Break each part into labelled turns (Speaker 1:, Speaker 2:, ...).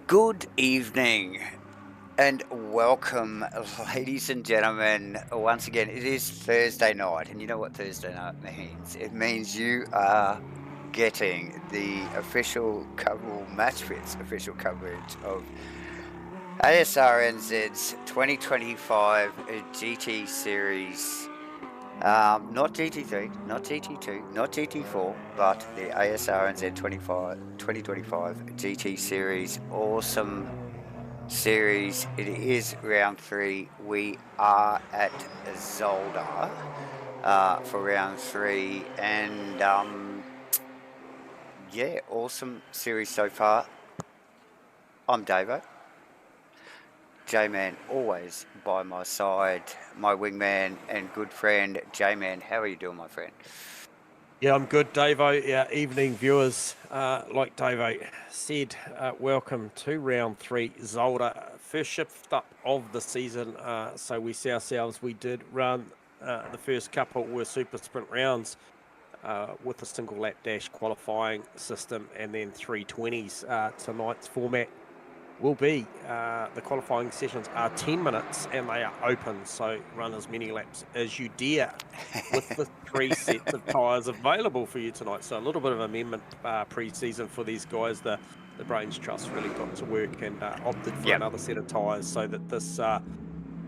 Speaker 1: Good evening and welcome, ladies and gentlemen. Once again, it is Thursday night, and you know what Thursday night means? It means you are getting the official MatchFit's official coverage of Asrnz's 2025 GT Series. Not GT3, not GT2, not GT4, but the ASRNZ 2025 GT Series. Awesome series. It is round 3. We are at Zolder for round 3, and yeah, awesome series so far. I'm Davo. J-Man always by my side, my wingman and good friend J-Man. How are you doing, my friend?
Speaker 2: Yeah, I'm good, Davo. Yeah, evening viewers. Like Davo said, welcome to round 3, Zolder. First shift up of the season. So we see ourselves, we did run the first couple were super sprint rounds with a single lap dash qualifying system and then 320s. Tonight's format will be the qualifying sessions are 10 minutes and they are open, so run as many laps as you dare with the 3 sets of tyres available for you tonight. So a little bit of amendment pre-season for these guys. The Brains Trust really got to work and opted for
Speaker 1: Yep.
Speaker 2: another set of tyres so that this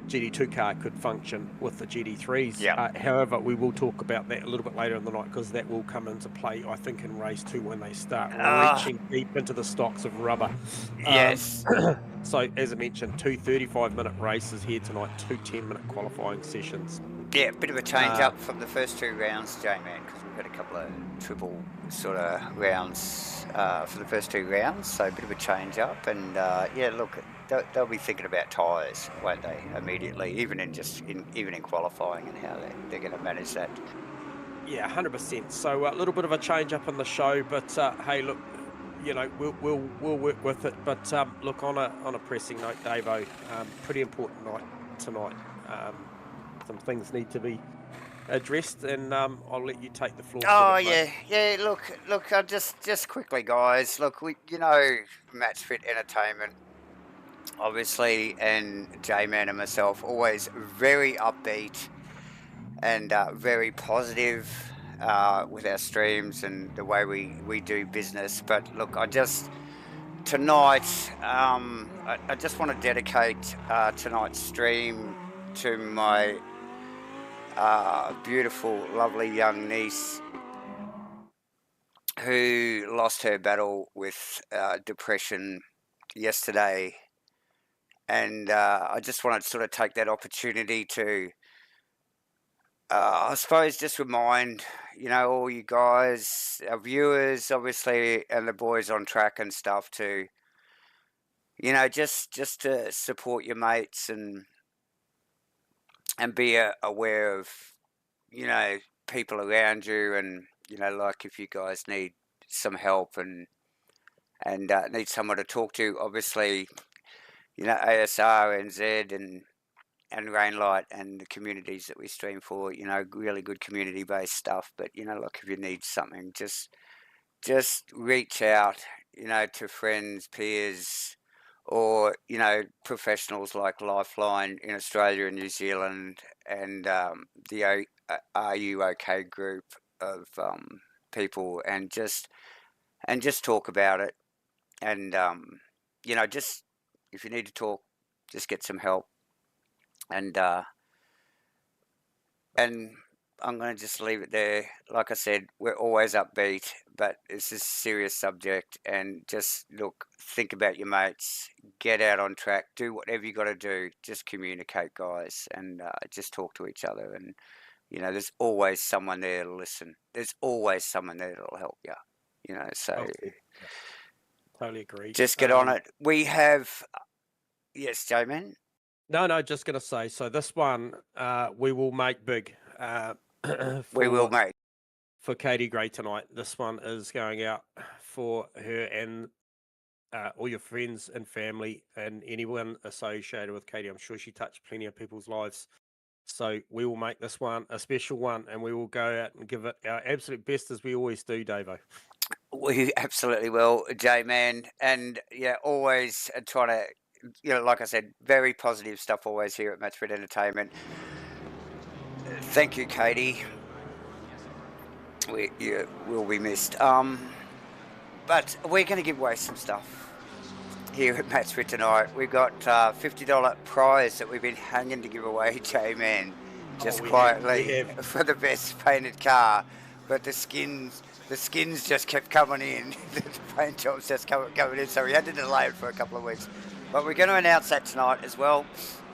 Speaker 2: GT2 car could function with the GT3s.
Speaker 1: Yep.
Speaker 2: However, we will talk about that a little bit later in the night because that will come into play, I think, in race 2 when they start reaching deep into the stocks of rubber.
Speaker 1: Yes.
Speaker 2: So, as I mentioned, 2 35-minute races here tonight, 2 10-minute qualifying sessions.
Speaker 1: Yeah, bit of a change up from the first 2 rounds, J-Man, because we've had a couple of triple sort of rounds for the first 2 rounds, so a bit of a change up. And yeah, look, they'll be thinking about tyres, won't they? Immediately, even in qualifying and how they're going to manage that.
Speaker 2: Yeah, 100%. So a little bit of a change up in the show, but hey, look, you know, we'll work with it. But look, on a pressing note, Davo, pretty important night tonight. Some things need to be addressed, and I'll let you take the floor for
Speaker 1: Oh
Speaker 2: that, mate.
Speaker 1: yeah. Look. Just quickly, guys. Look, MatchFit Entertainment, obviously, and J-Man and myself, always very upbeat and very positive with our streams and the way we do business. But look, tonight, I just want to dedicate tonight's stream to my beautiful, lovely young niece who lost her battle with depression yesterday. And I just want to sort of take that opportunity to, I suppose, just remind, all you guys, our viewers, obviously, and the boys on track and stuff to, just to support your mates and be aware of, people around you, and like if you guys need some help and need someone to talk to, obviously, ASR, NZ, and Rainlight and the communities that we stream for, really good community-based stuff. But, look, if you need something, just reach out, to friends, peers, or, professionals like Lifeline in Australia and New Zealand, and the Are You OK group of people, and just talk about it. And, just if you need to talk, just get some help. And I'm going to just leave it there. Like I said, we're always upbeat, but it's a serious subject. And just look, think about your mates, get out on track, do whatever you got to do. Just communicate, guys, and just talk to each other. And there's always someone there to listen. There's always someone there that'll help you. So
Speaker 2: Well said. Yeah, totally agree.
Speaker 1: just get on it. We have, yes, J-Man.
Speaker 2: No, just going to say, so this one we will make big
Speaker 1: We will, mate.
Speaker 2: for Katie Gray tonight. This one is going out for her and all your friends and family and anyone associated with Katie. I'm sure she touched plenty of people's lives. So we will make this one a special one, and we will go out and give it our absolute best as we always do, Davo.
Speaker 1: We absolutely will, J-Man. And yeah, always trying to, like I said, very positive stuff always here at MatchFit Entertainment. Thank you, Katie. You will be missed. But we're going to give away some stuff here at MatchFit tonight. We've got $50 prize that we've been hanging to give away, J-Man, just quietly for the best painted car. But the skins just kept coming in. The paint jobs just coming in, so we had to delay it for a couple of weeks. But we're going to announce that tonight as well.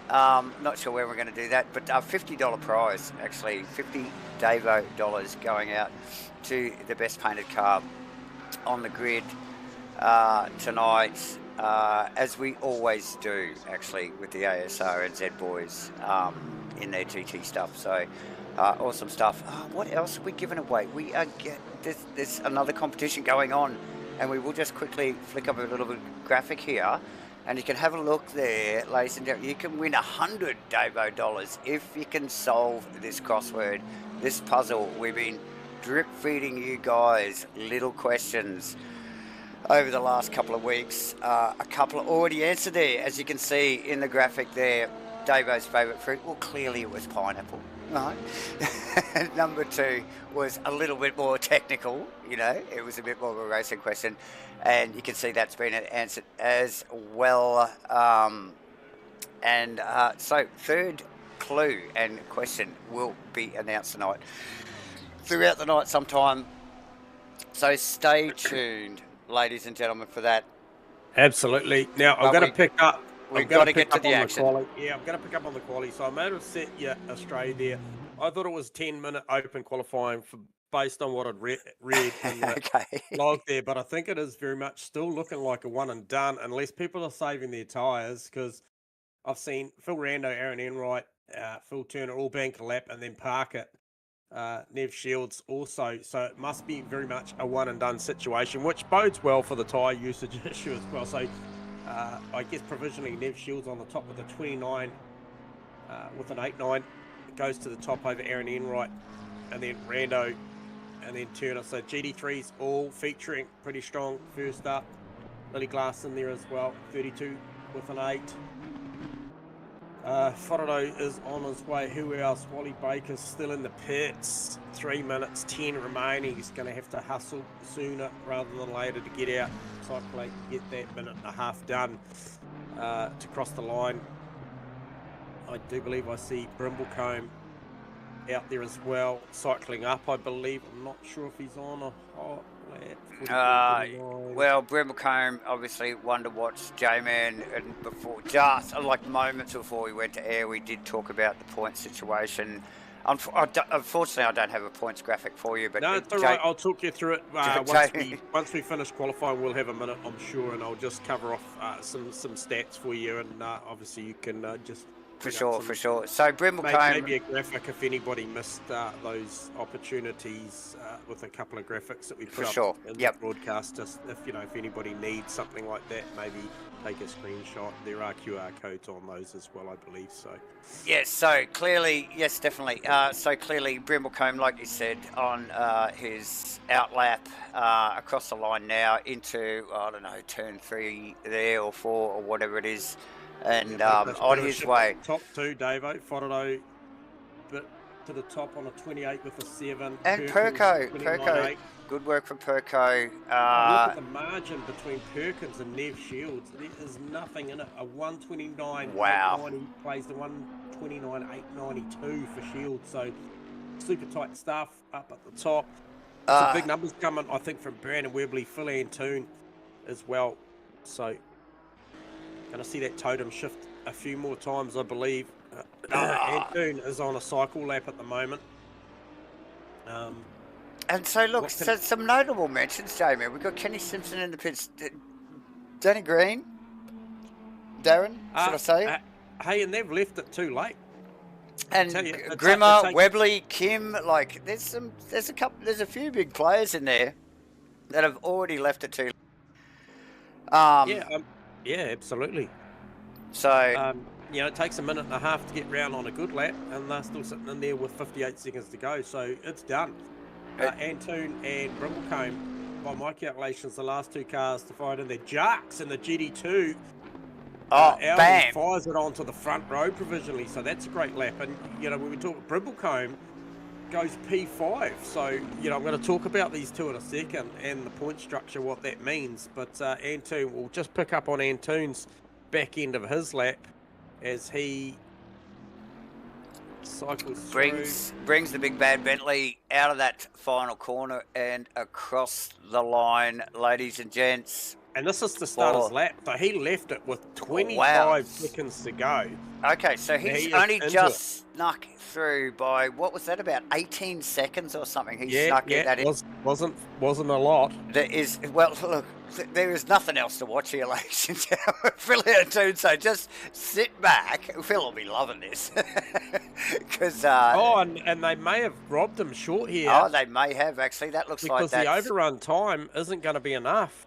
Speaker 1: Not sure where we're going to do that, but $50 prize, actually, $50 Davo dollars going out to the best painted car on the grid tonight, as we always do, actually, with the Asrnz boys in their GT stuff. So awesome stuff. What else are we giving away? We are there's another competition going on, and we will just quickly flick up a little bit of graphic here. And you can have a look there, ladies and gentlemen. You can win $100 Davo dollars if you can solve this crossword, this puzzle. We've been drip feeding you guys little questions over the last couple of weeks. A couple already answered there, as you can see in the graphic there. Davo's favourite fruit, well, clearly it was pineapple, right? Number 2 was a little bit more technical, it was a bit more of a racing question, and you can see that's been answered as well. So third clue and question will be announced tonight, throughout the night sometime, so stay tuned, ladies and gentlemen, for that.
Speaker 2: Absolutely. Now, I'm going to pick up.
Speaker 1: We've got to get to the action.
Speaker 2: Yeah, I'm going to pick up on the quali. So I made a set Australia there. I thought it was 10-minute open qualifying based on what I'd read in the log there, but I think it is very much still looking like a one and done, unless people are saving their tyres, because I've seen Phil Rando, Aaron Enright, Phil Turner all bank a lap and then park it. Nev Shields also, so it must be very much a one and done situation, which bodes well for the tyre usage issue as well. So I guess provisionally Nev Shields on the top with a 29 with an 8.9, goes to the top over Aaron Enright, and then Rando, and then Turner. So GT3s all featuring pretty strong first up. Lily Glass in there as well, 32 with an 8. Forodo is on his way. Who else? Wally Baker's still in the pits. 3 minutes 10 remaining. He's going to have to hustle sooner rather than later to get out, cycle, get that minute and a half done to cross the line. I do believe I see Brimblecombe out there as well, cycling up, I believe. I'm not sure if he's on a hot lap.
Speaker 1: Well, Brimblecombe, obviously, one to watch, J-Man, and before, just like moments before we went to air, we did talk about the point situation. Unfortunately, I don't have a points graphic for you, but
Speaker 2: no, it's all right. I'll talk you through it once we finish qualifying. We'll have a minute, I'm sure, and I'll just cover off some stats for you, and obviously you can just.
Speaker 1: For sure. So Brimblecombe,
Speaker 2: maybe a graphic if anybody missed those opportunities with a couple of graphics that we put up in the broadcast. Just if anybody needs something like that, maybe take a screenshot. There are QR codes on those as well, I believe. So
Speaker 1: yes, so clearly, yes, definitely. So clearly, Brimblecombe, like you said, on his outlap across the line now into turn 3 there or 4 or whatever it is. And on his way.
Speaker 2: Top 2, Davo. Forodo, but to the top on a 28 with a 7.
Speaker 1: And Perko. Good work from Perko.
Speaker 2: Look at the margin between Perkins and Nev Shields. There is nothing in it. A 129.
Speaker 1: Wow.
Speaker 2: 890 plays the 129, 892 for Shields. So super tight stuff up at the top. Some big numbers coming, I think, from Brandon Webley, Phil Antoon as well. So going to see that totem shift a few more times, I believe. Antoon is on a cycle lap at the moment.
Speaker 1: And so, look, some notable mentions, Jamie. We've got Kenny Simpson in the pits. Danny Green. Darren, should I say?
Speaker 2: Hey, and they've left it too late.
Speaker 1: And Grimmer, Webley, Kim, like there's a few big players in there that have already left it too late.
Speaker 2: Yeah, absolutely.
Speaker 1: So,
Speaker 2: it takes a minute and a half to get round on a good lap, and they're still sitting in there with 58 seconds to go. So it's done. Antoon and Brimblecombe by my calculations, the last 2 cars to find in their jacks in the GD2.
Speaker 1: Oh, bam!
Speaker 2: Fires it onto the front row provisionally, so that's a great lap. And, when we talk Brimblecombe, goes P5. So, I'm going to talk about these two in a second and the point structure, what that means. But Antoon, we'll just pick up on Antoon's back end of his lap as he cycles
Speaker 1: brings the big bad Bentley out of that final corner and across the line, ladies and gents.
Speaker 2: And this is the starter's lap, so he left it with 25 seconds to go.
Speaker 1: Okay, so he's only just snuck through by, what was that, about 18 seconds or something? He snuck that in.
Speaker 2: Wasn't a lot.
Speaker 1: There is, well, look, there is nothing else to watch here, ladies and gentlemen. Phil and so just sit back. Phil will be loving this. Because
Speaker 2: and they may have robbed him short here.
Speaker 1: Oh, they may have, actually. That looks like that.
Speaker 2: Because the overrun time isn't going to be enough.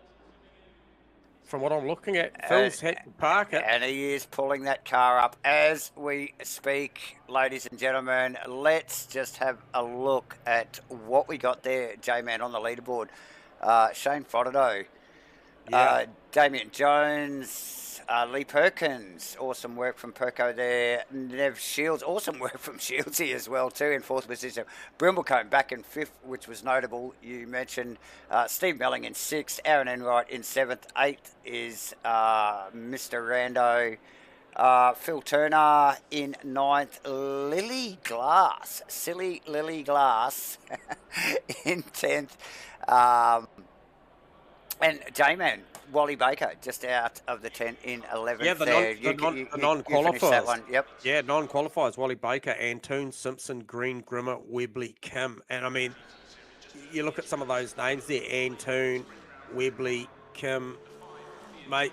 Speaker 2: From what I'm looking at, Phil's had to park it.
Speaker 1: And he is pulling that car up as we speak, ladies and gentlemen. Let's just have a look at what we got there, J-Man, on the leaderboard. Shane Frodo, Damien Jones, Lee Perkins, awesome work from Perko there. Nev Shields, awesome work from Shieldsy as well too, in 4th position. Brimblecombe back in 5th, which was notable. You mentioned Steve Melling in 6th, Aaron Enright in 7th, 8th is Mr. Rando. Phil Turner in 9th, Silly Lily Glass in 10th. And J-Man, Wally Baker, just out of the 10 in 11th.
Speaker 2: Yeah, the non-qualifiers.
Speaker 1: That one. Yep.
Speaker 2: Yeah, non-qualifiers, Wally Baker, Antoon, Simpson, Green, Grimmer, Webley, Kim. And, I mean, you look at some of those names there, Antoon, Webley, Kim, mate,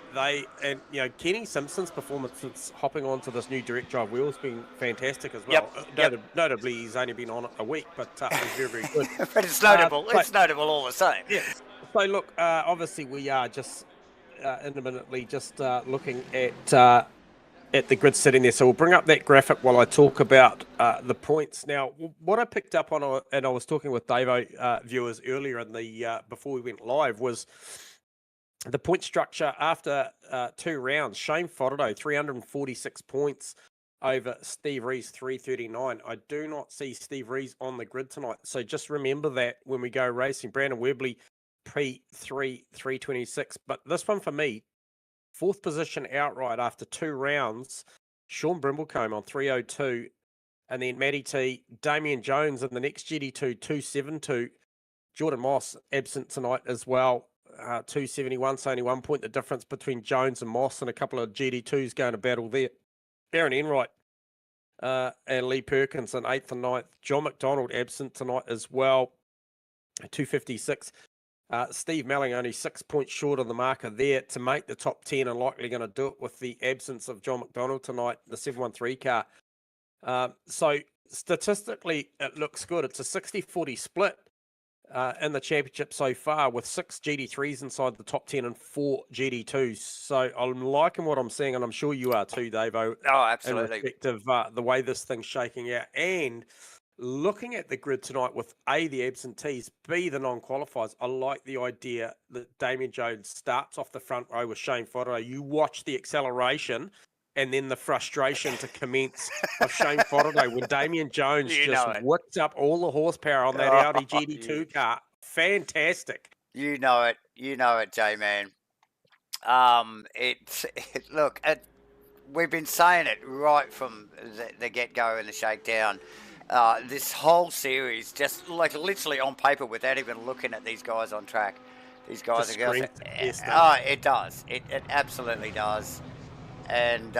Speaker 2: Kenny Simpson's performance since hopping onto this new direct drive wheel has been fantastic as well. Notably, he's only been on it a week, but it's very, very good.
Speaker 1: But it's notable. It's notable all the same.
Speaker 2: Yeah. So, look, obviously we are just intermittently just looking at the grid sitting there. So we'll bring up that graphic while I talk about the points. Now, what I picked up on, and I was talking with Davo viewers earlier in the before we went live, was the point structure after 2 rounds. Shane Frodo, 346 points over Steve Rees, 339. I do not see Steve Rees on the grid tonight. So just remember that when we go racing. Brandon Webley, P3, 326. But this one for me, 4th position outright after 2 rounds. Sean Brimblecombe on 302. And then Matty T, Damien Jones in the next GD2, 272. Jordan Moss absent tonight as well, 271. So only 1 point the difference between Jones and Moss, and a couple of GD2s going to battle there. Aaron Enright and Lee Perkins in 8th and 9th. John McDonald absent tonight as well, 256. Steve Melling only 6 points short of the marker there to make the top 10, and likely going to do it with the absence of John McDonald tonight, the 713 car. So statistically, it looks good. It's a 60-40 split in the championship so far, with 6 GD3s inside the top 10 and 4 GD2s. So I'm liking what I'm seeing, and I'm sure you are too, Davo.
Speaker 1: Oh, absolutely.
Speaker 2: In respect of the way this thing's shaking out. And looking at the grid tonight with A, the absentees, B, the non-qualifiers, I like the idea that Damien Jones starts off the front row with Shane Frodo. You watch the acceleration and then the frustration to commence of Shane Frodo when Damien Jones just whipped up all the horsepower on that Audi GD2 car. Fantastic.
Speaker 1: You know it, J-Man. Look, we've been saying it right from the get-go and the shakedown. This whole series, just like literally on paper, without even looking at these guys on track, these guys are girls. It does. It absolutely does, and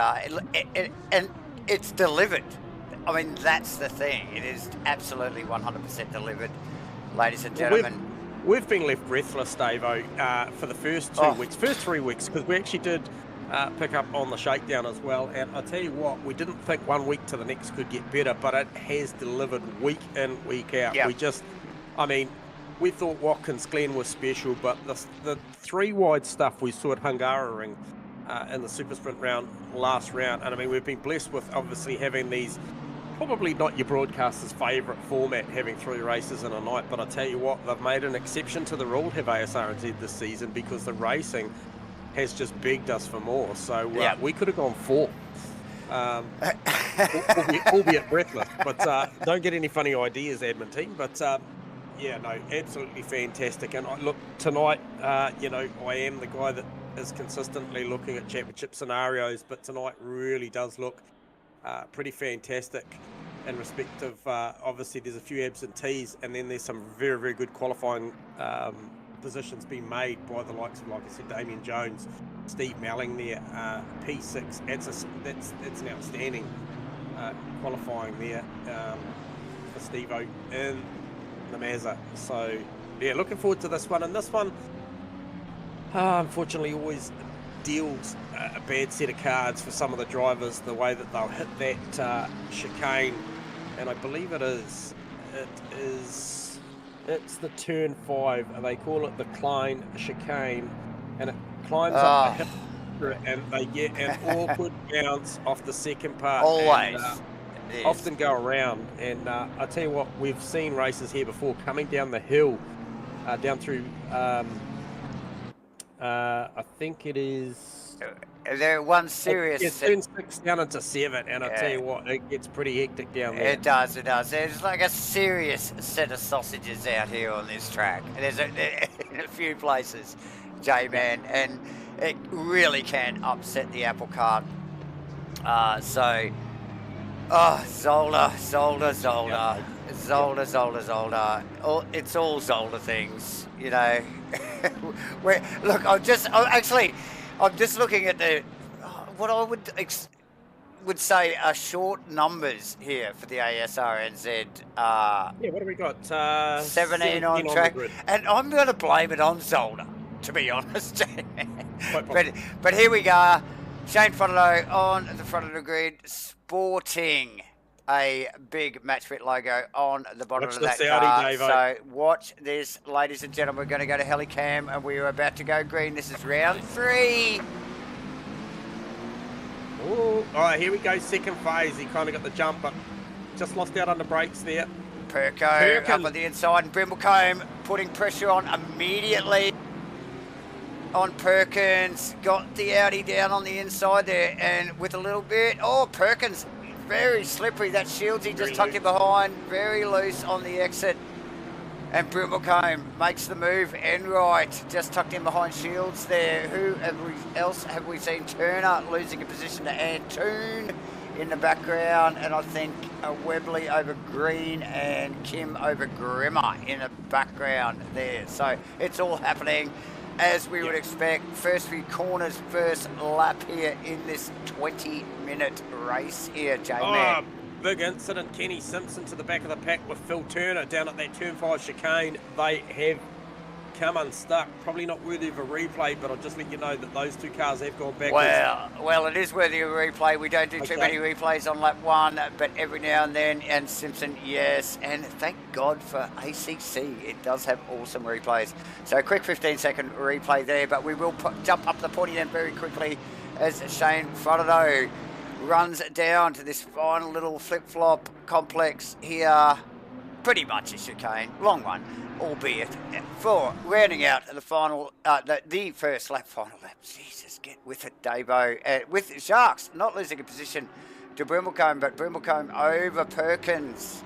Speaker 1: it's delivered. I mean, that's the thing. It is absolutely 100% delivered, ladies and gentlemen.
Speaker 2: We've been left breathless, Davo, for the first 3 weeks, because we actually did pick up on the shakedown as well. And I tell you what, we didn't think 1 week to the next could get better, but it has delivered week in, week out.
Speaker 1: Yep.
Speaker 2: We thought Watkins Glen was special, but the 3 wide stuff we saw at Hungaroring in the Super Sprint round last round. And I mean, we've been blessed with obviously having these probably not your broadcaster's favourite format, having 3 races in a night, but I tell you what, they've made an exception to the rule, have Asrnz this season, because the racing has just begged us for more. So we could have gone 4. Albeit breathless, but don't get any funny ideas, admin team. But yeah, no, absolutely fantastic. And look, tonight, you know, I am the guy that is consistently looking at championship scenarios, but tonight really does look pretty fantastic in respect of, obviously there's a few absentees, and then there's some very, very good qualifying positions being made by the likes of, like I said, Damien Jones, Steve Melling there, P6. That's an outstanding qualifying there for Steve-O in the Mazda. So yeah, looking forward to this one. And this one, unfortunately, always deals a bad set of cards for some of the drivers, the way that they'll hit that chicane. And I believe it's the turn 5, and they call it the Klein chicane, and it climbs up the hill, and they get an awkward bounce off the second part.
Speaker 1: Always.
Speaker 2: And, often go around. And I tell you what, we've seen races here before coming down the hill, down through, I think it is...
Speaker 1: There one serious...
Speaker 2: It's turn 6 down into 7, and I tell you what, it gets pretty hectic down there.
Speaker 1: It does. There's like a serious set of sausages out here on this track. There's in a few places, J-Man, and it really can upset the apple cart. Zolder. It's all Zolder things, you know. Look, I'm just looking at what I would say are short numbers here for the Asrnz.
Speaker 2: Yeah, what have we got?
Speaker 1: 17 on track, and I'm going to blame it on Zolder, to be honest. but here we go. Shane Frontalo on the front of the grid, sporting a big MATCHFIT logo on the bottom of that car. So watch this, ladies and gentlemen. We're going to go to Helicam, and we are about to go green. This is round 3.
Speaker 2: Ooh, all right, here we go. Second phase. He kind of got the jump, but just lost out on the brakes there.
Speaker 1: Perko up on the inside, and Brindlecombe putting pressure on immediately on Perkins. Got the Audi down on the inside there, and with a little bit. Oh, Perkins. Very slippery. That Shields, he just tucked him behind. Very loose on the exit. And Brindlecombe makes the move. Enright just tucked in behind Shields there. Who else have we seen? Turner losing a position to Antoon in the background. And I think Webley over Green and Kim over Grimmer in the background there. So it's all happening as we would expect. First few corners, first lap here in this 20-minute race here, J-Man.
Speaker 2: Big incident. Kenny Simpson to the back of the pack with Phil Turner down at that turn 5 chicane. They have come unstuck. Probably not worthy of a replay, but I'll just let you know that those 2 cars have gone backwards.
Speaker 1: Well, it is worthy of a replay. We don't do too many replays on lap 1, but every now and then, and Simpson, yes, and thank God for ACC. It does have awesome replays. So a quick 15-second replay there, but we will jump up the podium end very quickly as Shane Frontalo runs down to this final little flip-flop complex here. Pretty much a chicane, long one, albeit, for rounding out the final, the first lap, final lap. Jesus, get with it, Davo. With Sharks not losing a position to Brindlecombe, but Brindlecombe over Perkins.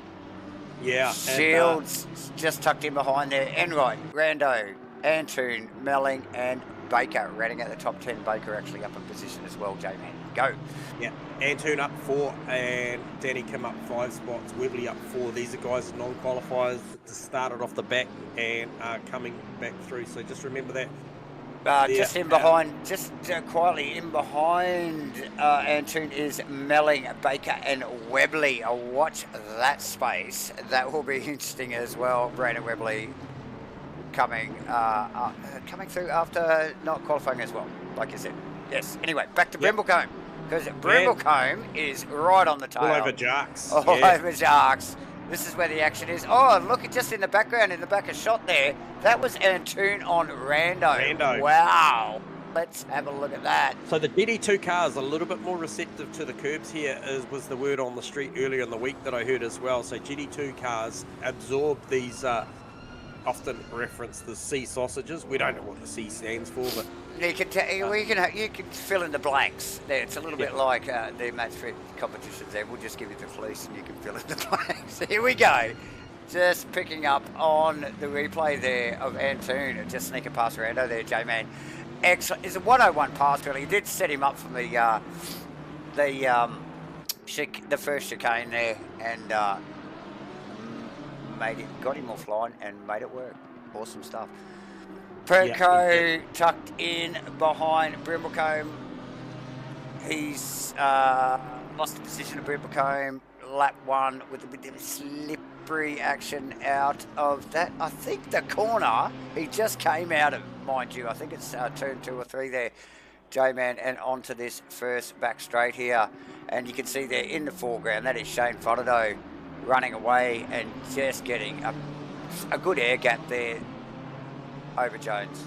Speaker 2: Yeah.
Speaker 1: Shields just tucked in behind there. Enright, Rando, Antoon, Melling, and Baker rounding out the top 10. Baker actually up in position as well, J-Man. Go.
Speaker 2: Yeah, Antoon up 4 and Danny Kim up 5 spots. Webley up 4. These are guys non-qualifiers that started off the back and are coming back through. So just remember that.
Speaker 1: Just in behind, quietly in behind Antoon is Melling, Baker, and Webley. Watch that space. That will be interesting as well. Brandon Webley coming through after not qualifying as well, like you said. Yes. Anyway, back to Brindlecombe, because Brindlecombe is right on the tail.
Speaker 2: All over Jarks.
Speaker 1: All over Jarks. This is where the action is. Oh, look, just in the background, in the back of shot there. That was Antoon on Rando.
Speaker 2: Rando.
Speaker 1: Wow. Let's have a look at that.
Speaker 2: So the GT2 car is a little bit more receptive to the curbs here, was the word on the street earlier in the week that I heard as well. So GT2 cars absorb these, often reference the C sausages. We don't know what the C stands for, but
Speaker 1: You can fill in the blanks there. It's a little bit like the MATCHFIT competitions there. We'll just give you the fleece and you can fill in the blanks. Here we go. Just picking up on the replay there of Antoon. Just sneaking past Rando there, J-Man. Excellent. It's a 101 pass, really. He did set him up from the first chicane there, and got him offline and made it work. Awesome stuff. Perko tucked in behind Brindlecombe. He's lost the position of Brindlecombe. Lap 1 with a bit of slippery action out of that. I think the corner he just came out of, mind you. I think it's turn 2 or 3 there, J-Man, and onto this first back straight here. And you can see there in the foreground, that is Shane Fodado running away and just getting a good air gap there over Jones.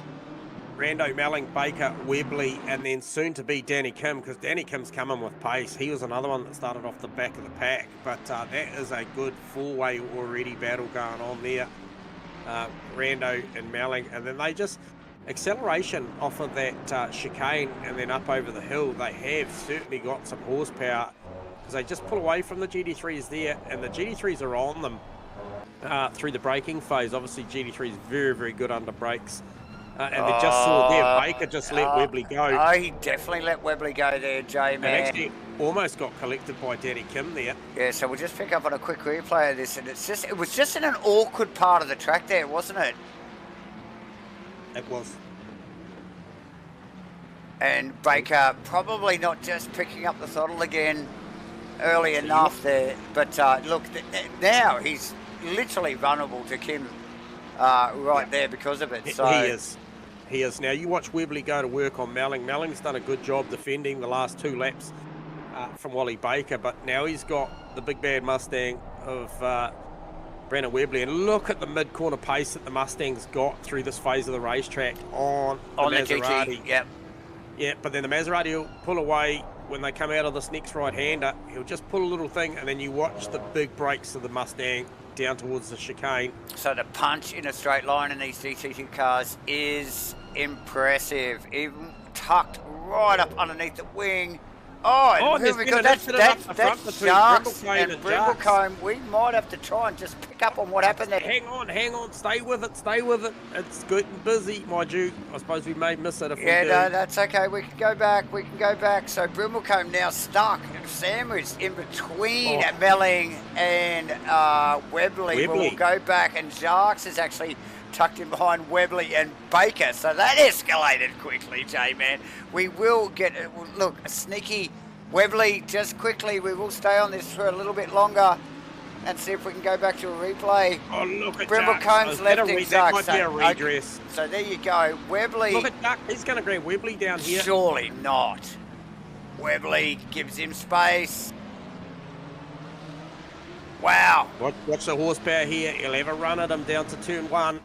Speaker 2: Rando, Melling, Baker, Webley, and then soon to be Danny Kim, because Danny Kim's coming with pace. He was another one that started off the back of the pack, but that is a good four-way already battle going on there. Rando and Melling, and then they just acceleration off of that chicane and then up over the hill. They have certainly got some horsepower because they just pull away from the GT3s there, and the GT3s are on them through the braking phase. Obviously GT3 is very, very good under brakes. And they just saw there, Baker just let Webley go.
Speaker 1: Oh, he definitely let Webley go there, J-Man.
Speaker 2: And actually almost got collected by Danny Kim there.
Speaker 1: Yeah, so we'll just pick up on a quick replay of this, and it was just in an awkward part of the track there, wasn't it?
Speaker 2: It was.
Speaker 1: And Baker probably not just picking up the throttle again early enough there, but look, now he's literally vulnerable to Kim there because of it. So
Speaker 2: He is. Now, you watch Webley go to work on Melling. Melling's done a good job defending the last 2 laps from Wally Baker, but now he's got the big bad Mustang of Brandon Webley. And look at the mid-corner pace that the Mustang's got through this phase of the racetrack on the Maserati.
Speaker 1: GT, yep.
Speaker 2: Yeah, but then the Maserati will pull away when they come out of this next right-hander. He'll just pull a little thing, and then you watch the big brakes of the Mustang down towards the chicane.
Speaker 1: So the punch in a straight line in these GT2 cars is impressive, even tucked right up underneath the wing.
Speaker 2: There's been an incident up the front between
Speaker 1: Sharks
Speaker 2: Brindlecombe
Speaker 1: and Brindlecombe. We might have to try and just pick up on what happened there.
Speaker 2: Hang on, stay with it. It's good and busy, mind you. I suppose we may miss it if we do.
Speaker 1: No, that's okay. We can go back. So Brindlecombe now stuck, sandwiched in between Melling and Webley. We'll go back, and Sharks is actually tucked in behind Webley and Baker. So that escalated quickly, J-Man. We will get, look, a sneaky Webley, just quickly. We will stay on this for a little bit longer and see if we can go back to a replay.
Speaker 2: Oh, look at
Speaker 1: Brindlecomb's left in
Speaker 2: That might be a redress.
Speaker 1: So there you go. Webley.
Speaker 2: Look at Duck. He's going to grab Webley down here.
Speaker 1: Surely not. Webley gives him space. Wow.
Speaker 2: Watch the horsepower here. He'll have a run at him down to turn 1.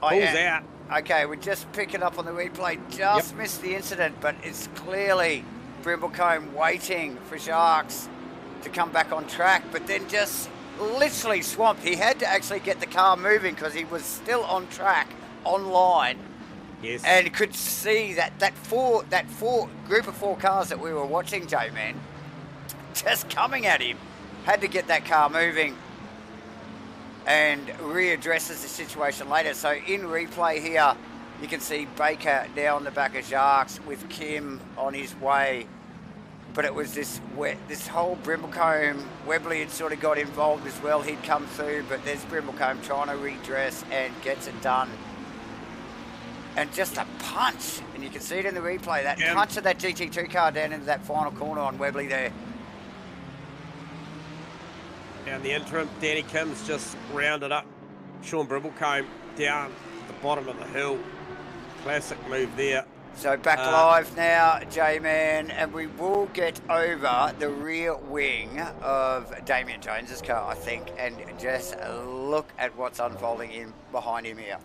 Speaker 2: Pulls out.
Speaker 1: Okay, we're just picking up on the replay. Just missed the incident, but it's clearly Brindlecombe waiting for Sharks to come back on track, but then just literally swamped. He had to actually get the car moving because he was still on track, online.
Speaker 2: Yes.
Speaker 1: And could see that group of 4 cars that we were watching, J-Man, just coming at him. Had to get that car moving and readdresses the situation later. So in replay here, you can see Baker now on the back of Sharks with Kim on his way. But it was this whole Brindlecombe, Webley had sort of got involved as well. He'd come through, but there's Brindlecombe trying to redress and gets it done. And just a punch, and you can see it in the replay, that punch of that GT2 car down into that final corner on Webley there.
Speaker 2: And the interim, Danny Kim's just rounded up Sean Brindlecombe down the bottom of the hill. Classic move there.
Speaker 1: So back live now, J-Man, and we will get over the rear wing of Damien Jones's car, I think, and just look at what's unfolding in behind him here.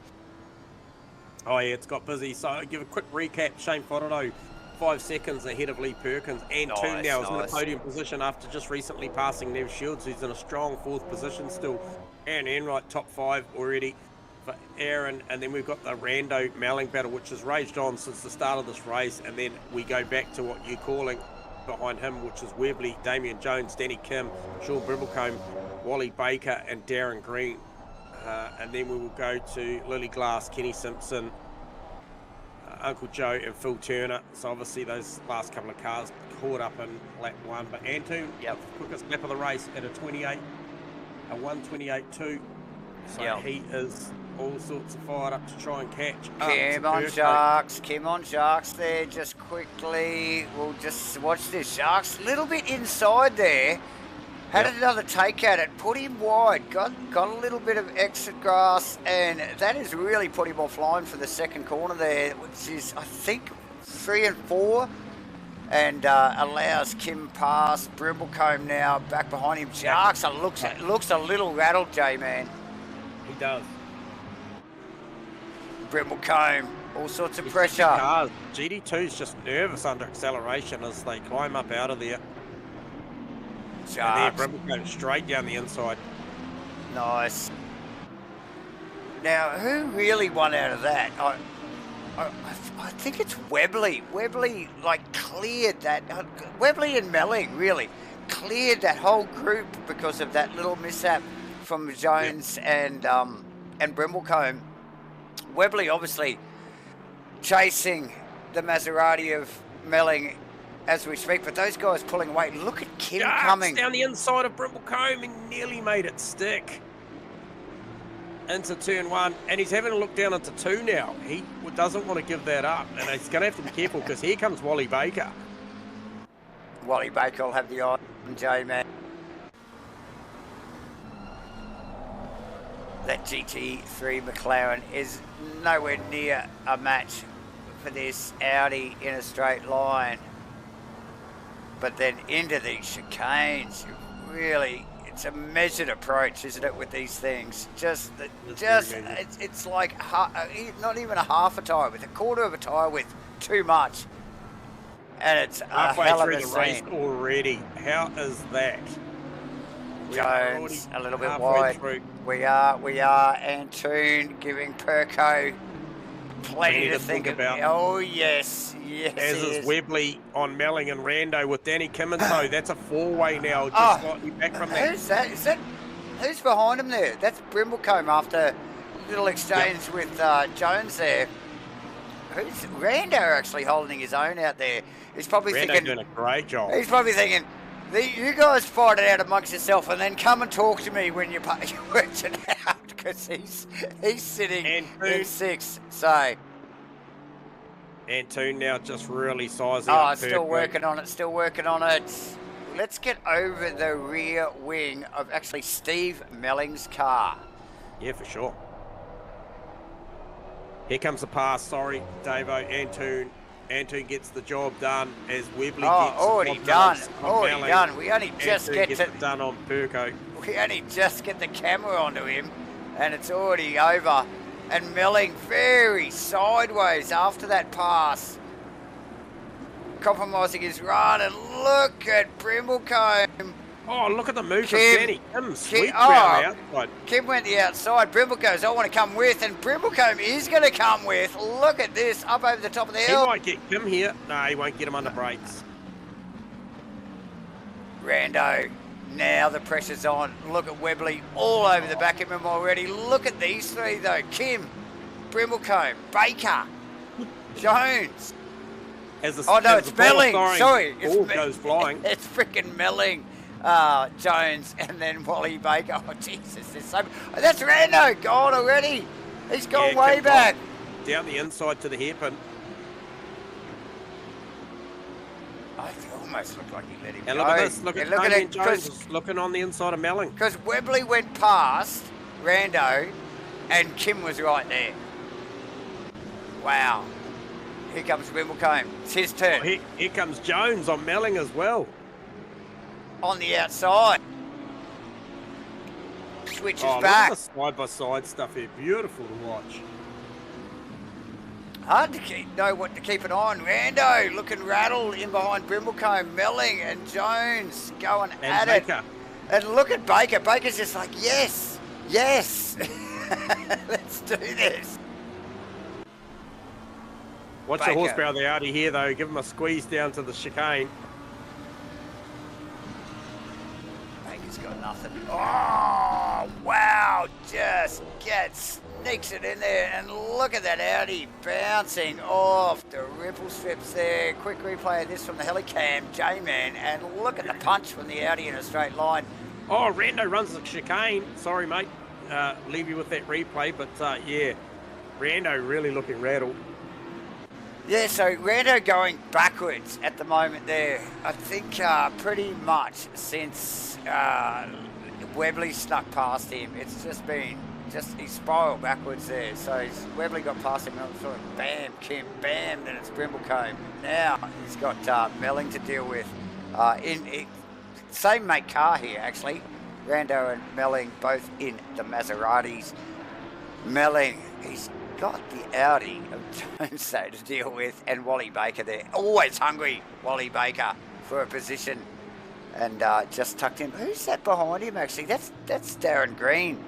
Speaker 2: Oh, yeah, it's got busy. So I'll give a quick recap. Shane Whororo, 5 seconds ahead of Lee Perkins. And Toon now is in a podium position after just recently passing Nev Shields, who's in a strong 4th position still. Aaron Enright, top 5 already for Aaron. And then we've got the Rando Melling battle, which has raged on since the start of this race. And then we go back to what you're calling behind him, which is Webley, Damien Jones, Danny Kim, Sean Brimblecombe, Wally Baker, and Darren Green. And then we will go to Lily Glass, Kenny Simpson, Uncle Joe, and Phil Turner. So obviously those last couple of cars caught up in lap 1. But Antoon, quickest lap of the race at a 1:28.2. So he is all sorts of fired up to try and catch up.
Speaker 1: Come on, Sharks there, just quickly. We'll just watch this. Sharks a little bit inside there. Had another take at it, put him wide, got a little bit of exit grass, and that has really put him offline for the second corner there, which is, I think, 3 and 4, and allows Kim past. Brimblecombe now back behind him. Sharks looks a little rattled, J-Man.
Speaker 2: He does.
Speaker 1: Brimblecombe, all sorts of pressure.
Speaker 2: GD2's just nervous under acceleration as they climb up out of there.
Speaker 1: Sharks.
Speaker 2: And there, Brimblecombe straight down the inside.
Speaker 1: Nice. Now, who really won out of that? I think it's Webley. Webley, cleared that. Webley and Melling, really, cleared that whole group because of that little mishap from Jones and Brimblecombe. Webley, obviously, chasing the Maserati of Melling as we speak, but those guys pulling away. Look at Kim coming
Speaker 2: down the inside of Brimblecombe and nearly made it stick into turn 1, and he's having a look down into 2 now. He doesn't want to give that up, and he's going to have to be careful because here comes Wally Baker.
Speaker 1: Wally Baker will have the eye on J-Man. That GT3 McLaren is nowhere near a match for this Audi in a straight line. But then into these chicanes, really, it's a measured approach, isn't it, with these things? It's like not even a half a tyre width, a quarter of a tyre width, too much. And it's
Speaker 2: halfway
Speaker 1: hell
Speaker 2: through
Speaker 1: of a
Speaker 2: the race
Speaker 1: scene.
Speaker 2: Already. How is that?
Speaker 1: Jones a little bit wide.
Speaker 2: Through.
Speaker 1: We are. Antoon giving Perko plenty to think about. Oh, yes.
Speaker 2: As is Webley on Melling and Rando with Danny Kim and so. That's a 4-way now, just slightly back from that.
Speaker 1: Who's that? Who's behind him there? That's Brimblecombe after a little exchange with Jones there. Who's Rando actually holding his own out there? He's probably thinking,
Speaker 2: doing a great job.
Speaker 1: He's probably thinking, you guys fight it out amongst yourself and then come and talk to me when you work it out, because he's sitting in 6th. So.
Speaker 2: Antoon now just really sizing up.
Speaker 1: Still working on it. Let's get over the rear wing of actually Steve Melling's car.
Speaker 2: Yeah, for sure. Here comes the pass. Sorry, Davo. Antoon gets the job done as Webley gets
Speaker 1: already done. We only just get
Speaker 2: it done on Perko.
Speaker 1: We only just get the camera onto him, and it's already over. And Melling very sideways after that pass, compromising his run. And look at Brimblecombe.
Speaker 2: Oh, look at the move from Danny Kim. Sweep round outside.
Speaker 1: Kim went the outside. Brimble goes, I want to come with. And Brimblecombe is going to come with. Look at this, up over the top of the hill.
Speaker 2: He might get Kim here. No, he won't get him under brakes.
Speaker 1: Rando, now the pressure's on. Look at Webley all over the back of him already. Look at these three, though. Kim, Brimblecombe, Baker, Jones.
Speaker 2: It's
Speaker 1: Melling. Sorry.
Speaker 2: Ball goes flying.
Speaker 1: It's freaking Melling. Jones, and then Wally Baker. Oh, Jesus. That's Rando gone already. He's gone way back.
Speaker 2: Down the inside to the hairpin.
Speaker 1: I almost looked like he let him
Speaker 2: and
Speaker 1: go.
Speaker 2: Look at this. Look at Damien Jones looking on the inside of Melling.
Speaker 1: Because Webley went past Rando, and Kim was right there. Wow. Here comes Brimblecombe. It's his turn.
Speaker 2: Oh, here comes Jones on Melling as well.
Speaker 1: On the outside. Switches back.
Speaker 2: Look at the side-by-side stuff here. Beautiful to watch.
Speaker 1: hard to know what to keep an eye on. Rando looking rattled in behind Brimblecombe, Melling and Jones going
Speaker 2: And
Speaker 1: at
Speaker 2: Baker.
Speaker 1: it. And look at Baker. Baker's just like, yes, yes, let's do this.
Speaker 2: Watch
Speaker 1: Baker.
Speaker 2: the horsepower of the Audi here, though. Give him a squeeze down to the chicane.
Speaker 1: Baker's got nothing. Oh, wow, just sneaks it in there, and look at that Audi bouncing off the ripple strips there. Quick replay of this from the Helicam, J-Man, and look at the punch from the Audi in a straight line.
Speaker 2: Oh, Rando runs the chicane. Sorry, mate. Leave you with that replay, but yeah, Rando really looking rattled.
Speaker 1: Yeah, so Rando going backwards at the moment there. I think pretty much since Webley snuck past him, it's just been, he spiraled backwards there. So Webley got past him and I thought, bam, Kim, bam, then it's Brimblecombe. Now he's got Melling to deal with. Same make car here, actually. Rando and Melling both in the Maseratis. Melling, he's got the Audi of Jones to deal with, and Wally Baker there. Always hungry, Wally Baker, for a position. And just tucked in. Who's that behind him, actually? That's Darren Green.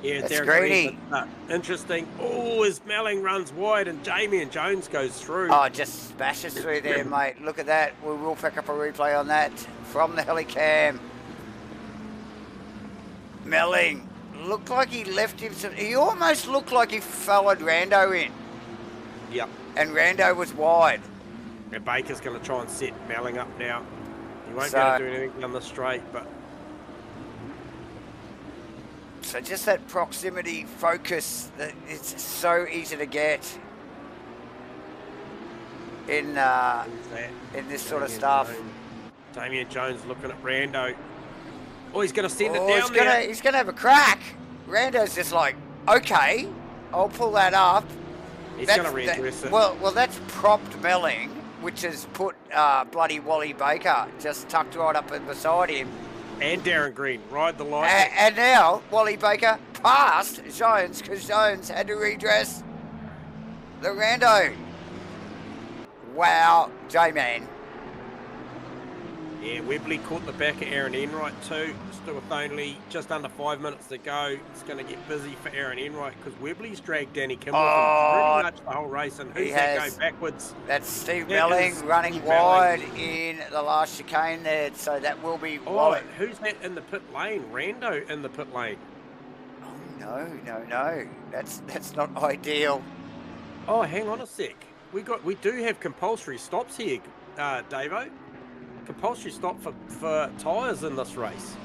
Speaker 2: Yeah,
Speaker 1: that's
Speaker 2: Darren
Speaker 1: Greeny.
Speaker 2: Green. Interesting. Oh, as Melling runs wide and Jamie and Jones goes through.
Speaker 1: Oh, just smashes through there, mate. Look at that. We will pick up a replay on that from the Helicam. Melling looked like he left him. He almost looked like he followed Rando in.
Speaker 2: Yep.
Speaker 1: And Rando was wide.
Speaker 2: And Baker's going to try and set Melling up now. He won't be able to do anything down the straight, but...
Speaker 1: So just that proximity focus, that it's so easy to get in this sort of stuff.
Speaker 2: Damien Jones looking at Rando. Oh, he's going to send it down there.
Speaker 1: He's going to have a crack. Rando's just like, okay, I'll pull that up.
Speaker 2: He's going to redress it.
Speaker 1: Well, that's propped Melling, which has put bloody Wally Baker just tucked right up beside him.
Speaker 2: And Darren Green, ride the line.
Speaker 1: And now Wally Baker passed Jones because Jones had to redress the Rando. Wow, J-Man.
Speaker 2: Yeah, Webley caught the back of Aaron Enright too. Still with only just under 5 minutes to go. It's going to get busy for Aaron Enright because Webley's dragged Danny Kim with him pretty much the whole race. And who's that going backwards?
Speaker 1: That's Steve Melling running wide in the last chicane there. So that will be Wally.
Speaker 2: Who's that in the pit lane? Rando in the pit lane.
Speaker 1: Oh, no. That's not ideal.
Speaker 2: Oh, hang on a sec. We do have compulsory stops here, Davo. Compulsory stop for tyres in this race.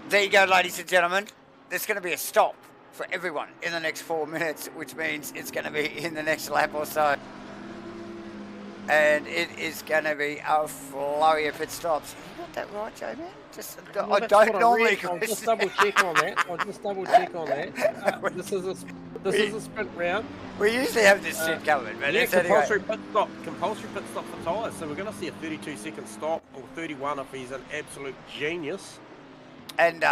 Speaker 1: There you go, ladies and gentlemen. There's going to be a stop for everyone in the next 4 minutes, which means it's going to be in the next lap or so. And it is going to be a flurry of pit stops. You got that right, Joe, man? I don't normally...
Speaker 2: I'll just double check on that. This is a sprint round.
Speaker 1: We usually have this shit covered, but
Speaker 2: yeah,
Speaker 1: it's
Speaker 2: compulsory pit stop for tyres. So we're going to see a 32-second stop, or 31 if he's an absolute genius.
Speaker 1: And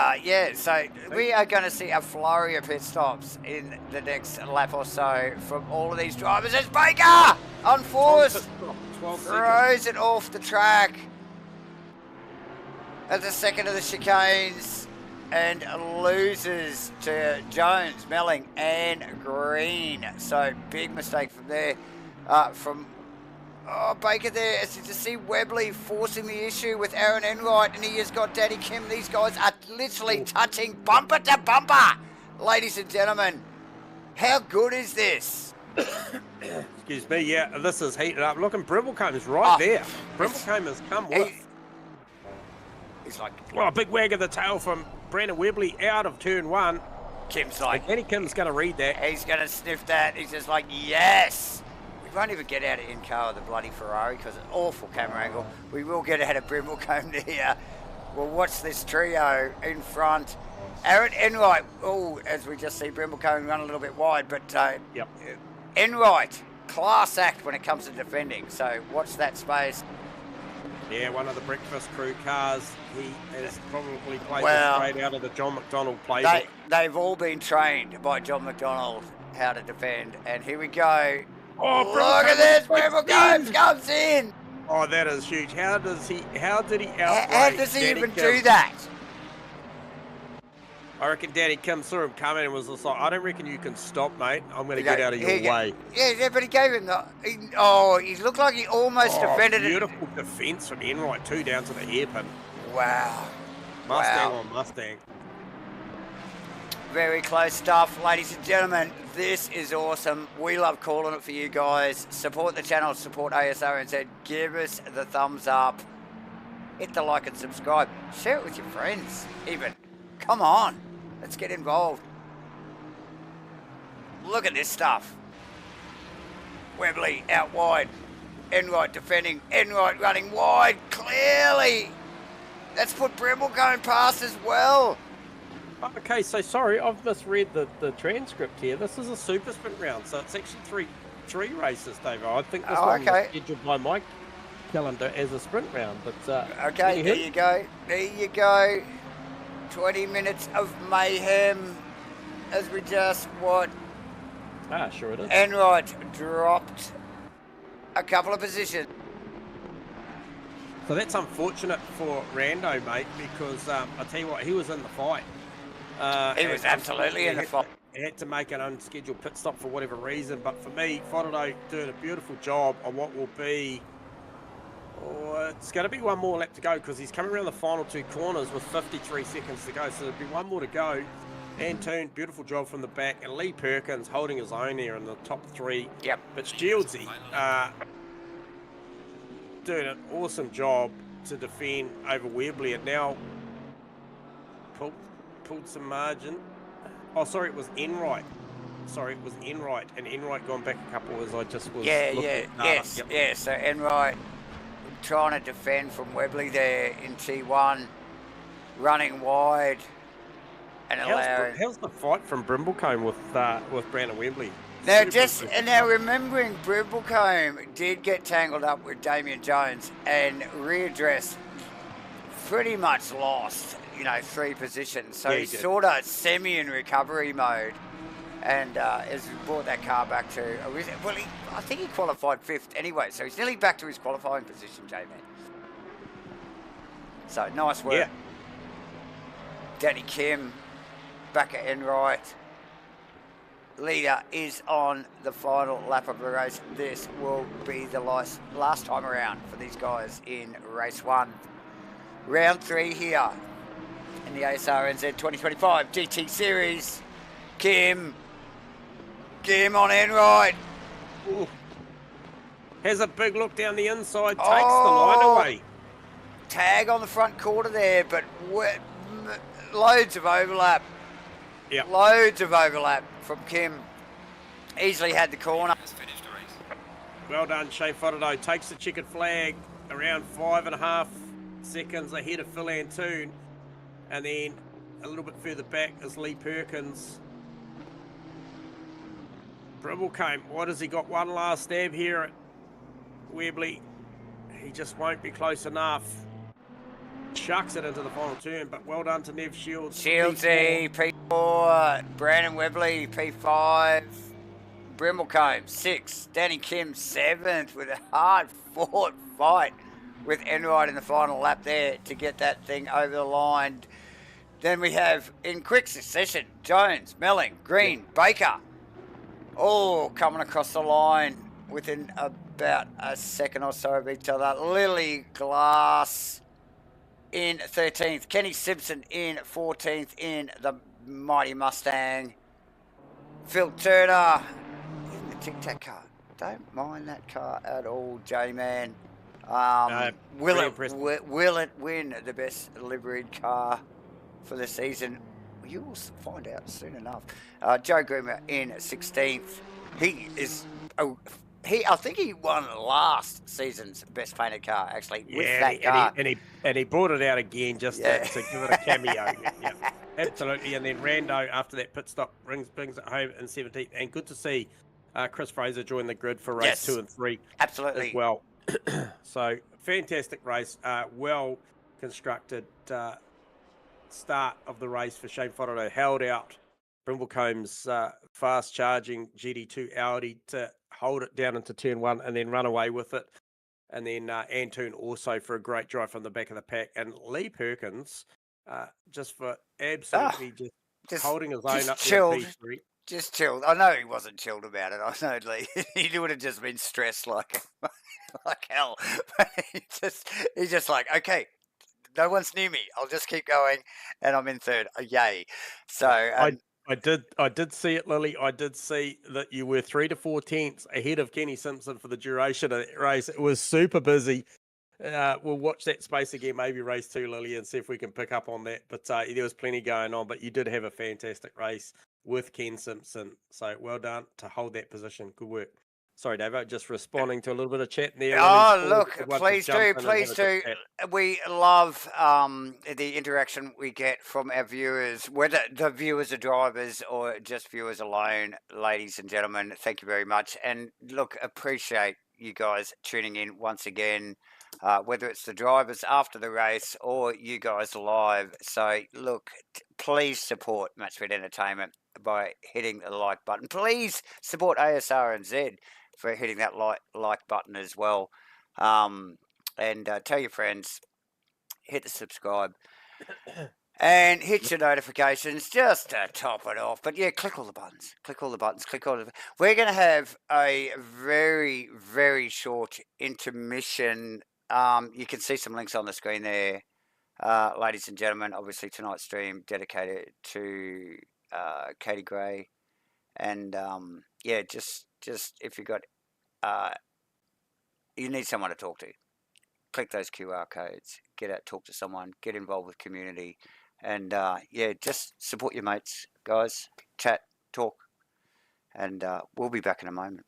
Speaker 1: so we are going to see a flurry of pit stops in the next lap or so from all of these drivers. It's Baker on force, throws it off the track at the second of the chicanes and loses to Jones, Melling and Green. So big mistake from there from Baker there. As you just see Webley forcing the issue with Aaron Enright, and he has got Danny Kim. These guys are literally touching bumper to bumper, ladies and gentlemen. How good is this?
Speaker 2: Excuse me, yeah, this is heated up. Look, and Brimblecombe is right there. Brimblecombe has come with.
Speaker 1: He's like,
Speaker 2: a big wag of the tail from Brandon Webley out of turn one.
Speaker 1: Kim's like,
Speaker 2: Danny Kim's going to read that.
Speaker 1: He's going to sniff that. He's just like, yes. We won't even get out of in-car of the bloody Ferrari because it's an awful camera angle. We will get out of Brimblecombe here. We'll watch this trio in front. Aaron Enright, as we just see Brimblecombe run a little bit wide, but Enright, class act when it comes to defending. So watch that space.
Speaker 2: Yeah, one of the breakfast crew cars. He has probably played straight out of the John McDonald playbook.
Speaker 1: They've all been trained by John McDonald how to defend. And here we go.
Speaker 2: Oh,
Speaker 1: Look at this! Bremble comes in!
Speaker 2: Oh, that is huge. How did he outrate
Speaker 1: How does he
Speaker 2: Danny
Speaker 1: even
Speaker 2: Kim?
Speaker 1: do that?
Speaker 2: I reckon Danny Kim saw him coming and was just like, I don't reckon you can stop, mate. I'm going to get out of your way.
Speaker 1: Yeah, but he gave him the... he looked like he almost defended
Speaker 2: beautiful defence from Enright, too, down to the hairpin.
Speaker 1: Wow.
Speaker 2: Mustang on Mustang.
Speaker 1: Very close stuff, ladies and gentlemen. This is awesome. We love calling it for you guys. Support the channel, support Asrnz. Give us the thumbs up. Hit the like and subscribe. Share it with your friends, even. Come on. Let's get involved. Look at this stuff. Webley out wide. Enright defending. Enright running wide. Clearly. That's put Bremble going past as well.
Speaker 2: Okay, so sorry, I've misread the transcript here. This is a super sprint round, so it's actually three races, Dave. I think this one was scheduled by my calendar as a sprint round. But
Speaker 1: okay, there you go. There you go. 20 minutes of mayhem as we just
Speaker 2: sure it is.
Speaker 1: Enright dropped a couple of positions.
Speaker 2: So that's unfortunate for Rando, mate, because I tell you what, he was in the fight.
Speaker 1: He was absolutely in the fight.
Speaker 2: He had to make an unscheduled pit stop for whatever reason, but for me, Fodordo doing a beautiful job on what will be... Oh, it's going to be one more lap to go because he's coming around the final two corners with 53 seconds to go. So there'll be one more to go. Antoon, beautiful job from the back. And Lee Perkins holding his own here in the top three.
Speaker 1: Yep.
Speaker 2: But Shieldsy doing an awesome job to defend over Webley. And now pulled some margin. Oh, sorry, it was Enright. Sorry, it was Enright. And Enright gone back a couple as I just was
Speaker 1: Yeah, so Enright trying to defend from Webley there in T1, running wide and allowing...
Speaker 2: How's the fight from Brimblecombe with Brandon Webley?
Speaker 1: Now remembering Brimblecombe did get tangled up with Damien Jones and readdressed, pretty much lost, 3 positions. So he's sort of semi in recovery mode. And as we brought that car back to... Well, I think he qualified 5th anyway, so he's nearly back to his qualifying position, J-Man. So, nice work.
Speaker 2: Yeah.
Speaker 1: Danny Kim, back at Enright. Leader is on the final lap of the race. This will be the last time around for these guys in race 1. Round 3 here in the Asrnz 2025 GT Series. Kim on Enright.
Speaker 2: Ooh. Has a big look down the inside, takes the line away.
Speaker 1: Tag on the front quarter there, but loads of overlap.
Speaker 2: Yeah.
Speaker 1: Loads of overlap from Kim. Easily had the corner.
Speaker 2: Well done, Shane Fodordo. Takes the checkered flag around 5.5 seconds ahead of Phil Antoon. And then a little bit further back is Lee Perkins. Brimblecombe, what has he got? One last stab here at Webley. He just won't be close enough. Chucks it into the final turn, but well done to Nev Shields.
Speaker 1: Shieldsy, P4, Brandon Webley, P5, Brimblecombe, 6th, Danny Kim, 7th, with a hard-fought fight with Enright in the final lap there to get that thing over the line. Then we have, in quick succession, Jones, Melling, Green, Baker, all coming across the line within about a second or so of each other. Lily Glass in 13th. Kenny Simpson in 14th in the mighty Mustang. Phil Turner in the Tic Tac car. Don't mind that car at all, J-Man. Will it win the best liveried car for the season? You will find out soon enough. Joe Groomer in 16th. He is... I think he won last season's best painted car, actually, with that car.
Speaker 2: And he brought it out again just to give it a cameo. Yeah, absolutely. And then Rando, after that pit stop, brings it home in 17th. And good to see Chris Fraser join the grid for race 2 and 3.
Speaker 1: Absolutely.
Speaker 2: As well. So, fantastic race. Well constructed start of the race for Shane Fodordo. Held out Brimblecomb's fast charging GD2 Audi to hold it down into turn 1 and then run away with it. And then Antoon also for a great drive from the back of the pack. And Lee Perkins just for absolutely just holding his own up there in P3.
Speaker 1: Just chilled. I know he wasn't chilled about it. I know Lee. He would have just been stressed like hell. He's just like, okay, no one's near me. I'll just keep going, and I'm in third. Yay! So
Speaker 2: I did see it, Lily. I did see that you were 3 to 4 tenths ahead of Kenny Simpson for the duration of that race. It was super busy. We'll watch that space again, maybe race 2, Lily, and see if we can pick up on that. But there was plenty going on. But you did have a fantastic race with Ken Simpson. So well done to hold that position. Good work. Sorry, Davo, just responding to a little bit of chat there.
Speaker 1: Oh, look, please do. We love the interaction we get from our viewers, whether the viewers are drivers or just viewers alone. Ladies and gentlemen, thank you very much. And look, appreciate you guys tuning in once again, whether it's the drivers after the race or you guys live. So, look, please support MATCHFIT Entertainment by hitting the like button. Please support Asrnz for hitting that like button as well. And tell your friends, hit the subscribe, and hit your notifications just to top it off. But yeah, click all the buttons. We're going to have a very, very short intermission. You can see some links on the screen there. Ladies and gentlemen, obviously tonight's stream dedicated to Katie Gray. And yeah, just if you got you need someone to talk to, click those QR codes, get out, talk to someone, get involved with community, and yeah, just support your mates, guys. Chat, talk, and we'll be back in a moment.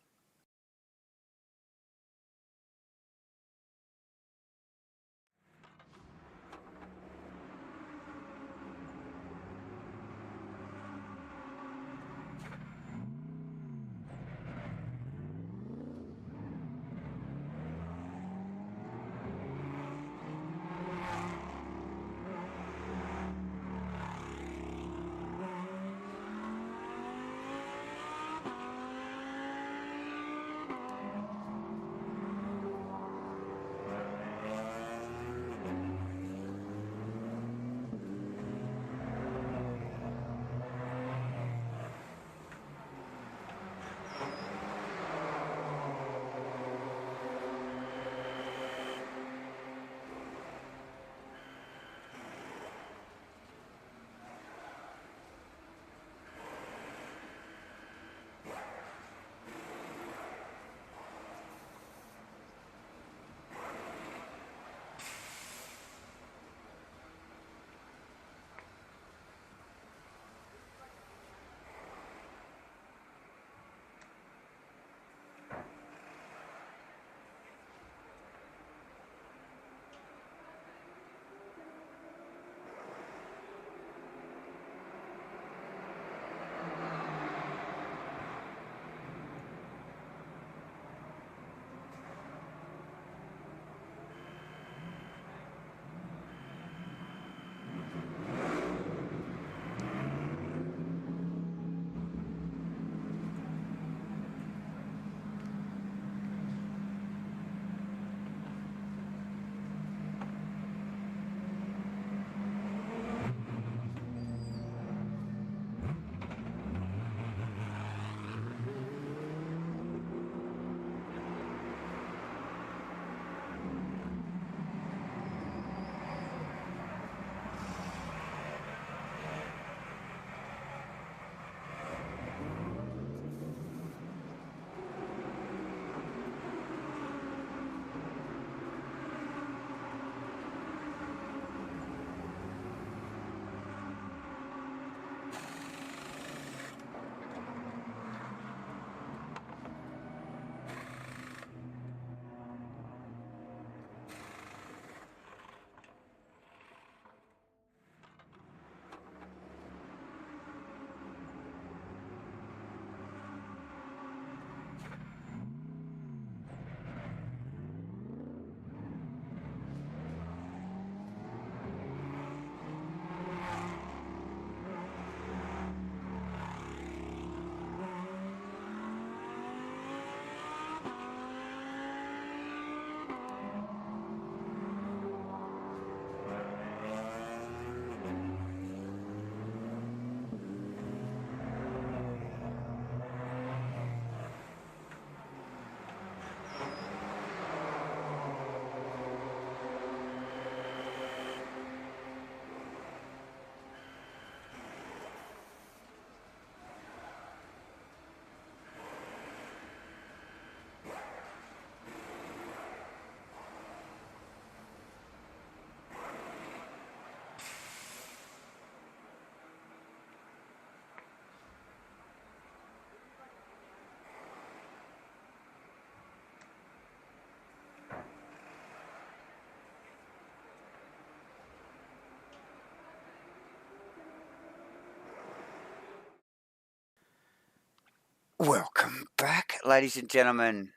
Speaker 1: Welcome back, ladies and gentlemen,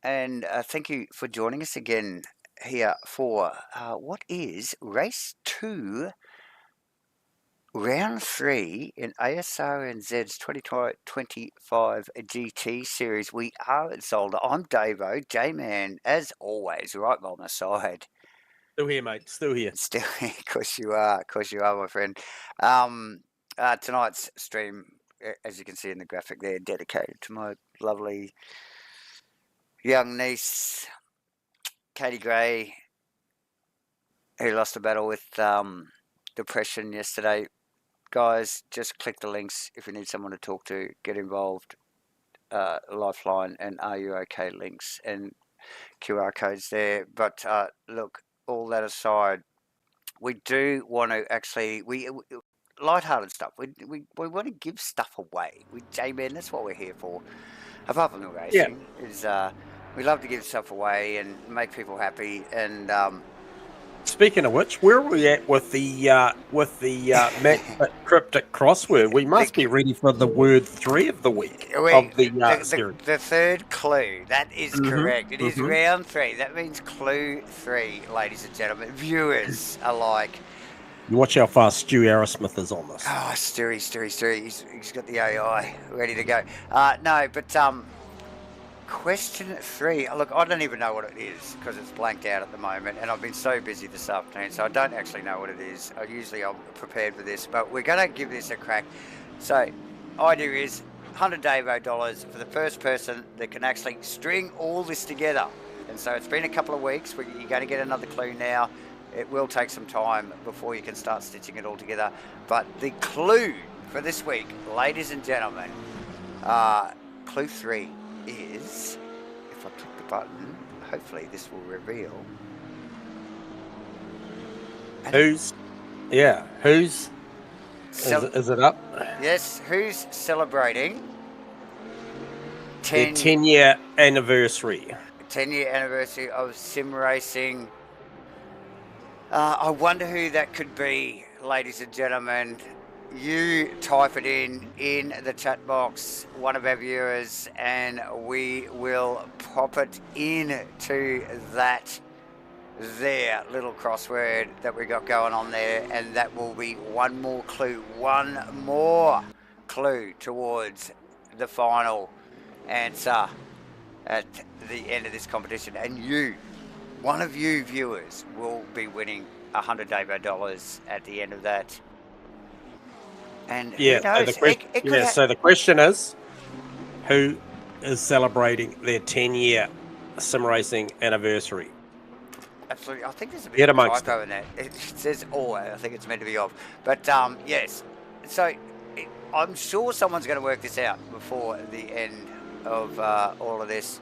Speaker 1: and thank you for joining us again here for what is race 2, round 3 in Asrnz's 2025 GT series. We are at Zolder. I'm Davo, J-Man, as always, right by my side.
Speaker 2: Still here, mate. Still here.
Speaker 1: Still, of course you are, my friend. Tonight's stream, as you can see in the graphic there, dedicated to my lovely young niece, Katie Gray, who lost a battle with depression yesterday. Guys, just click the links if you need someone to talk to, get involved. Lifeline and Are You OK links and QR codes there. But look, all that aside, we do want to actually lighthearted stuff. We want to give stuff away. J-Man, that's what we're here for. Apart from the racing, is we love to give stuff away and make people happy. And
Speaker 2: speaking of which, where are we at with the MATCHFIT cryptic crossword? We must be ready for the word 3 of the week of the series.
Speaker 1: The third clue. That is correct. It is round 3. That means clue 3, ladies and gentlemen. Viewers alike.
Speaker 2: You watch how fast Stu Aerosmith is on this.
Speaker 1: Oh, Stewie. He's got the AI ready to go. No, but question 3. Look, I don't even know what it is because it's blanked out at the moment, and I've been so busy this afternoon, so I don't actually know what it is. I'm prepared for this, but we're going to give this a crack. So, idea is $100 Davo for the first person that can actually string all this together. And so it's been a couple of weeks. You're going to get another clue now. It will take some time before you can start stitching it all together. But the clue for this week, ladies and gentlemen, clue 3 is, if I click the button, hopefully this will reveal.
Speaker 2: Is it up?
Speaker 1: Yes, who's celebrating
Speaker 2: 10-year anniversary.
Speaker 1: 10-year anniversary of sim racing. I wonder who that could be, ladies and gentlemen. You type it in the chat box, one of our viewers, and we will pop it into that there little crossword that we got going on there, and that will be one more clue towards the final answer at the end of this competition. And you, one of you viewers, will be winning $100 Davo at the end of that. And who knows?
Speaker 2: So the question is, who is celebrating their 10-year sim racing anniversary?
Speaker 1: Absolutely. I think there's a bit of a typo in that. It says or. I think it's meant to be of. But yes. So I'm sure someone's going to work this out before the end of all of this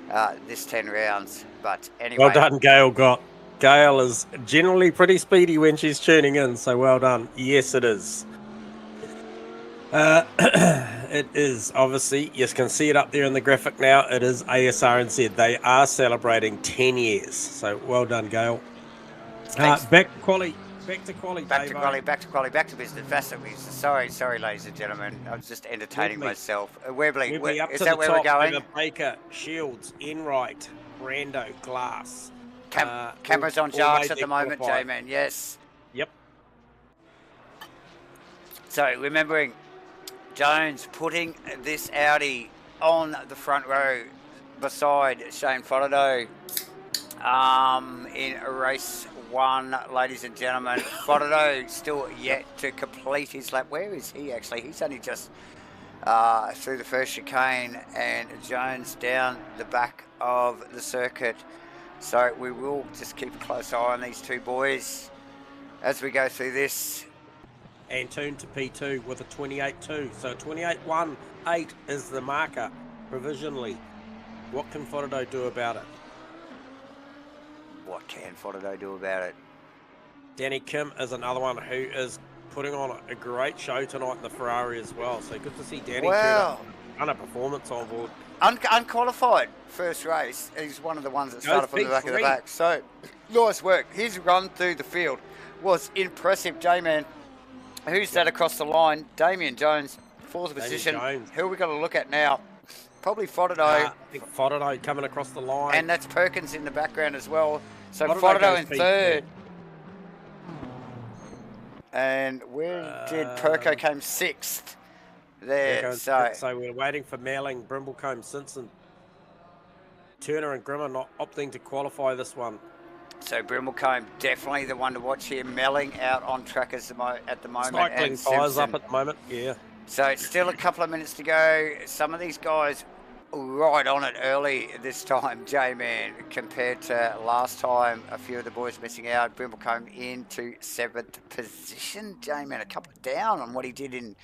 Speaker 1: 10 rounds. But anyway.
Speaker 2: Well done, Gail. Gail is generally pretty speedy when she's tuning in, so well done. Yes, it is. It is, obviously, you can see it up there in the graphic now. It is Asrnz. They are celebrating 10 years. So well done, Gail. Back to quality, back to
Speaker 1: business. Faster business. Sorry, ladies and gentlemen. I was just entertaining myself. Webley, is that where we're going?
Speaker 2: Baker, Shields, Enright, Brando, Glass.
Speaker 1: Cameras on Sharks at the moment, J-Man. Yes.
Speaker 2: Yep.
Speaker 1: So remembering Jones putting this Audi on the front row beside Shane Fodderdo in race 1, ladies and gentlemen. Fodderdo still yet to complete his lap. Where is he actually? He's only just through the first chicane, and Jones down the back of the circuit. So we will just keep a close eye on these two boys as we go through this.
Speaker 2: Antoon to P2 with a 28.2. So 28.18 is the marker provisionally. What can Fodderdo do about it?
Speaker 1: What can Fodderdo do about it?
Speaker 2: Danny Kim is another one who is putting on a great show tonight in the Ferrari as well. So good to see Danny turn a performance on board.
Speaker 1: Unqualified first race. He's one of the ones that started from the back of the back. So nice work. His run through the field was impressive. J-Man, who's that across the line? Damien Jones, fourth
Speaker 2: Damien
Speaker 1: position.
Speaker 2: Jones.
Speaker 1: Who are we going to look at now? Probably Fotido.
Speaker 2: I think Fotido coming across the line.
Speaker 1: And that's Perkins in the background as well. So
Speaker 2: Fotido
Speaker 1: Fotido
Speaker 2: goes
Speaker 1: in
Speaker 2: P3.
Speaker 1: third. And where did Perko came sixth? There. So
Speaker 2: we're waiting for Melling, Brimblecombe, Simpson, Turner and Grimmer not opting to qualify this one.
Speaker 1: So Brimblecombe definitely the one to watch here. Melling out on track at the moment.
Speaker 2: Cycling
Speaker 1: and
Speaker 2: tyres
Speaker 1: Simpson.
Speaker 2: up at the moment, yeah.
Speaker 1: So it's still a couple of minutes to go. Some of these guys right on it early this time, J-Man, compared to last time. A few of the boys missing out. Brimblecombe into 7th position. J-Man a couple down on what he did in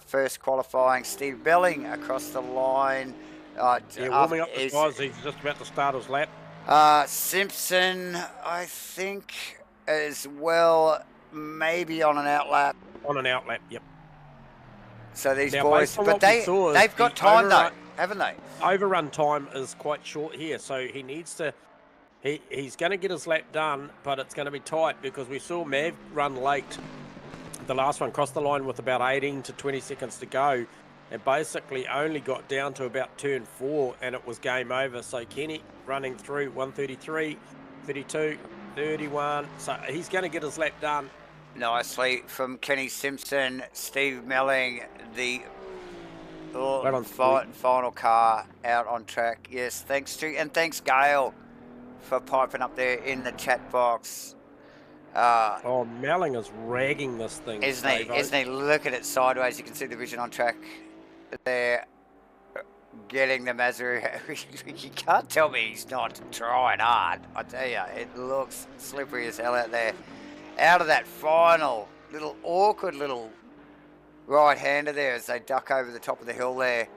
Speaker 1: first qualifying. Steve Belling across the line.
Speaker 2: Warming up the tyres. He's just about to start his lap.
Speaker 1: Simpson, I think, as well, maybe on an outlap.
Speaker 2: On an outlap, yep.
Speaker 1: So these boys, but they've got time though, haven't they?
Speaker 2: Overrun time is quite short here, so he needs to. He's going to get his lap done, but it's going to be tight because we saw Mav run late. The last one crossed the line with about 18 to 20 seconds to go, and basically only got down to about turn 4, and it was game over. So Kenny running through 133, 32, 31. So he's going to get his lap done.
Speaker 1: Nicely from Kenny Simpson. Steve Melling, the final car out on track. Yes, thanks Gail for piping up there in the chat box.
Speaker 2: Melling is ragging this thing.
Speaker 1: Isn't he? Look at it sideways. You can see the vision on track there. Getting the Maseru. You can't tell me he's not trying hard. I tell you, it looks slippery as hell out there. Out of that final awkward little right-hander there as they duck over the top of the hill there.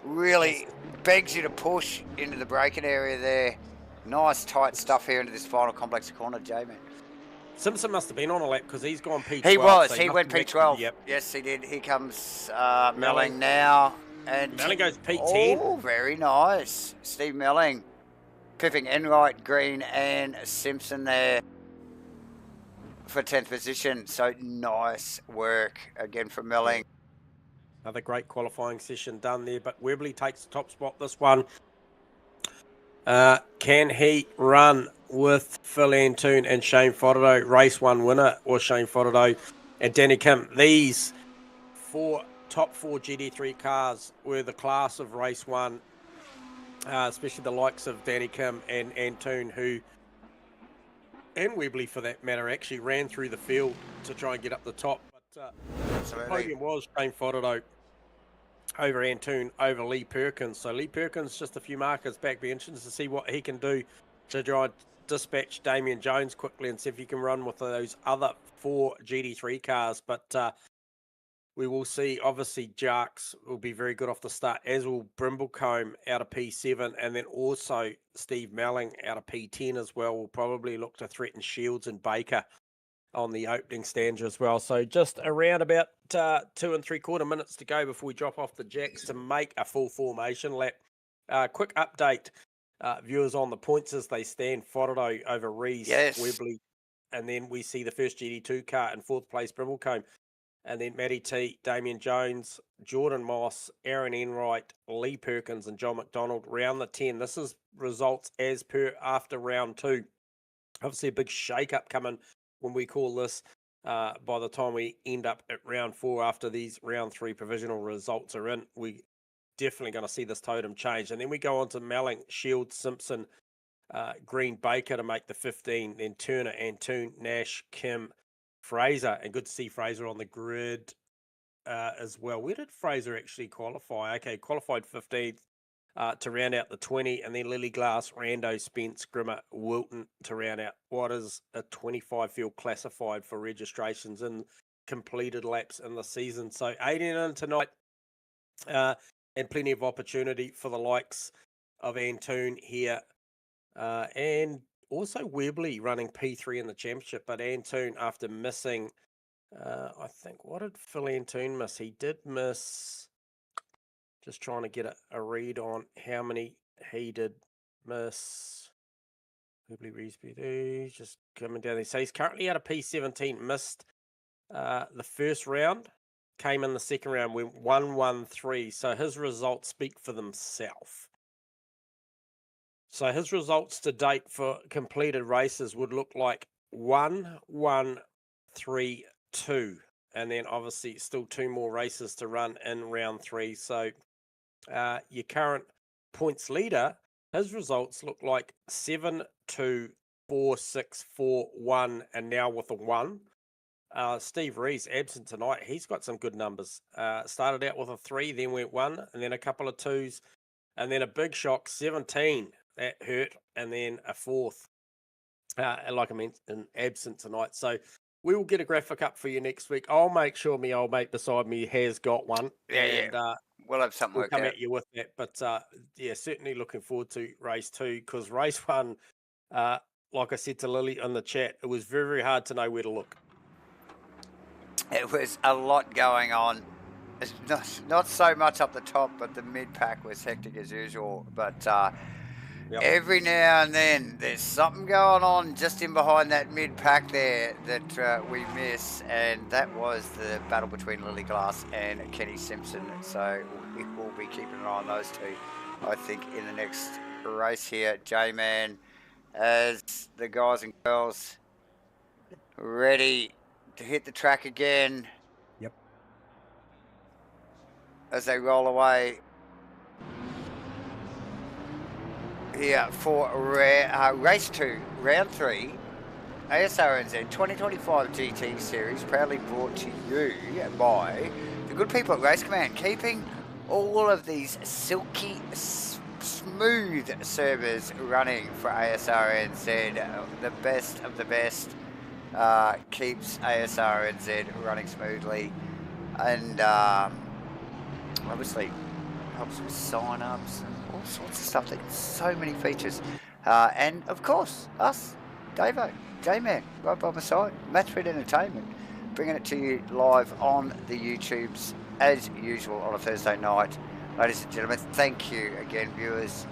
Speaker 1: Really begs you to push into the braking area there. Nice tight stuff here into this final complex corner, J-Man.
Speaker 2: Simpson must have been on a lap because he's gone P12.
Speaker 1: He was.
Speaker 2: So
Speaker 1: he went P12.
Speaker 2: Yep.
Speaker 1: Yes, he did. Here comes Melling now. And
Speaker 2: Melling goes P10.
Speaker 1: Oh, very nice. Steve Melling pipping Enright, Green and Simpson there for 10th position. So nice work again from Melling.
Speaker 2: Another great qualifying session done there, but Webley takes the top spot this one. Can he run with Phil Antoon and Shane Fotido? Race 1 winner was Shane Fotido and Danny Kim. These top four GT3 cars were the class of race 1, especially the likes of Danny Kim and Antoon, who, and Webley for that matter, actually ran through the field to try and get up the top. But the podium was Shane Fotido over Antoon, over Lee Perkins. So Lee Perkins just a few markers back. Be interested to see what he can do to try and dispatch Damien Jones quickly and see if he can run with those other 4 GT3 cars. But we will see. Obviously, Jarks will be very good off the start, as will Brimblecombe out of P7, and then also Steve Melling out of P10 as well. Will probably look to threaten Shields and Baker on the opening stand as well. So just around about 2 3/4 minutes to go before we drop off the jacks to make a full formation lap. Quick update, viewers, on the points as they stand. Fotido over Rees, Webley, and then we see the first GD2 car in 4th place, Brimblecombe. And then Matty T, Damien Jones, Jordan Moss, Aaron Enright, Lee Perkins, and John McDonald. Round the 10. This is results as per after round 2. Obviously, a big shake-up coming when we call this by the time we end up at round 4 after these round 3 provisional results are in. We definitely going to see this totem change. And then we go on to Melling, Shield, Simpson, Green, Baker to make the 15. Then Turner, Antoon, Nash, Kim, Fraser, and good to see Fraser on the grid as well. Where did Fraser actually qualify? Okay, qualified 15th to round out the 20, and then Lily Glass, Rando, Spence, Grimmer, Wilton to round out what is a 25 field classified for registrations and completed laps in the season. So 18 in tonight, and plenty of opportunity for the likes of Antoon here, and also Webley running P3 in the championship. But Antoon, after missing, I think, what did Phil Antoon miss? He did miss, just trying to get a read on how many he did miss. Webley Reesby, just coming down there. So he's currently out of P17, missed the first round came in the second round, went 1-1-3. So his results speak for themselves. So his results to date for completed races would look like 1-1-3-2. And then obviously still 2 more races to run in round 3. So your current points leader, his results look like 7-2-4-6-4-1, and now with a 1. Steve Rees, absent tonight, he's got some good numbers. Started out with a 3, then went 1, and then a couple of 2s, and then a big shock, 17. That hurt, and then a 4th. Like I mentioned, absent tonight. So we will get a graphic up for you next week. I'll make sure my old mate beside me has got one.
Speaker 1: Yeah. We'll have something
Speaker 2: we'll
Speaker 1: worked
Speaker 2: come
Speaker 1: out.
Speaker 2: at you with that. But yeah, certainly looking forward to race 2, because race 1, like I said to Lily in the chat, it was very, very hard to know where to look.
Speaker 1: It was a lot going on. It's not so much up the top, but the mid-pack was hectic as usual. But every now and then there's something going on just in behind that mid-pack there that we miss, and that was the battle between Lily Glass and Kenny Simpson. So we will be keeping an eye on those two, I think, in the next race here. J-Man, as the guys and girls ready to hit the track again.
Speaker 3: Yep.
Speaker 1: As they roll away here for race 2, round 3, Asrnz 2025 GT Series, proudly brought to you by the good people at Race Command, keeping all of these silky, smooth servers running for Asrnz. The best of the best keeps Asrnz running smoothly, and obviously helps with sign-ups and all sorts of stuff. There's so many features, and of course us, Davo, J-Man, right by my side, MATCHFIT Entertainment, bringing it to you live on the YouTubes as usual on a Thursday night. Ladies and gentlemen, thank you again, viewers,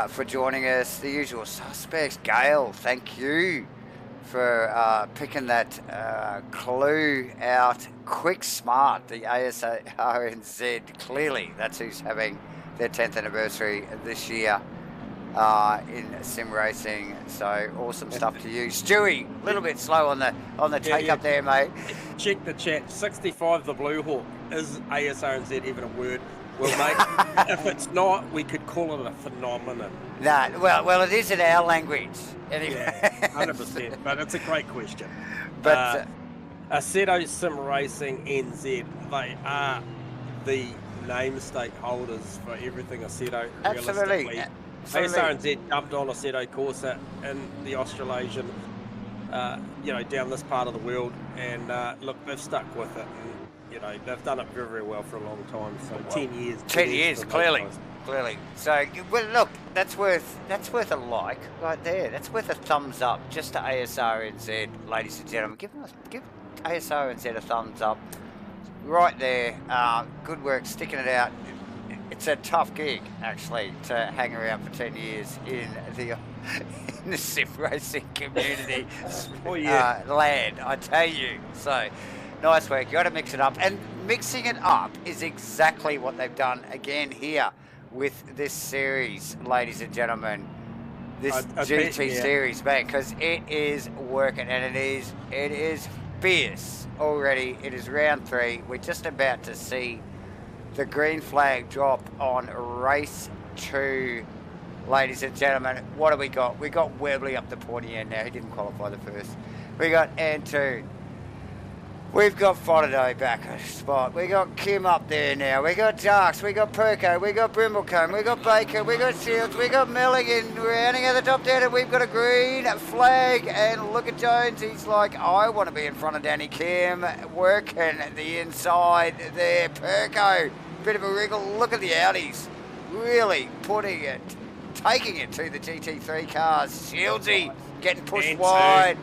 Speaker 1: for joining us. The usual suspects. Gail, thank you for picking that clue out quick, smart. The Asrnz, clearly that's who's having their 10th anniversary this year in sim racing. So awesome stuff to you, Stewie. A little bit slow on the take up there, mate.
Speaker 2: Check the chat. 65 the Blue Hawk. Is Asrnz even a word? Well, mate, if it's not, we could call it a phenomenon.
Speaker 1: Nah, well, it is in our language. Anyway.
Speaker 2: Yeah, 100%. But it's a great question.
Speaker 1: But
Speaker 2: Assetto Sim Racing NZ, they are the namesake holders for everything Assetto.
Speaker 1: Absolutely.
Speaker 2: Asrnz jumped on Assetto Corsa in the Australasian, down this part of the world, and look, they've stuck with it. And, they've done it very, very well for a long time. So 10 years.
Speaker 1: 10 years, clearly. So, well, look, that's worth a like right there. That's worth a thumbs up just to Asrnz, ladies and gentlemen. Give Asrnz a thumbs up right there. Good work sticking it out. It's a tough gig, actually, to hang around for 10 years in the sim racing community land, I tell you. So, nice work. You got to mix it up. And mixing it up is exactly what they've done again here with this series, ladies and gentlemen. This GT series, man, because it is working, and it is fierce already. It is round 3. We're just about to see the green flag drop on race 2, ladies and gentlemen. What do we got? We got Webley up the pointy end now. He didn't qualify the first. We got Antoon. We've got Faraday back at spot. We got Kim up there now. We got Jarks. We got Perko. We got Brimblecombe. We got Baker. We got Shields. We got Milligan rounding at the top down, and we've got a green flag. And look at Jones. He's like, I want to be in front of Danny Kim, working the inside there. Perko, bit of a wriggle. Look at the Audis, really taking it to the GT3 cars. Shieldsy getting pushed wide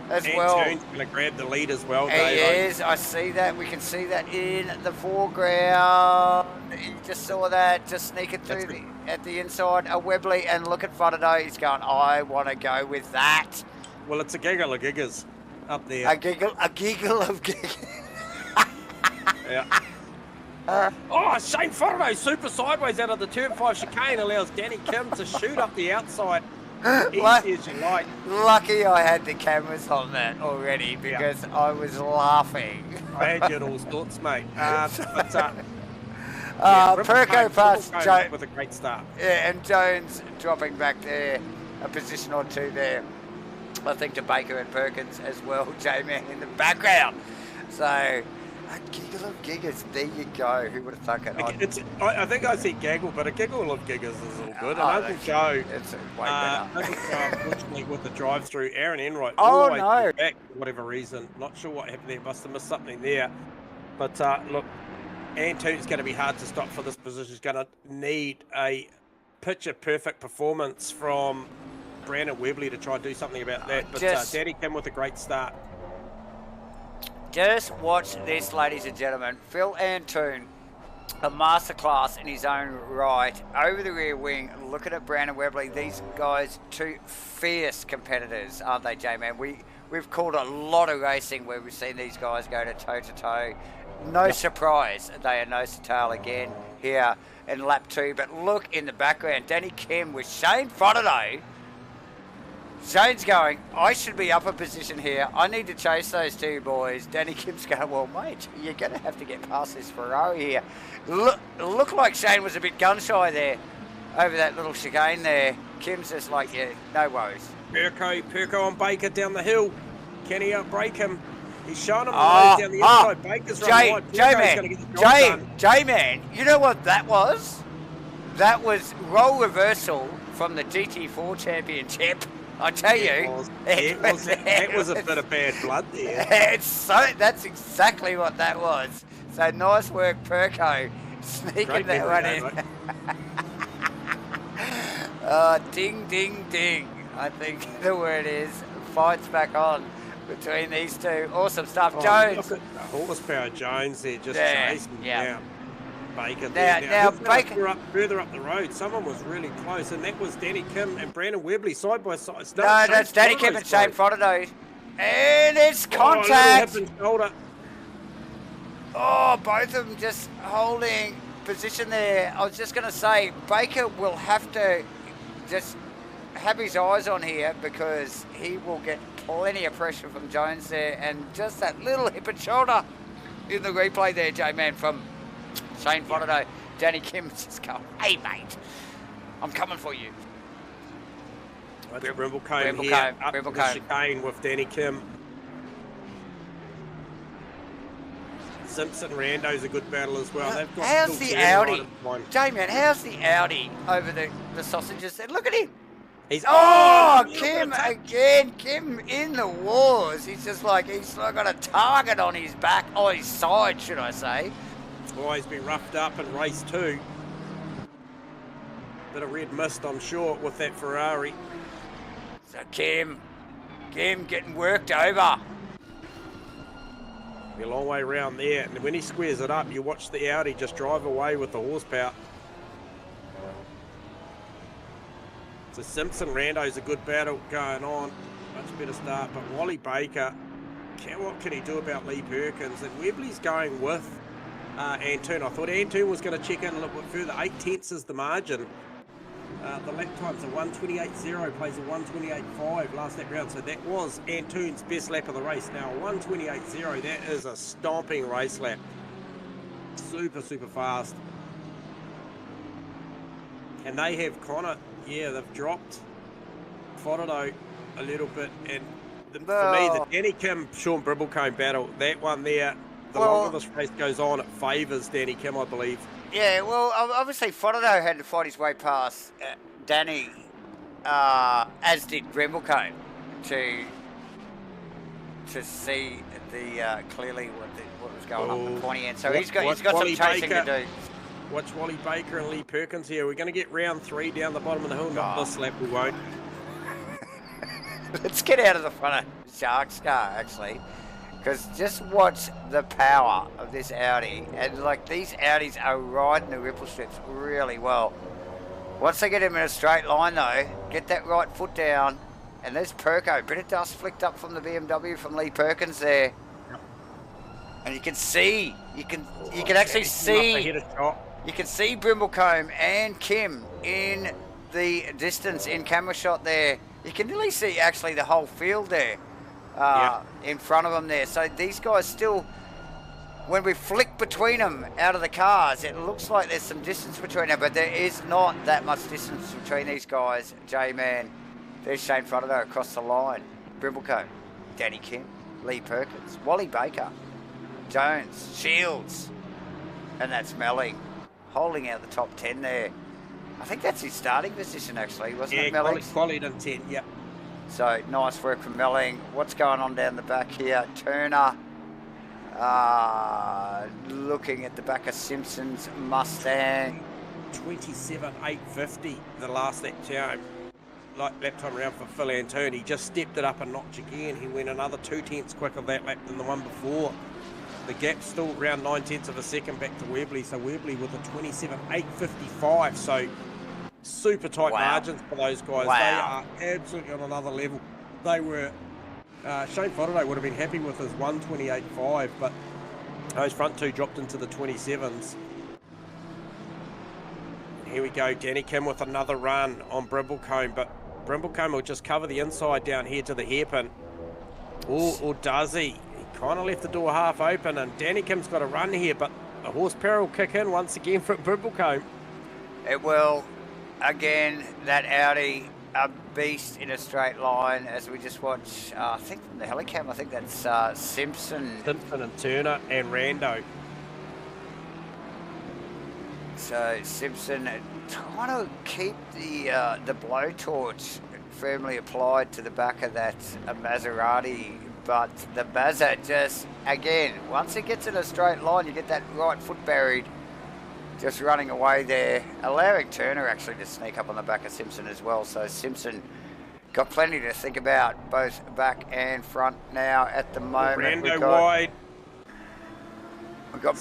Speaker 1: as well.
Speaker 2: Antoon's going to grab the lead as well,
Speaker 1: He is. I see that. We can see that in the foreground. You just saw that, just sneaking through at the inside. A Webley, and look at Faraday. He's going, I want to go with that.
Speaker 2: Well, it's a giggle of giggers up there.
Speaker 1: A giggle of giggles.
Speaker 2: Yeah. Oh, Shane Faraday, super sideways out of the turn 5 chicane, allows Danny Kim to shoot up the outside. Easy as you like.
Speaker 1: Lucky I had the cameras on that already because I was laughing.
Speaker 2: I had you at all sorts, mate.
Speaker 1: Perko past Jones
Speaker 2: with a great start.
Speaker 1: Yeah, and Jones dropping back there, a position or two there. I think to Baker and Perkins as well, J-Man in the background. So, a giggle of giggers, there you go. Who would have thunk it?
Speaker 2: I think I said gaggle, but a giggle of giggers is all good. And Uncle Joe,
Speaker 1: it's way better.
Speaker 2: Uncle Joe, unfortunately, with the drive-through, Aaron Enright,
Speaker 1: oh
Speaker 2: no,
Speaker 1: back
Speaker 2: for whatever reason. Not sure what happened there. Must have missed something there. But look, Antoon's going to be hard to stop for this position. He's going to need a picture-perfect performance from Brandon Webley to try and do something about that. But Danny Kim with a great start.
Speaker 1: Just watch this, ladies and gentlemen. Phil Antoon, a masterclass in his own right. Over the rear wing, looking at Brandon Webley. These guys, two fierce competitors, aren't they, J-Man? We've called a lot of racing where we've seen these guys go to toe-to-toe. No surprise they are nose to tail again here in lap 2. But look in the background, Danny Kim with Shane Faraday. Shane's going, I should be up a position here. I need to chase those two boys. Danny Kim's going, well, mate, you're going to have to get past this Ferrari here. Look like Shane was a bit gun-shy there over that little chicane there. Kim's just like, yeah, no worries.
Speaker 2: Perko on Baker down the hill. Can he outbreak him? He's showing him the road down the inside. Baker's running wide.
Speaker 1: J-Man, you know what that was? That was role reversal from the GT4 championship. I tell you,
Speaker 2: it was a bit of bad blood there.
Speaker 1: That's exactly what that was. So nice work, Perko, sneaking that one in. Ding, ding, ding. I think the word is fights back on between these two. Awesome stuff, Jones.
Speaker 2: Look at horsepower Jones there, just chasing down Baker there.
Speaker 1: Now Baker
Speaker 2: further up the road. Someone was really close, and that was Danny Kim and Brandon Webley side by side.
Speaker 1: No, that's Danny Kim and Shane Faraday. And it's contact.
Speaker 2: Hip and shoulder.
Speaker 1: Oh, both of them just holding position there. I was just going to say, Baker will have to just have his eyes on here because he will get plenty of pressure from Jones there, and just that little hip and shoulder in the replay there, J-Man, from Shane Faraday. Danny Kim's just going, hey, mate, I'm coming for you.
Speaker 2: That's Brimblecombe here, up the chicane with Danny Kim. Simpson Rando's a good battle as well. They've got
Speaker 1: how's the Audi? J-Man, how's the Audi over the sausages there? Look at him.
Speaker 2: He's
Speaker 1: Kim again. Kim in the wars. He's just like, he's got a target on his back, on his side, should I say.
Speaker 2: Oh, he's been roughed up in race 2. Bit of red mist, I'm sure, with that Ferrari.
Speaker 1: So Kim getting worked over.
Speaker 2: Be a long way around there, and when he squares it up, you watch the Audi just drive away with the horsepower. So Simpson Rando's a good battle going on. Much better start, but Wally Baker, what can he do about Lee Perkins? And Webley's going with Antoon. I thought Antoon was going to check in a little bit further. 8/10 is the margin. The lap time's a 1:28.0, plays a 1:28.5 last lap round. So that was Antoon's best lap of the race. Now 1:28.0, that is a stomping race lap. Super, super fast. And they have Connor, they've dropped Faraday a little bit. And for me, the Danny Kim, Sean Brimblecombe battle, that one there, the longer this race goes on, it favours Danny Kim, I believe.
Speaker 1: Yeah, well, obviously Faraday had to fight his way past Danny, as did Brimblecombe, to see the clearly what was going on the pointy end. So he's got some chasing to do.
Speaker 2: Watch Wally Baker and Lee Perkins here. We're going to get round 3 down the bottom of the hill. Not this lap, we won't.
Speaker 1: Let's get out of the front of Shark's car, actually. Because just watch the power of this Audi. And like, these Audis are riding the ripple strips really well. Once they get him in a straight line though, get that right foot down. And there's Perko. Bit of dust flicked up from the BMW from Lee Perkins there. And you can see, you can actually see, you can see Brimblecombe and Kim in the distance in camera shot there. You can really see actually the whole field there in front of them there. So these guys still, when we flick between them out of the cars, it looks like there's some distance between them, but there is not that much distance between these guys. J-Man, there's Shane Frodo across the line. Brimblecombe, Danny Kim, Lee Perkins, Wally Baker, Jones, Shields, and that's Melling holding out the top 10 there. I think that's his starting position actually, wasn't it, Melling?
Speaker 2: Yeah, qualified in 10, yep.
Speaker 1: So nice work from Melling. What's going on down the back here? Turner looking at the back of Simpson's Mustang.
Speaker 2: 27.850 the last lap time. Lap time around for Phil Antone. He just stepped it up a notch again. He went another 2 tenths quicker that lap than the one before. The gap's still around 9 tenths of a second back to Webley. So Webley with a 27.855. So super tight margins for those guys.
Speaker 1: Wow.
Speaker 2: They are absolutely on another level. They were, Shane Faraday would have been happy with his 128.5, but those front two dropped into the 27s. Here we go, Danny Kim with another run on Brimblecombe, but Brimblecombe will just cover the inside down here to the hairpin. Or does he? He kind of left the door half open, and Danny Kim's got a run here, but the horsepower will kick in once again from Brimblecombe.
Speaker 1: It will. Again, that Audi, a beast in a straight line, as we just watched, I think from the helicam, I think that's Simpson.
Speaker 2: Simpson and Turner and Rando.
Speaker 1: So Simpson trying to keep the blowtorch firmly applied to the back of that Maserati, but the Mazda just, again, once it gets in a straight line, you get that right foot buried, just running away there, allowing Turner actually to sneak up on the back of Simpson as well. So Simpson got plenty to think about, both back and front now at the moment.
Speaker 2: Rando wide.
Speaker 1: We've got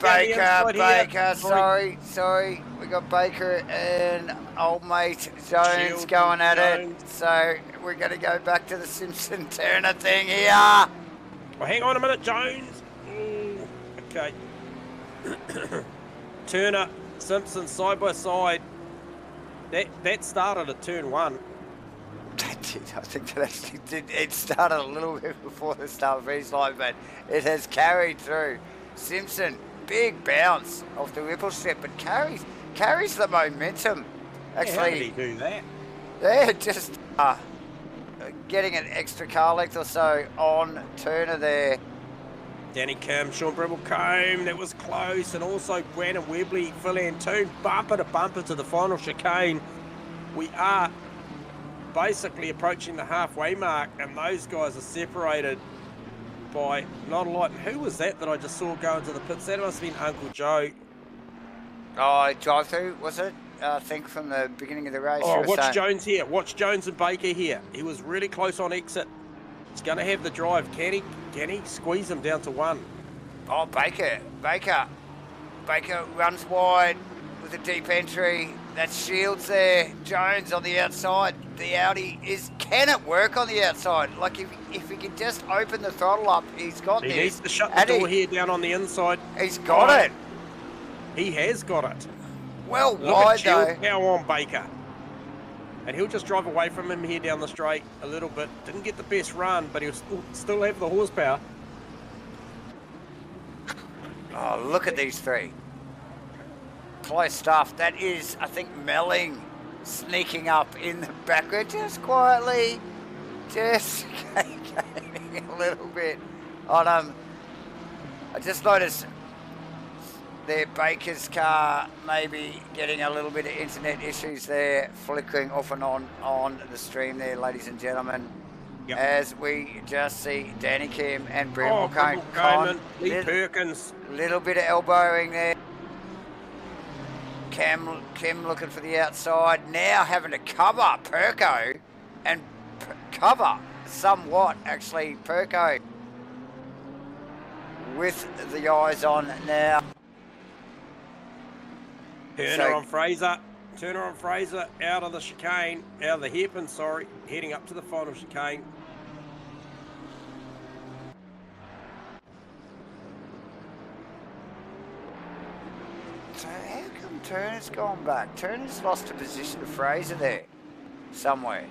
Speaker 1: Baker, sorry. We got Baker and old mate Jones going at it. So we're going to go back to the Simpson Turner thing here.
Speaker 2: Well, hang on a minute, Jones. Okay. Turner, Simpson side by side. That started at turn 1.
Speaker 1: That did. I think that actually did. It started a little bit before the start of each line, but it has carried through. Simpson, big bounce off the ripple strip, but carries the momentum. Actually,
Speaker 2: how did he do that?
Speaker 1: They're just getting an extra car length or so on Turner there.
Speaker 2: Danny Kim, Sean Brimblecombe, that was close, and also Brandon Webley, Phil Antone, bumper to bumper to the final chicane. We are basically approaching the halfway mark, and those guys are separated by not a lot. Who was that I just saw go into the pits? That must have been Uncle Joe.
Speaker 1: Oh, drive-through, was it? I think from the beginning of the race.
Speaker 2: Oh, watch Jones here. Watch Jones and Baker here. He was really close on exit. He's going to have the drive. Can he squeeze him down to 1?
Speaker 1: Oh, Baker runs wide with a deep entry. That's Shields there. Jones on the outside. The Audi can it work on the outside? Like if he can just open the throttle up, he's got this.
Speaker 2: He needs to shut the door here down on the inside.
Speaker 1: He's got it.
Speaker 2: He has got it.
Speaker 1: Well, wide though.
Speaker 2: Now on Baker. And he'll just drive away from him here down the straight a little bit. Didn't get the best run, but he'll still have the horsepower.
Speaker 1: Oh, look at these three. Close stuff. That is, I think, Melling sneaking up in the background just quietly. Just gaining a little bit on him. I just noticed their Baker's car maybe getting a little bit of internet issues there, flickering off and on the stream there, ladies and gentlemen. Yep. As we just see Danny Kim and
Speaker 2: Brimblecombe, Lee Perkins.
Speaker 1: Little bit of elbowing there. Kim looking for the outside, now having to cover Perko and cover somewhat actually Perko with the eyes on now.
Speaker 2: Turner on Fraser out of the chicane, out of the hairpin, heading up to the final chicane.
Speaker 1: Turner's gone back. Turner's lost a position to Fraser there, somewhere.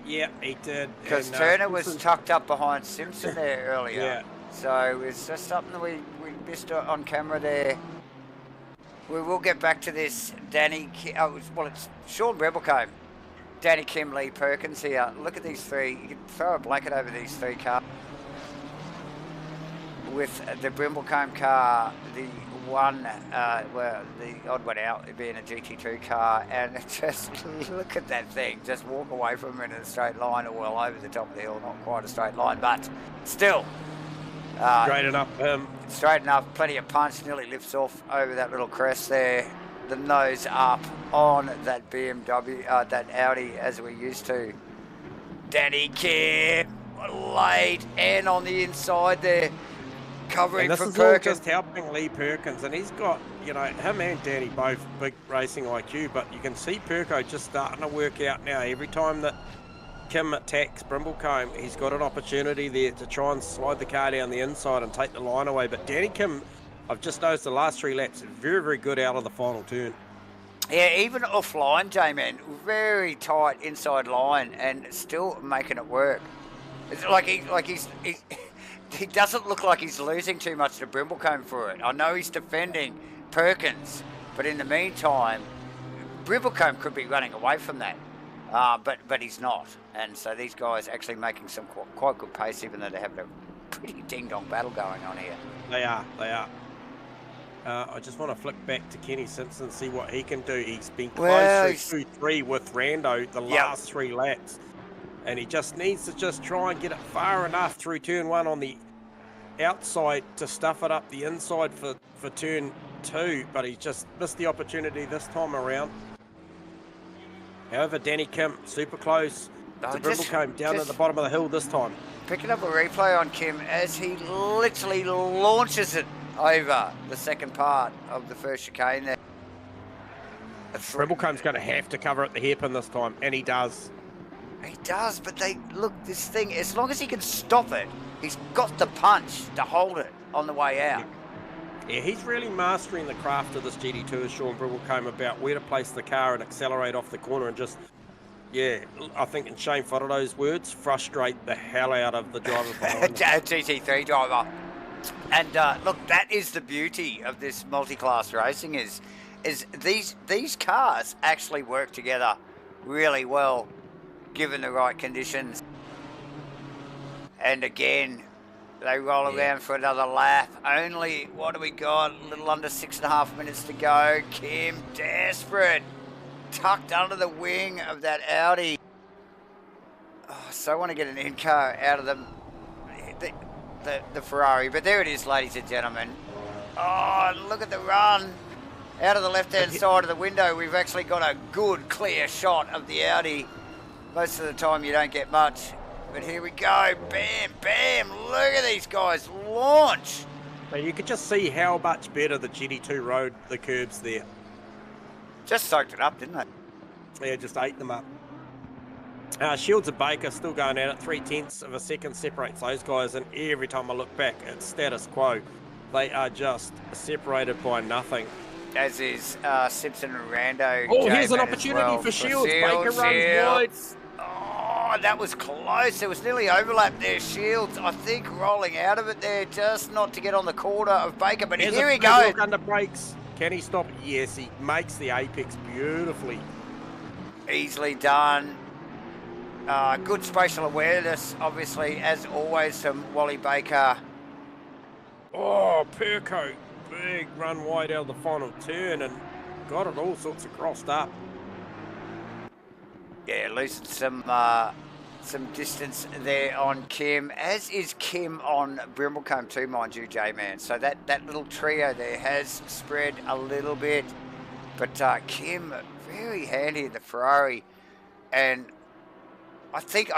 Speaker 2: Yeah, he did.
Speaker 1: Because
Speaker 2: And,
Speaker 1: Turner was
Speaker 2: Simpson-
Speaker 1: tucked up behind Simpson there earlier.
Speaker 2: Yeah.
Speaker 1: So it's just something we missed on camera there. We will get back to this. It's Sean Bramblecombe, Danny Kim, Lee Perkins here. Look at these three. You can throw a blanket over these three cars. With the Bramblecombe car, the one, the odd one out being a GT2 car, and just look at that thing. Just walk away from it in a straight line, or well over the top of the hill, not quite a straight line, but still.
Speaker 2: Straight enough.
Speaker 1: Straight enough, plenty of punch, nearly lifts off over that little crest there. The nose up on that BMW, that Audi as we used to. Danny Kim, late and on the inside there, covering
Speaker 2: and this
Speaker 1: for
Speaker 2: is all
Speaker 1: Perkins.
Speaker 2: just helping Lee Perkins, and he's got, you know, him and Danny both big racing IQ, but you can see Perko just starting to work out now. Every time that Kim attacks Bramblecombe, he's got an opportunity there to try and slide the car down the inside and take the line away. But Danny Kim, I've just noticed the last 3 laps, very, very good out of the final turn.
Speaker 1: Yeah, even offline, J-Man, very tight inside line and still making it work. It's like he doesn't look like he's losing too much to Bramblecombe for it. I know he's defending Perkins, but in the meantime, Bramblecombe could be running away from that. But he's not, and so these guys actually making some quite good pace, even though they're having a pretty ding-dong battle going on here.
Speaker 2: They are. I just want to flick back to Kenny Simpson, see what he can do. He's been close through 2-3 with Rando the last 3 laps, and he just needs to just try and get it far enough through turn 1 on the outside to stuff it up the inside for turn 2, but he just missed the opportunity this time around. However, Danny Kim, super close to Bramblecombe down at the bottom of the hill this time.
Speaker 1: Picking up a replay on Kim as he literally launches it over the second part of the first chicane there.
Speaker 2: Bramblecombe's going to have to cover at the hairpin this time, and he does.
Speaker 1: He does, but this thing, as long as he can stop it, he's got the punch to hold it on the way out.
Speaker 2: Yeah, he's really mastering the craft of this GT2 as Sean Bramblecombe about where to place the car and accelerate off the corner and just, I think in Shane Fodado's words, frustrate the hell out of the driver behind him.
Speaker 1: GT3 driver. And look, that is the beauty of this multi-class racing is these cars actually work together really well given the right conditions. And again, they roll around for another lap. Only, what do we got? A little under 6.5 minutes to go. Kim, desperate. Tucked under the wing of that Audi. Oh, so I want to get an in-car out of the Ferrari. But there it is, ladies and gentlemen. Oh, look at the run. Out of the left-hand side of the window, we've actually got a good, clear shot of the Audi. Most of the time, you don't get much. But here we go, bam, bam, look at these guys launch.
Speaker 2: Now you could just see how much better the GT2 rode the curbs there.
Speaker 1: Just soaked it up, didn't they?
Speaker 2: Yeah, just ate them up. Shields and Baker still going at it. 0.3 of a second separates those guys, and every time I look back, it's status quo. They are just separated by nothing.
Speaker 1: As is Simpson and Rando.
Speaker 2: Oh, here's an opportunity for Shields. Baker runs wide.
Speaker 1: Oh, that was close. There was nearly overlap there. Shields, I think, rolling out of it there, just not to get on the corner of Baker. But here he goes.
Speaker 2: Under brakes. Can he stop it? Yes, he makes the apex beautifully.
Speaker 1: Easily done. Good spatial awareness, obviously, as always, from Wally Baker.
Speaker 2: Oh, Perko. Big run wide out of the final turn and got it all sorts of crossed up.
Speaker 1: Yeah, losing some distance there on Kim, as is Kim on Bramblecombe too, mind you, J-Man. So that little trio there has spread a little bit, but Kim very handy in the Ferrari, and I think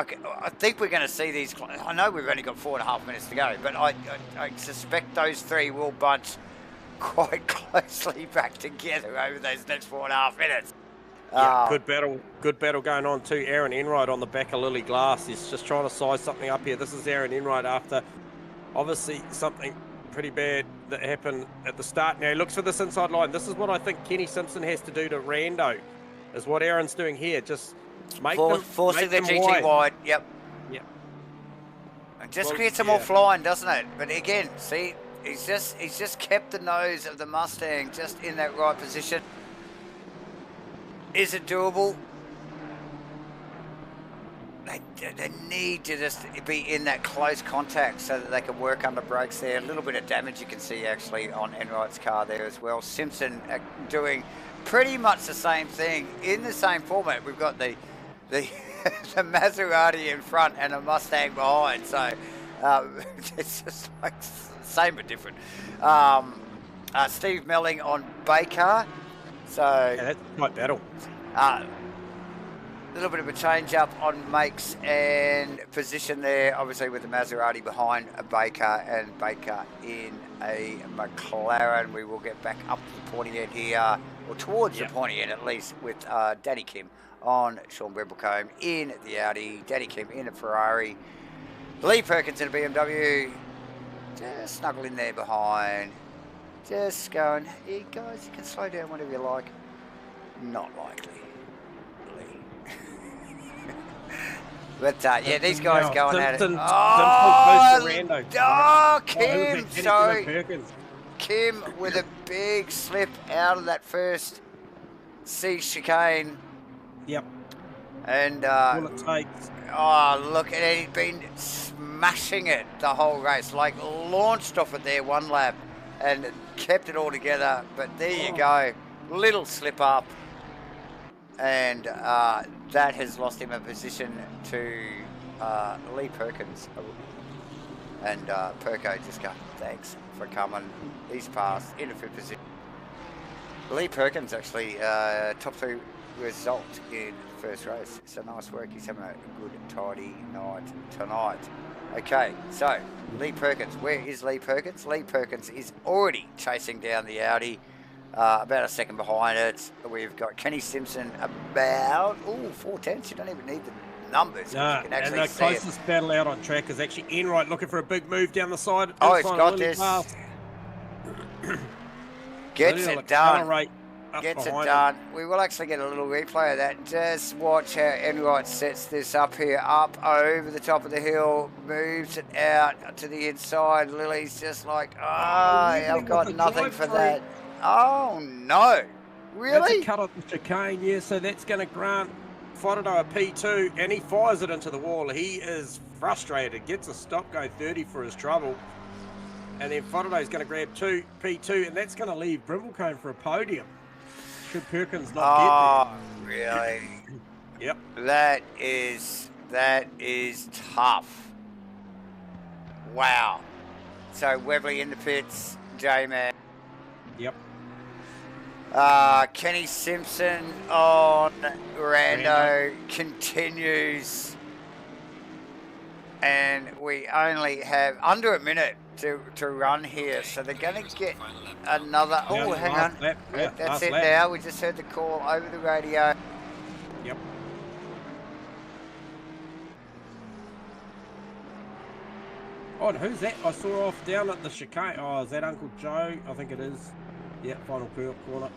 Speaker 1: we're going to see these. I know we've only got 4.5 minutes to go, but I suspect those three will bunch quite closely back together over those next 4.5 minutes.
Speaker 2: Yeah, good battle going on too. Aaron Enright on the back of Lily Glass is just trying to size something up here. This is Aaron Enright after obviously something pretty bad that happened at the start. Now he looks for this inside line. This is what I think Kenny Simpson has to do to Rando, is what Aaron's doing here. Just
Speaker 1: forcing the GT wide. Yep.
Speaker 2: Yep.
Speaker 1: It just creates some more flying, doesn't it? But again, see, he's just kept the nose of the Mustang just in that right position. Is it doable? They need to just be in that close contact so that they can work under brakes there. A little bit of damage you can see actually on Enright's car there as well. Simpson doing pretty much the same thing in the same format. We've got the the Maserati in front and a Mustang behind, so it's just like same but different. Steve Melling on Baker, so
Speaker 2: yeah, that's quite battle.
Speaker 1: A little bit of a change up on makes and position there, obviously with the Maserati behind a Baker and Baker in a McLaren. We will get back up to the pointy end here, or towards the pointy end at least, with Danny Kim on Sean Bremblecombe in the Audi, Danny Kim in a Ferrari, Lee Perkins in a BMW, just snuggle in there behind, just going, hey guys, you can slow down whatever you like. Not likely. But yeah, these guys going at it. Oh, Kim! So Kim with a big slip out of that first C chicane.
Speaker 2: Yep.
Speaker 1: And
Speaker 2: all it takes.
Speaker 1: Oh, look at it! He's been smashing it the whole race. Like launched off it there one lap and kept it all together. But there you go, little slip up. And that has lost him a position to Lee Perkins. And Perko just going, thanks for coming. He's passed in a fifth position. Lee Perkins actually top 2 result in the first race. So nice work. He's having a good, tidy night tonight. Okay, so Lee Perkins. Where is Lee Perkins? Lee Perkins is already chasing down the Audi. About a second behind it. We've got Kenny Simpson about 4/10. You don't even need the numbers.
Speaker 2: No,
Speaker 1: you can actually
Speaker 2: and the closest battle out on track is actually Enright looking for a big move down the side.
Speaker 1: Oh, he's got this. Gets it done. Gets it done. We will actually get a little replay of that. Just watch how Enright sets this up here, up over the top of the hill, moves it out to the inside. Lily's just like, I've got nothing for that. Oh no! Really?
Speaker 2: That's a cut off the chicane, yeah, so that's going to grant Fodado a P2, and he fires it into the wall. He is frustrated, gets a stop go 30 for his trouble, and then Fodado's going to grab P2, and that's going to leave Bremblecombe for a podium. Should Perkins not
Speaker 1: get there? Really?
Speaker 2: Yep.
Speaker 1: That is tough. Wow. So Webley in the pits, J-Man.
Speaker 2: Yep.
Speaker 1: Kenny Simpson on Rando continues, and we only have under a minute to run here, so they're going to get another. Oh, hang on, that's it now. We just heard the call over the radio.
Speaker 2: Yep. Oh, and who's that? I saw off down at the chicane. Oh, is that Uncle Joe? I think it is. Yeah, final corner.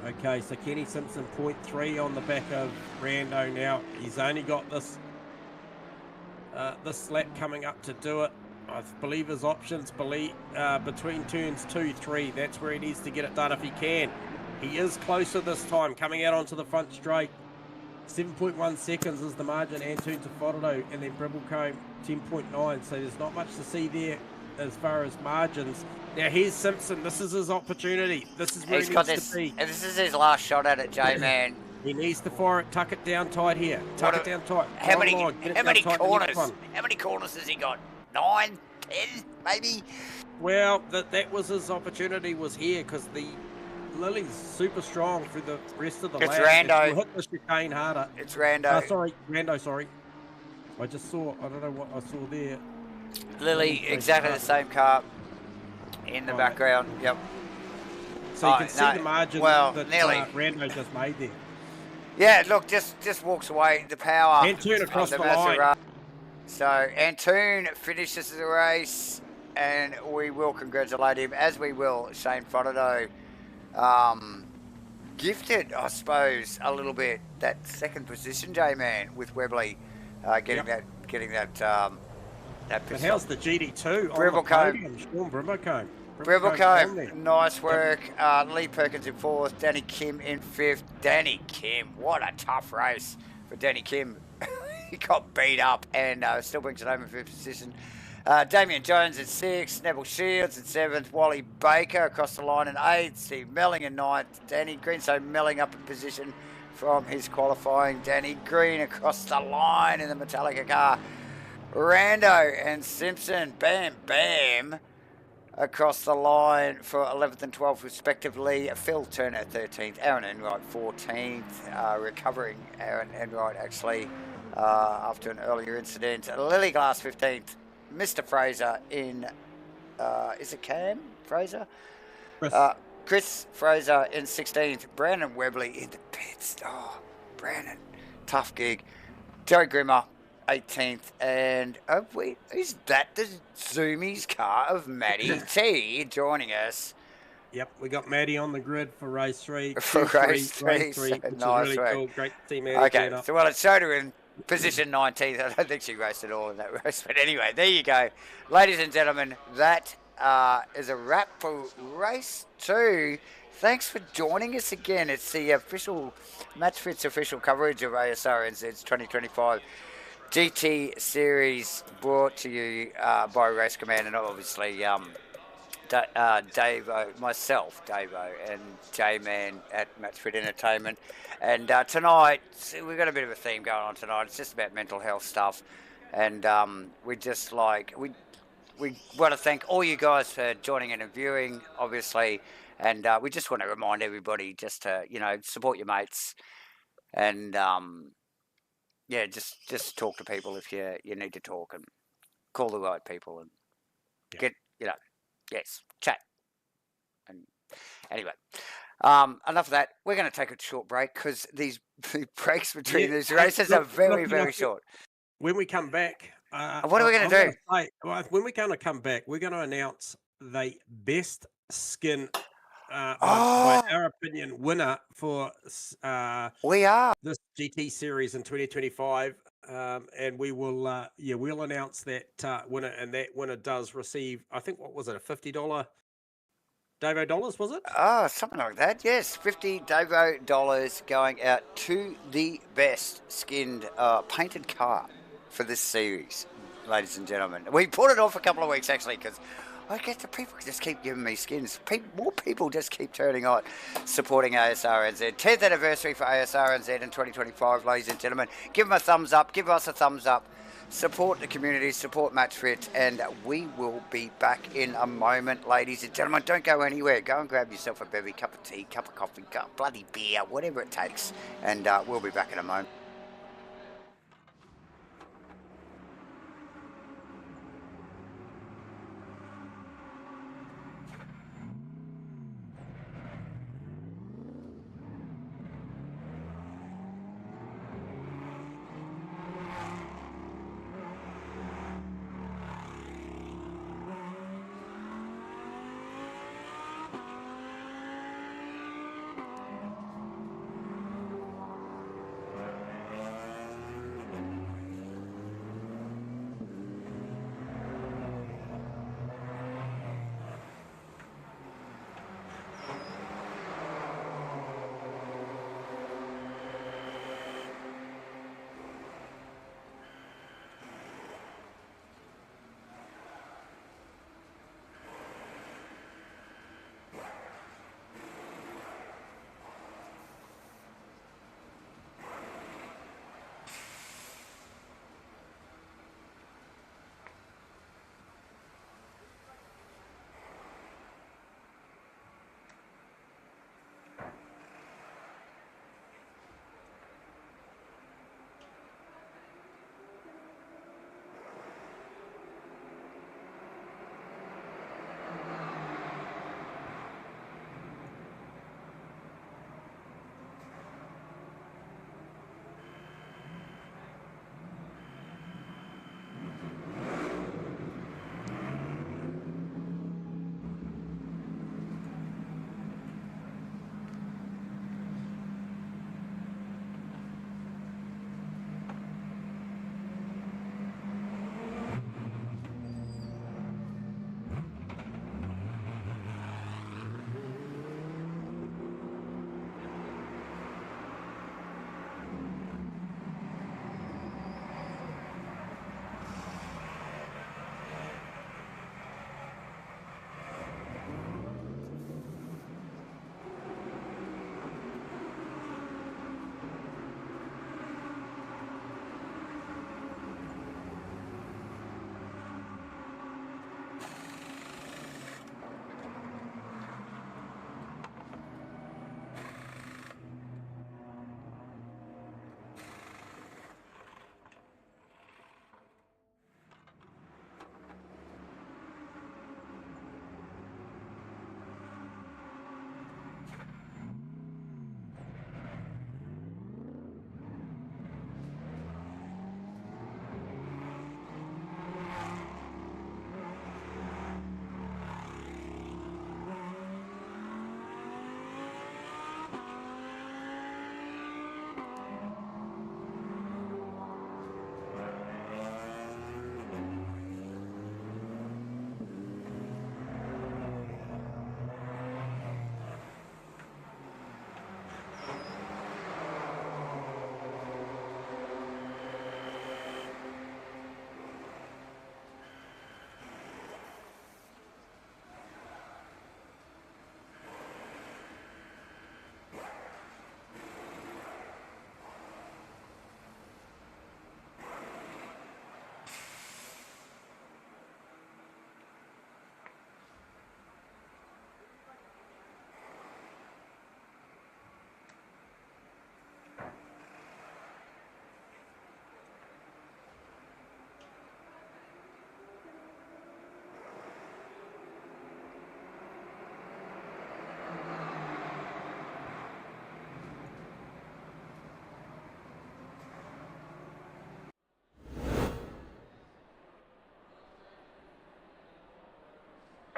Speaker 2: Okay, so Kenny Simpson 0.3 on the back of Rando now. He's only got this this lap coming up to do it. I believe his options between turns 2, 3. That's where he needs to get it done if he can. He is closer this time, coming out onto the front straight. 7.1 seconds is the margin, Antoon to Fodado, and then Bremblecombe 10.9. So there's not much to see there as far as margins. Now here's Simpson. This is his opportunity. This is where he needs to be.
Speaker 1: And this is his last shot at it, J-Man.
Speaker 2: He needs to fire it, tuck it down tight here. Tuck it down tight.
Speaker 1: How many corners? How many corners has he got? 9, 10, maybe?
Speaker 2: Well, that was his opportunity, was here, because the Lily's super strong through the rest of the lap.
Speaker 1: It's Rando.
Speaker 2: Hit the chicane harder.
Speaker 1: It's Rando.
Speaker 2: Sorry, Rando, sorry. I just saw, I don't know what I saw there.
Speaker 1: Lily, exactly the same car in the background. Yep.
Speaker 2: So you can see the margin that Rando just made there.
Speaker 1: Yeah, look, just walks away. The power
Speaker 2: Antoon across
Speaker 1: of the
Speaker 2: the line.
Speaker 1: Maserati. So Antoon finishes the race, and we will congratulate him, as we will Shane Fronato. Gifted, I suppose, a little bit that second position, J-Man, with Webley getting
Speaker 2: Yep.
Speaker 1: that
Speaker 2: But
Speaker 1: pit
Speaker 2: how's
Speaker 1: stop.
Speaker 2: the GD2 on the
Speaker 1: Breville
Speaker 2: podium? Sean Brimacombe. On there.
Speaker 1: Breville, nice
Speaker 2: Yep.
Speaker 1: work. Lee Perkins in fourth, Danny Kim in fifth. Danny Kim, what a tough race for Danny Kim. He got beat up and still brings it home in fifth position. Damien Jones at sixth, Neville Shields at seventh, Wally Baker across the line in eighth, Steve Melling in ninth, Danny Green, so Melling up in position from his qualifying. Danny Green across the line in the Metallica car. Rando and Simpson, bam, bam, across the line for 11th and 12th respectively. Phil Turner 13th, Aaron Enright 14th, recovering Aaron Enright actually after an earlier incident. Lily Glass 15th, Mr. Fraser in, is it Cam Fraser? Chris Fraser in 16th, Brandon Webley in the pits. Oh, Brandon, tough gig. Joe Grimmer 18th, and is that the Zoomies car of Matty T joining us?
Speaker 2: Yep, we got Maddie on the grid for race three.
Speaker 1: For race three,
Speaker 2: which
Speaker 1: nice
Speaker 2: is really
Speaker 1: work.
Speaker 2: cool. Great to see Maddie
Speaker 1: Okay,
Speaker 2: turn up.
Speaker 1: so well, it showed her in position 19th. I don't think she raced at all in that race, but anyway, there you go, ladies and gentlemen. That is a wrap for race 2. Thanks for joining us again. It's the official MatchFit's official coverage of Asrnz's 2025 GT Series, brought to you by Race Command, and obviously Davo, myself, Davo, and J-Man at MatchFit Entertainment. And tonight, we've got a bit of a theme going on tonight. It's just about mental health stuff. And we want to thank all you guys for joining in and viewing, obviously. And we just want to remind everybody just to, support your mates. And yeah, just talk to people if you need to talk, and call the right people, and get, yes, chat. And anyway, enough of that. We're going to take a short break because the breaks between these races are very short.
Speaker 2: When we come back,
Speaker 1: what are we going to do?
Speaker 2: When we're going to come back, we're going to announce the best skin, by our opinion, winner for this GT series in 2025, and we will we'll announce that winner, and that winner does receive, I think, what was it, a $50 Davo dollars, was it?
Speaker 1: Something like that, yes. $50 Davo dollars going out to the best skinned painted car for this series, ladies and gentlemen. We put it off a couple of weeks actually because I get the people just keep giving me skins. More people just keep turning on, supporting Asrnz. 10th anniversary for Asrnz in 2025, ladies and gentlemen. Give them a thumbs up. Give us a thumbs up. Support the community. Support MatchFit. And we will be back in a moment, ladies and gentlemen. Don't go anywhere. Go and grab yourself a bevy, cup of tea, cup of coffee, bloody beer, whatever it takes. And we'll be back in a moment.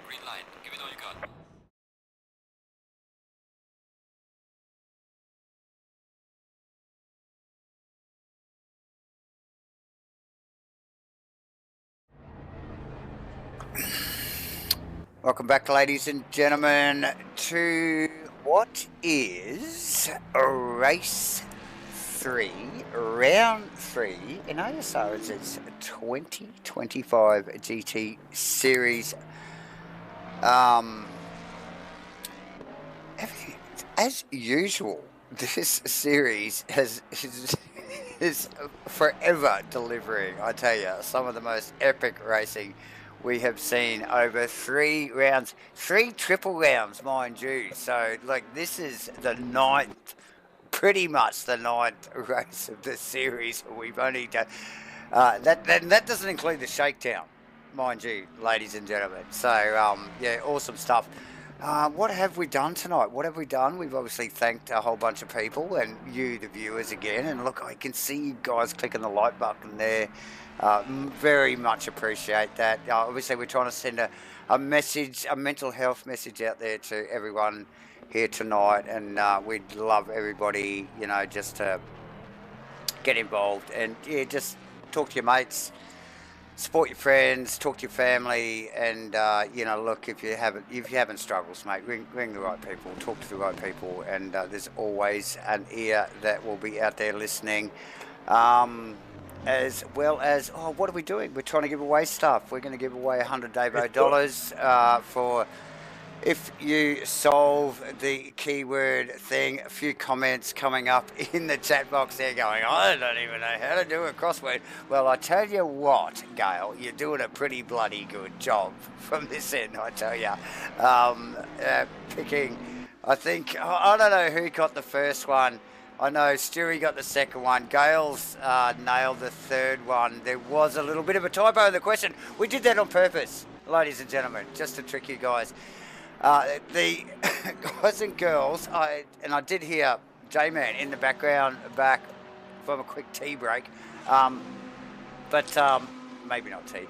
Speaker 3: Green light. Give it all you got.
Speaker 1: Welcome back, ladies and gentlemen, to what is race 3, round 3 in Asrnz's 2025 GT Series. As usual, this series is forever delivering. I tell you, some of the most epic racing we have seen over 3 rounds, 3 triple rounds, mind you. So, like, this is the 9th, pretty much the 9th race of the series. We've only done that doesn't include the shakedown, mind you, ladies and gentlemen. So, yeah, awesome stuff. What have we done tonight? What have we done? We've obviously thanked a whole bunch of people and you, the viewers, again. And look, I can see you guys clicking the like button there. Very much appreciate that. Obviously, we're trying to send a message, a mental health message out there to everyone here tonight. And we'd love everybody, you know, just to get involved and, yeah, just talk to your mates, support your friends, talk to your family, and you know, look, if you haven't struggles, mate, ring the right people, talk to the right people, and there's always an ear that will be out there listening. As well as, oh, what are we doing? We're trying to give away stuff. We're going to give away $100 Davo for if you solve the keyword thing. A few comments coming up in the chat box there going, I don't even know how to do a crossword. Well, I tell you what, Gail, you're doing a pretty bloody good job from this end, I tell you. Picking, I think, I don't know who got the first one. I know Stewie got the second one. Gail's nailed the third one. There was a little bit of a typo in the question. We did that on purpose, ladies and gentlemen, just to trick you guys. The guys and girls, I did hear J-Man in the background back from a quick tea break, but maybe not tea.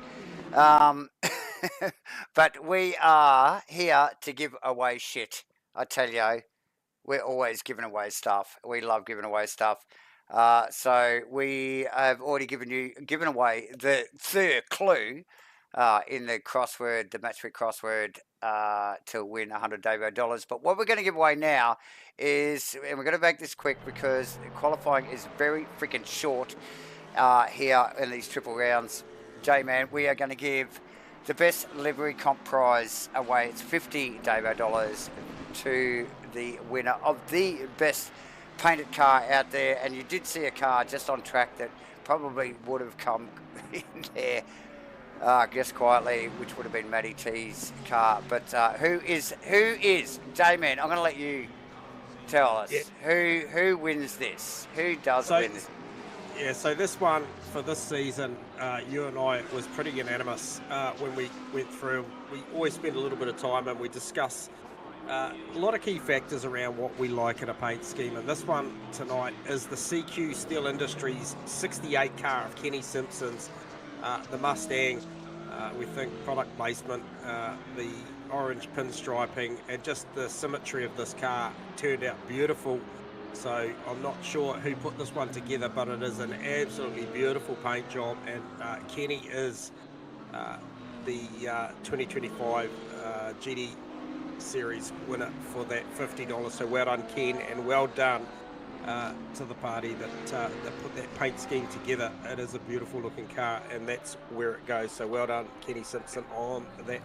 Speaker 1: But we are here to give away shit, I tell you. We're always giving away stuff. We love giving away stuff. So we have already given away the third clue in the crossword, the MATCHFIT crossword, to win $100 Davo. But what we're going to give away now is, and we're going to make this quick because qualifying is very freaking short here in these triple rounds. J-Man, we are going to give the best livery comp prize away. It's $50 Davo to the winner of the best painted car out there. And you did see a car just on track that probably would have come in there just quietly, which would have been Matty T's car. But who is J-Man? I'm going to let you tell us. Yeah. Who wins this? Who does win this?
Speaker 2: Yeah, so this one for this season, you and I, was pretty unanimous when we went through. We always spend a little bit of time and we discuss a lot of key factors around what we like in a paint scheme. And this one tonight is the CQ Steel Industries 68 car of Kenny Simpson's, the Mustang. We think product placement, the orange pinstriping, and just the symmetry of this car turned out beautiful. So I'm not sure who put this one together, but it is an absolutely beautiful paint job, and Kenny is the 2025 GT Series winner for that $50. So well done, Ken, and well done to the party that put that paint scheme together. It is a beautiful looking car, and that's where it goes. So well done, Kenny Simpson, on that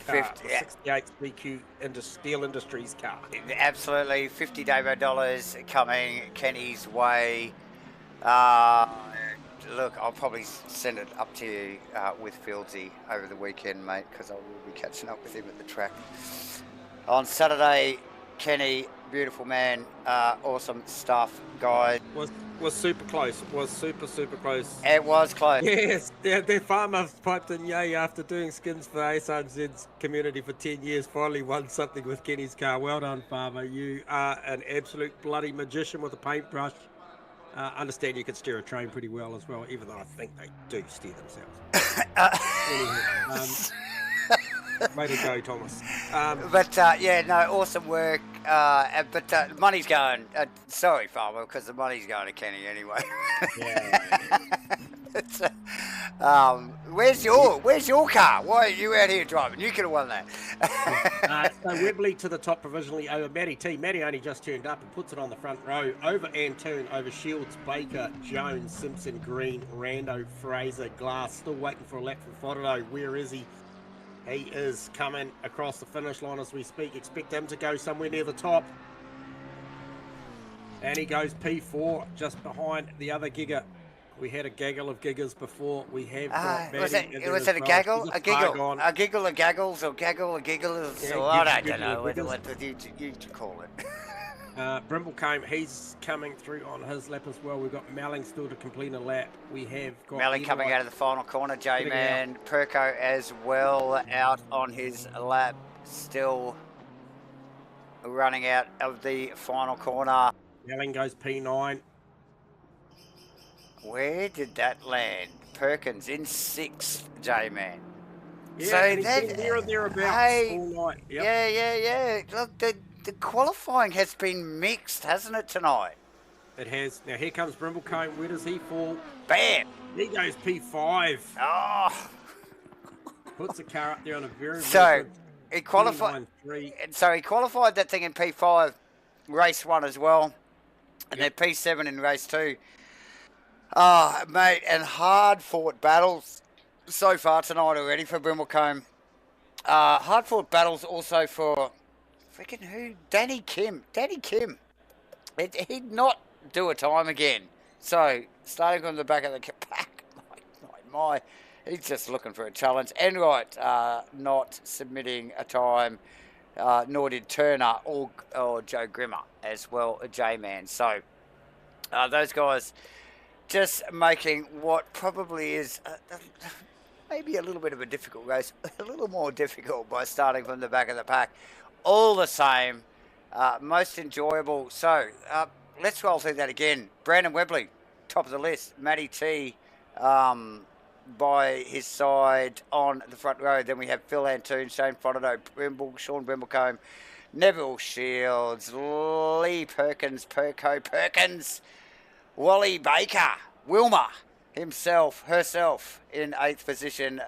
Speaker 2: 68 CQ Steel Industries car.
Speaker 1: Absolutely, $50 Davo coming Kenny's way. Look, I'll probably send it up to you with Fieldsy over the weekend, mate, because I will be catching up with him at the track. On Saturday, Kenny, beautiful man, awesome stuff, guys.
Speaker 2: Was super close. Was super close.
Speaker 1: It was close.
Speaker 2: Yes, their farmer piped in, yay, after doing skins for Asrnz community for 10 years, finally won something with Kenny's car. Well done, farmer. You are an absolute bloody magician with a paintbrush. Understand you can steer a train pretty well as well, even though I think they do steer themselves. Anyway, Way to go, Thomas.
Speaker 1: But yeah, no, awesome work. But the money's going. Sorry, Farmer, because the money's going to Kenny anyway.
Speaker 2: Yeah.
Speaker 1: It's, where's your car? Why are you out here driving? You could have won that.
Speaker 2: So Webley to the top provisionally over Matty T. Matty only just turned up and puts it on the front row. Over Antoon, over Shields, Baker, Jones, Simpson, Green, Rando, Fraser, Glass. Still waiting for a lap from Fodderdo. Where is he? He is coming across the finish line as we speak. Expect him to go somewhere near the top. And he goes P4 just behind the other Giga. We had a gaggle of giggers before. We have got
Speaker 1: Was
Speaker 2: Maddie
Speaker 1: it a gaggle? A giggle? A giggle of gaggles or gaggle of giggles?
Speaker 2: Yeah,
Speaker 1: I don't know what you call it.
Speaker 2: Brimblecombe, he's coming through on his lap as well. We've got Melling still to complete a lap. We have got
Speaker 1: Melling coming out of the final corner, J-Man. Perko as well out on his lap, still running out of the final corner.
Speaker 2: Melling goes P9.
Speaker 1: Where did that land? Perkins in 6th, J-Man.
Speaker 2: Yeah,
Speaker 1: so
Speaker 2: and he's
Speaker 1: that
Speaker 2: been there or thereabouts all night. Yep.
Speaker 1: Yeah. Look, the qualifying has been mixed, hasn't it, tonight?
Speaker 2: It has. Now here comes Brimblecombe. Where does he fall?
Speaker 1: Bam!
Speaker 2: He goes P5.
Speaker 1: Oh!
Speaker 2: Puts the car up there on a very
Speaker 1: so
Speaker 2: good
Speaker 1: he qualified. So he qualified that thing in P5, race 1 as well, and then P7 in race 2. Oh, mate, and hard-fought battles so far tonight already for Brimblecombe. Hard-fought battles also for freaking who? Danny Kim. He'd not do a time again. So, starting from the back of the pack, my, he's just looking for a challenge. Enright not submitting a time, nor did Turner or Joe Grimmer as well, a J-Man. So, those guys just making what probably is maybe a little bit of a difficult race, a little more difficult by starting from the back of the pack. All the same, most enjoyable. So let's roll through that again. Brandon Webley, top of the list. Matty T by his side on the front row. Then we have Phil Antoon, Shane Fodderdo, Sean Brimblecombe, Neville Shields, Lee Perkins, Perkins, Wally Baker, Wilma herself in 8th position.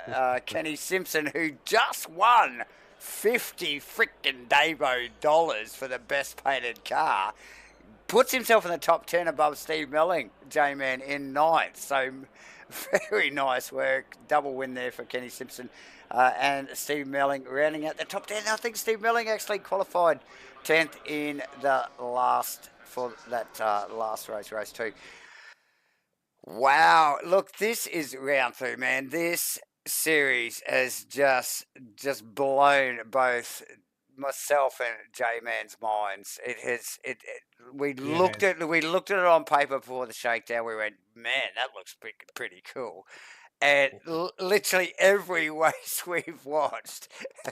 Speaker 1: Kenny Simpson, who just won 50 frickin' Davo dollars for the best painted car, puts himself in the top 10 above Steve Melling, J-Man, in 9th. So very nice work. Double win there for Kenny Simpson. And Steve Melling rounding out the top 10. I think Steve Melling actually qualified 10th in the last for that last race 2. Wow, look, this is round 3, man. This series has just blown both myself and J-Man's minds. We looked at it on paper before the shakedown. We went, man, that looks pretty cool. And literally every race we've watched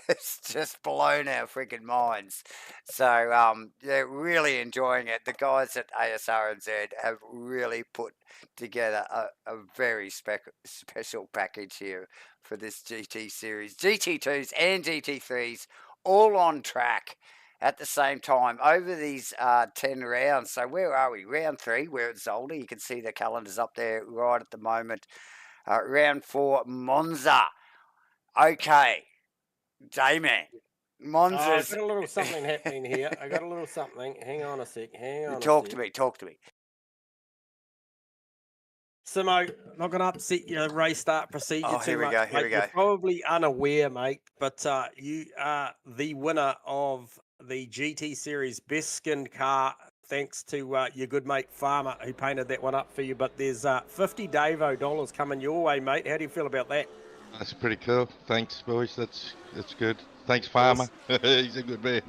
Speaker 1: has just blown our freaking minds. So they're really enjoying it. The guys at Asrnz have really put together a very special package here for this GT series. GT2s and GT3s all on track at the same time over these 10 rounds. So where are we? Round 3, we're at Zolder. You can see the calendars up there right at the moment. Round 4, Monza. Okay, J-Man. Monza's...
Speaker 2: I've got a little something happening here. I got a little something. Hang on a sec.
Speaker 1: Talk to me.
Speaker 2: Simo, not going to upset your race start procedure
Speaker 1: too much. Here we go.
Speaker 2: You're probably unaware, mate, but you are the winner of the GT Series Best Skinned Car, thanks to your good mate Farmer, who painted that one up for you. But there's $50 Davo coming your way, mate. How do you feel about that?
Speaker 3: That's pretty cool. Thanks, boys. That's good. Thanks, Farmer. He's a good man.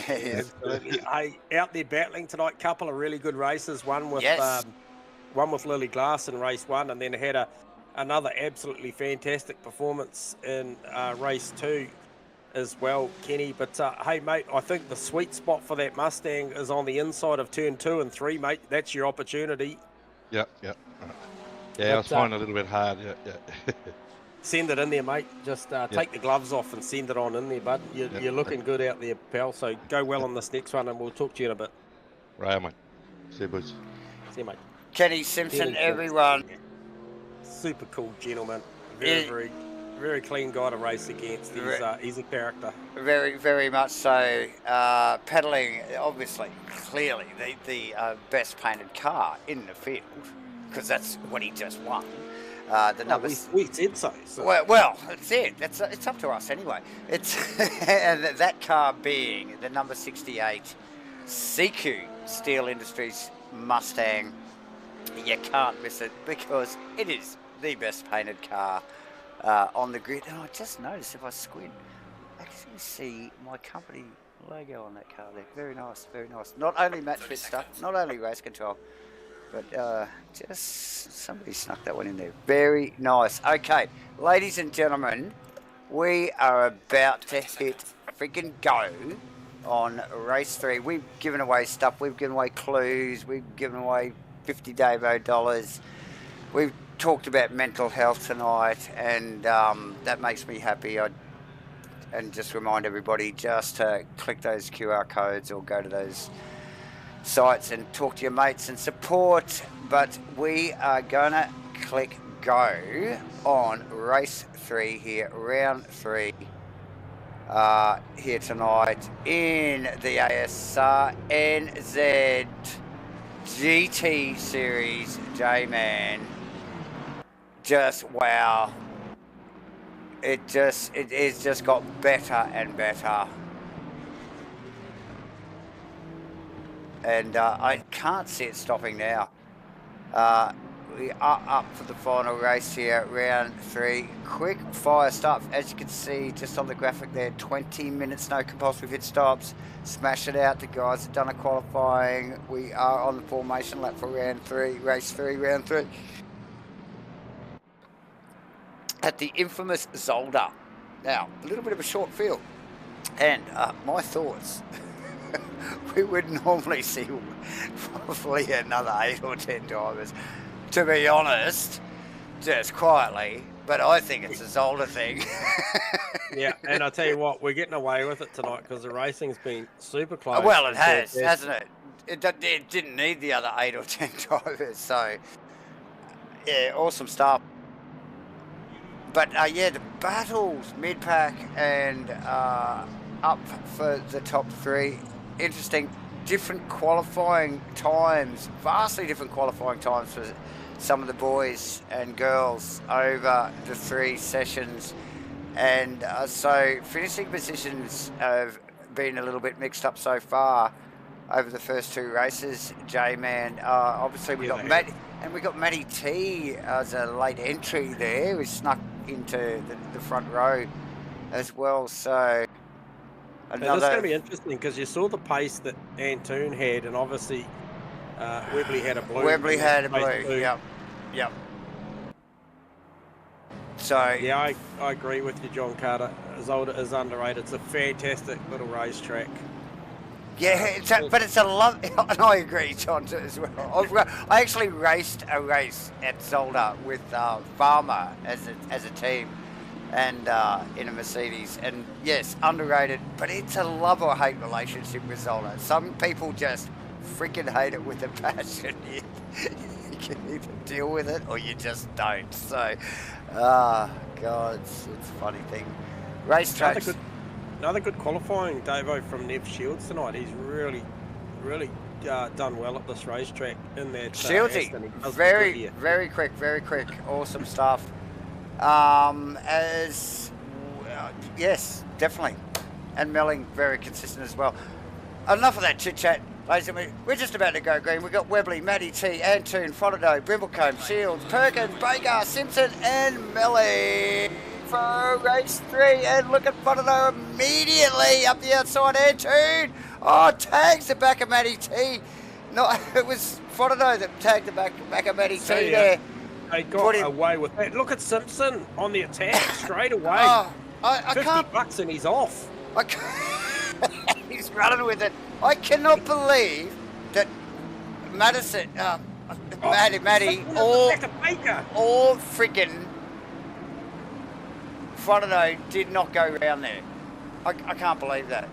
Speaker 2: Absolutely. Hey, out there battling tonight, couple of really good races. One with Lily Glass in race 1, and then had another absolutely fantastic performance in race 2 as well, Kenny. But hey, mate, I think the sweet spot for that Mustang is on the inside of turn 2 and 3, mate. That's your opportunity.
Speaker 3: Yep. Yeah, I was finding it a little bit hard. Yeah.
Speaker 2: Send it in there, mate. Just take the gloves off and send it on in there, bud. You're looking good out there, pal. So go well on this next one, and we'll talk to you in a bit.
Speaker 3: Right, mate. See you, boys.
Speaker 2: See you, mate.
Speaker 1: Kenny Simpson, everyone.
Speaker 2: Super cool gentleman. Very clean guy to race against. He's a character.
Speaker 1: Very, very much so. Pedaling, obviously, clearly, the best painted car in the field, because that's what he just won. The numbers.
Speaker 2: We said so.
Speaker 1: Well, that's it. It's up to us anyway. It's and that car being the number 68 CQ Steel Industries Mustang. You can't miss it because it is the best painted car on the grid. And I just noticed if I squint, I can see my company logo on that car there. Very nice, very nice. Not only MATCHFIT stuff, not only race control, but just somebody snuck that one in there. Very nice. Okay, ladies and gentlemen, we are about to hit freaking go on race 3. We've given away stuff. We've given away clues. We've given away $50 Davo dollars. We've talked about mental health tonight, and that makes me happy. And just remind everybody just to click those QR codes or go to those sites and talk to your mates and support. But we are gonna click go on race 3 here, round 3 here tonight in the Asrnz GT Series. J-Man, just wow, it has just got better and better. And I can't see it stopping now. We are up for the final race here, round 3. Quick fire start, as you can see just on the graphic there, 20 minutes, no compulsory pit stops. Smash it out. The guys have done a qualifying. We are on the formation lap for round 3, race 3, round 3. At the infamous Zolder. Now, a little bit of a short field. And my thoughts. We would normally see probably another 8 or 10 drivers, to be honest, just quietly, but I think it's a Zolder thing.
Speaker 2: Yeah, and I tell you what, we're getting away with it tonight because the racing's been super close.
Speaker 1: Well, it has, hasn't it? It didn't need the other 8 or 10 drivers, so yeah, awesome stuff. But yeah, the battles, mid-pack and up for the top 3. Interesting, different qualifying times, vastly different qualifying times for some of the boys and girls over the 3 sessions. And so finishing positions have been a little bit mixed up so far over the first 2 races. J-Man, obviously we got Matt, and we got Matty T as a late entry there, who snuck into the front row as well. So
Speaker 2: this is going to be interesting because you saw the pace that Antoon had, and obviously Webley had a blue.
Speaker 1: Webley had a blue, yep. So
Speaker 2: yeah, I agree with you, John Carter. Zolder is underrated. It's a fantastic little racetrack.
Speaker 1: Yeah, but it's a love, and I agree, John, as well. I actually raced a race at Zolder with Farmer as a team, and in a Mercedes, and yes, underrated, but it's a love or hate relationship with Zolder. Some people just freaking hate it with a passion. You can either deal with it or you just don't. So, God, it's a funny thing. Racetracks.
Speaker 2: Another good qualifying, Davo, from Nev Shields tonight. He's really done well at this racetrack in that.
Speaker 1: Shieldsy, very quick, awesome stuff. Yes, definitely, and Melling very consistent as well. Enough of that chit chat, ladies and gentlemen. We're just about to go green. We've got Webley, Matty T, Antoon, Fronado, Brimblecombe, Shields, Perkins, Baker, Simpson, and Melling for race 3. And look at Fronado immediately up the outside. Antoon, tags the back of Matty T. No, it was Fronado that tagged the back of Matty T there.
Speaker 2: They got away with that. Look at Simpson on the attack straight away.
Speaker 1: I can't.
Speaker 2: $50 and he's off.
Speaker 1: He's running with it. I cannot believe that Madison, Matty, all friggin' Frodo did not go round there. I can't believe that.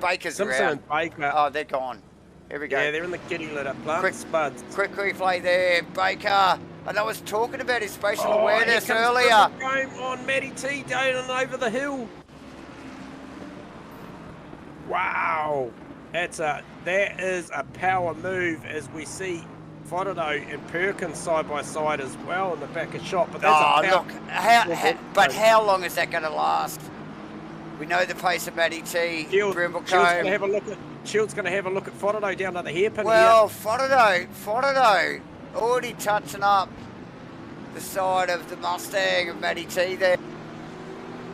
Speaker 1: Baker's
Speaker 2: Simpson
Speaker 1: around.
Speaker 2: and Baker.
Speaker 1: Oh, they're gone. Here we go.
Speaker 2: Yeah, they're in the kitty litter. Plant
Speaker 1: Quick-
Speaker 2: spuds.
Speaker 1: Quick replay there, Baker. And I was talking about his spatial
Speaker 2: Oh,
Speaker 1: awareness
Speaker 2: here comes
Speaker 1: earlier.
Speaker 2: Going on Matty T down and over the hill. Wow. That is a power move as we see Frodo and Perkins side by side as well in the back of shot. But that's
Speaker 1: Look, how long is that going to last? We know the pace of Matty T,
Speaker 2: Shield's going to
Speaker 1: Brimblecombe.
Speaker 2: have a look at Frodo down to the hairpin
Speaker 1: Well,
Speaker 2: here.
Speaker 1: Frodo already touching up the side of the Mustang of Matty T there.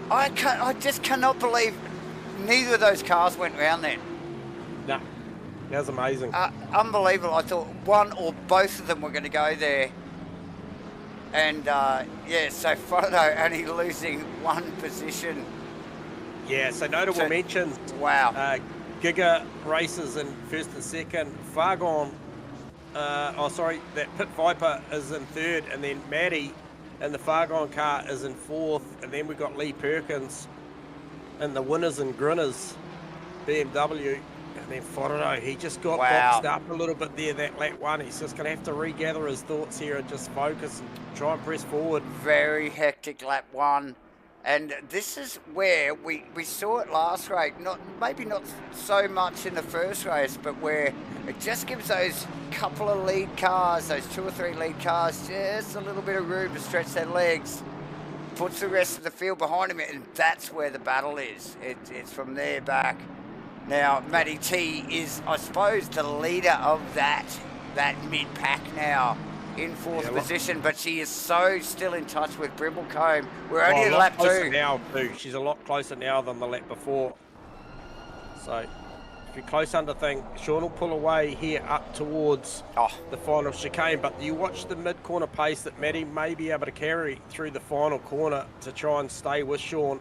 Speaker 1: I just cannot believe neither of those cars went round then.
Speaker 2: Nah, that was amazing.
Speaker 1: Unbelievable. I thought one or both of them were going to go there. And, so Frodo only losing one position.
Speaker 2: Yeah, so notable mentions.
Speaker 1: Wow.
Speaker 2: Giga races in first and second. Fargon, that Pit Viper is in third, and then Matty in the Fargon car is in fourth, and then we've got Lee Perkins in the winners and grinners BMW, and then Frodo, he just got boxed up a little bit there, that lap one. He's just going to have to regather his thoughts here and just focus and try and press forward.
Speaker 1: Very hectic lap one. And this is where we saw it last race, maybe not so much in the first race, but where it just gives those couple of lead cars, those 2 or 3 lead cars, just a little bit of room to stretch their legs, puts the rest of the field behind him, and that's where the battle is. It's from there back. Now, Matty T is, I suppose, the leader of that mid-pack now, in fourth position, but she is so still in touch with Brimblecombe. We're only in lap 2.
Speaker 2: Now too. She's a lot closer now than the lap before. So if you're close under thing, Sean will pull away here up towards the final chicane, but you watch the mid-corner pace that Matty may be able to carry through the final corner to try and stay with Sean.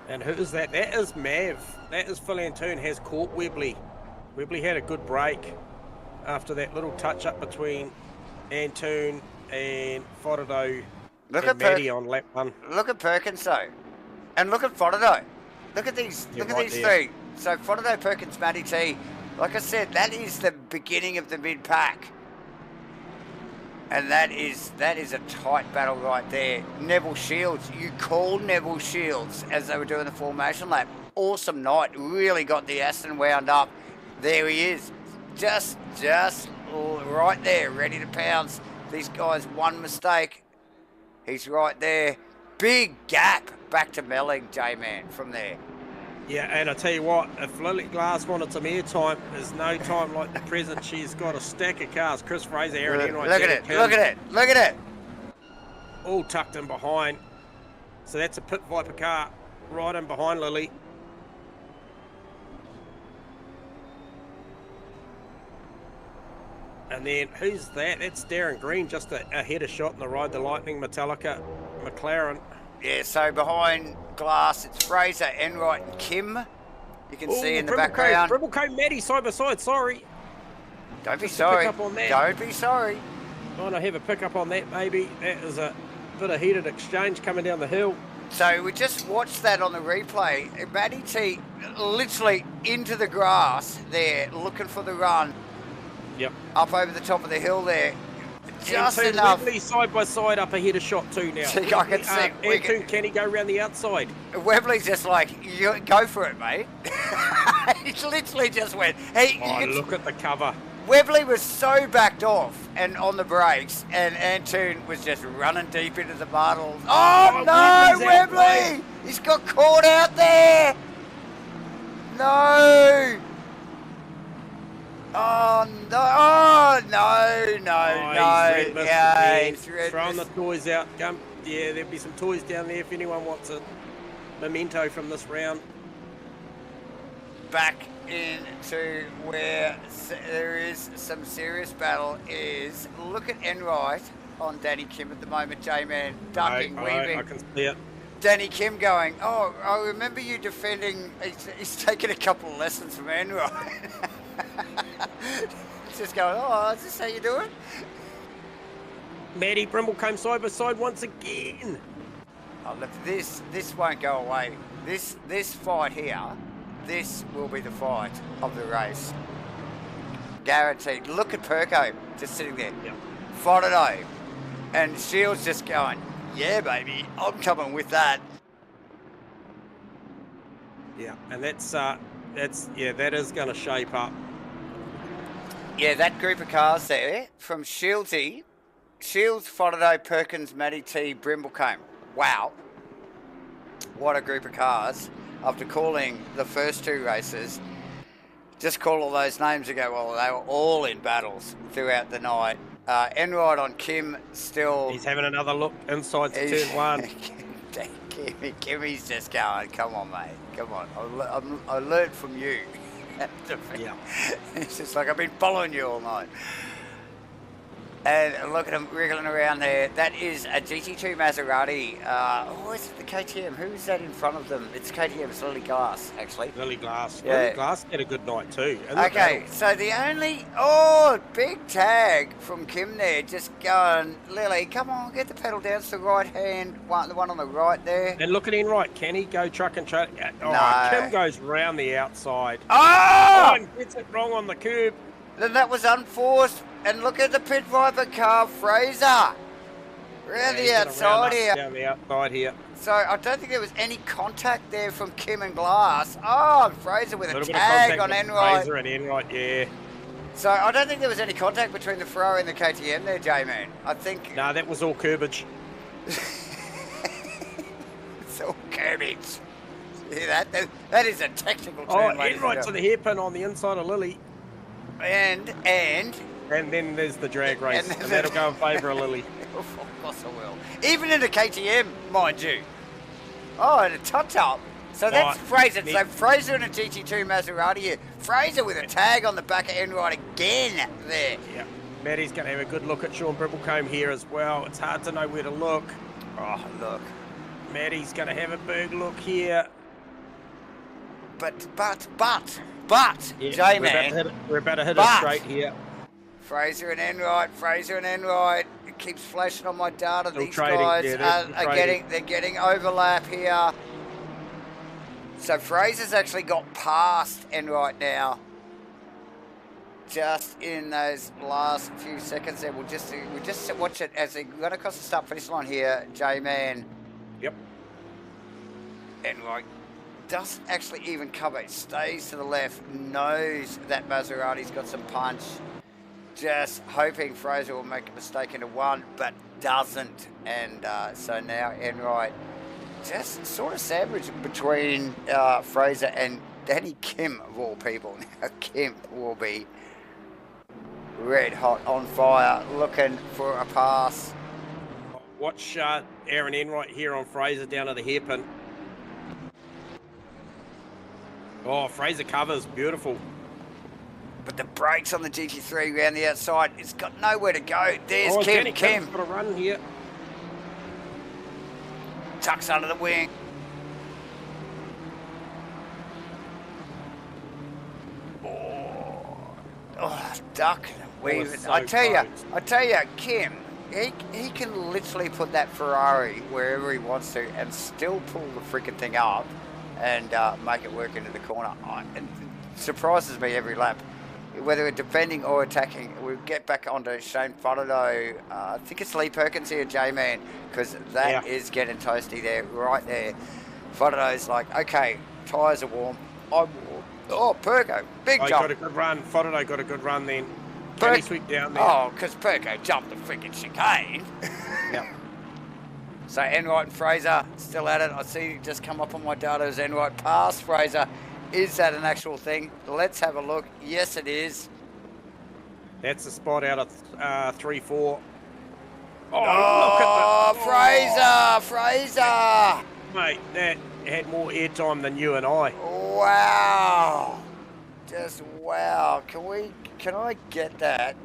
Speaker 2: And who is that? That is Mav. That is Phil Antoon has caught Webley. Webley had a good break after that little touch-up between Antoon and Frodo and Matty on lap 1.
Speaker 1: Look at Perkins, though. And look at Frodo. Look at these three. So Frodo, Perkins, Matty T. Like I said, that is the beginning of the mid-pack. And that is a tight battle right there. Neville Shields. You called Neville Shields as they were doing the formation lap. Awesome night. Really got the Aston wound up. There he is. Just right there, ready to pounce. These guys, one mistake. He's right there. Big gap back to Melling, J-Man, from there.
Speaker 2: Yeah, and I tell you what, if Lily Glass wanted some airtime, there's no time like the present. She's got a stack of cars. Chris Fraser, Aaron Enright.
Speaker 1: Look at it.
Speaker 2: All tucked in behind. So that's a Pit Viper car right in behind Lily. And then who's that? That's Darren Green, just a header shot in the ride, the Lightning Metallica McLaren.
Speaker 1: Yeah, so behind Glass, it's Fraser, Enright and Kim. You can see in the background.
Speaker 2: Brimblecombe, Matty, side by side, sorry.
Speaker 1: Don't be sorry.
Speaker 2: Don't
Speaker 1: be sorry.
Speaker 2: Trying to have a pick up on that, maybe. That is a bit of heated exchange coming down the hill.
Speaker 1: So we just watched that on the replay. Matty T literally into the grass there, looking for the run.
Speaker 2: Yep.
Speaker 1: Up over the top of the hill there. Just enough.
Speaker 2: Webley side by side up ahead of shot 2 now.
Speaker 1: See, I can see.
Speaker 2: Can he go around the outside?
Speaker 1: Webley's just like, you go for it, mate. He literally just went.
Speaker 2: Look at the cover.
Speaker 1: Webley was so backed off and on the brakes, and Antoon was just running deep into the puddles. Oh no, Webley! He's got caught out there. No. Oh no!
Speaker 2: He's throwing the toys out. Yeah, there'll be some toys down there if anyone wants a memento from this round.
Speaker 1: Back into where there is some serious battle is, look at Enright on Danny Kim at the moment, J-Man, ducking, weaving.
Speaker 2: I can see it.
Speaker 1: Danny Kim going, oh, I remember you defending, he's taken a couple of lessons from Enright. Just going, oh, is this how you do it?
Speaker 2: Matty Brimblecombe side by side once again.
Speaker 1: Oh, look, this won't go away. This fight here, this will be the fight of the race. Guaranteed. Look at Perko just sitting there.
Speaker 2: Yep.
Speaker 1: Fotado. And Shields just going, yeah, baby, I'm coming with that.
Speaker 2: Yeah, and that's that is going to shape up.
Speaker 1: Yeah, that group of cars there from Shieldsy, Shields, Fotado, Perkins, Matty T, Brimblecombe. Wow. What a group of cars. After calling the first two races, just call all those names and go, well, they were all in battles throughout the night. Enride on Kim still...
Speaker 2: He's having another look inside to turn one.
Speaker 1: Kimmy's just going, come on, mate. Come on. I learned from you.
Speaker 2: Yeah.
Speaker 1: It's just like, I've been following you all night. And look at him wriggling around there. That is a GT2 Maserati. Oh, is it the KTM? Who is that in front of them? It's KTM. It's Lily Glass, actually.
Speaker 2: Lily Glass.
Speaker 1: Yeah.
Speaker 2: Lily Glass had a good night too.
Speaker 1: Okay, so the only... Oh, big tag from Kim there. Just going, Lily, come on, get the pedal down to the right hand. The one on the right there.
Speaker 2: And looking in right, can he go truck and trailer? Oh,
Speaker 1: No.
Speaker 2: Kim goes round the outside.
Speaker 1: Oh!
Speaker 2: And gets it wrong on the curb.
Speaker 1: Then that was unforced. And look at the Pit Viper car, Fraser. Around the outside here.
Speaker 2: Down the outside here.
Speaker 1: So I don't think there was any contact there from Kim and Glass. Oh, Fraser with a
Speaker 2: Little
Speaker 1: tag on
Speaker 2: bit of contact with
Speaker 1: Enright.
Speaker 2: Fraser and Enright, yeah.
Speaker 1: So I don't think there was any contact between the Ferrari and the KTM there, J-Man. I think...
Speaker 2: No, that was all curbage.
Speaker 1: It's all garbage. See that? That is a technical term, ladies and
Speaker 2: Enright to the hairpin on the inside of Lily.
Speaker 1: And
Speaker 2: then there's the drag race, and that'll go in favour of Lily.
Speaker 1: of course I will. Even in the KTM, mind you. Oh, and a touch-up. So that's Fraser. So Fraser in a GT2 Maserati here. Fraser with a tag on the back of Enright again there.
Speaker 2: Yeah. Matty's going to have a good look at Sean Brimblecombe here as well. It's hard to know where to look.
Speaker 1: Oh, look.
Speaker 2: Matty's going to have a big look here.
Speaker 1: But,
Speaker 2: Yeah,
Speaker 1: J-Man.
Speaker 2: We're about to hit it straight here.
Speaker 1: Fraser and Enright. It keeps flashing on my data.
Speaker 2: Still
Speaker 1: These
Speaker 2: trading.
Speaker 1: guys
Speaker 2: Yeah,
Speaker 1: are getting overlap here. So Fraser's actually got past Enright now. Just in those last few seconds there. We'll just watch it as they run across the start finish line here. J-Man.
Speaker 2: Yep.
Speaker 1: Enright doesn't actually even cover. It stays to the left. Knows that Maserati's got some punch. Just hoping Fraser will make a mistake into one, but doesn't. And so now Enright just sort of sandwiched between Fraser and Danny Kim, of all people. Now Kim will be red hot on fire, looking for a pass.
Speaker 2: Watch Aaron Enright here on Fraser down to the hairpin. Oh, Fraser covers, beautiful.
Speaker 1: But the brakes on the GT3 around the outside, it's got nowhere to go. There's Kim.
Speaker 2: Kim's got a run here.
Speaker 1: Tucks under the wing. Oh, duck. Weave it.
Speaker 2: So
Speaker 1: I tell you, Kim, he can literally put that Ferrari wherever he wants to and still pull the freaking thing up and make it work into the corner. It surprises me every lap. Whether we're defending or attacking, we'll get back onto Shane Fotado. I think it's Lee Perkins here, J-Man, because that is getting toasty there, right there. Fotado's like, okay, tyres are warm. I'm warm. Oh, Perko, big jump.
Speaker 2: Got a good run. Fotado got a good run then. Can he sweep down there?
Speaker 1: Oh, because Perko jumped the freaking chicane.
Speaker 2: Yeah.
Speaker 1: So Enright and Fraser still at it. I see you just come up on my data as Enright past Fraser. Is that an actual thing? Let's have a look. Yes, it is.
Speaker 2: That's a spot out of 3-4.
Speaker 1: Oh, look at Fraser!
Speaker 2: Mate, that had more airtime than you and I.
Speaker 1: Wow. Just wow. Can I get that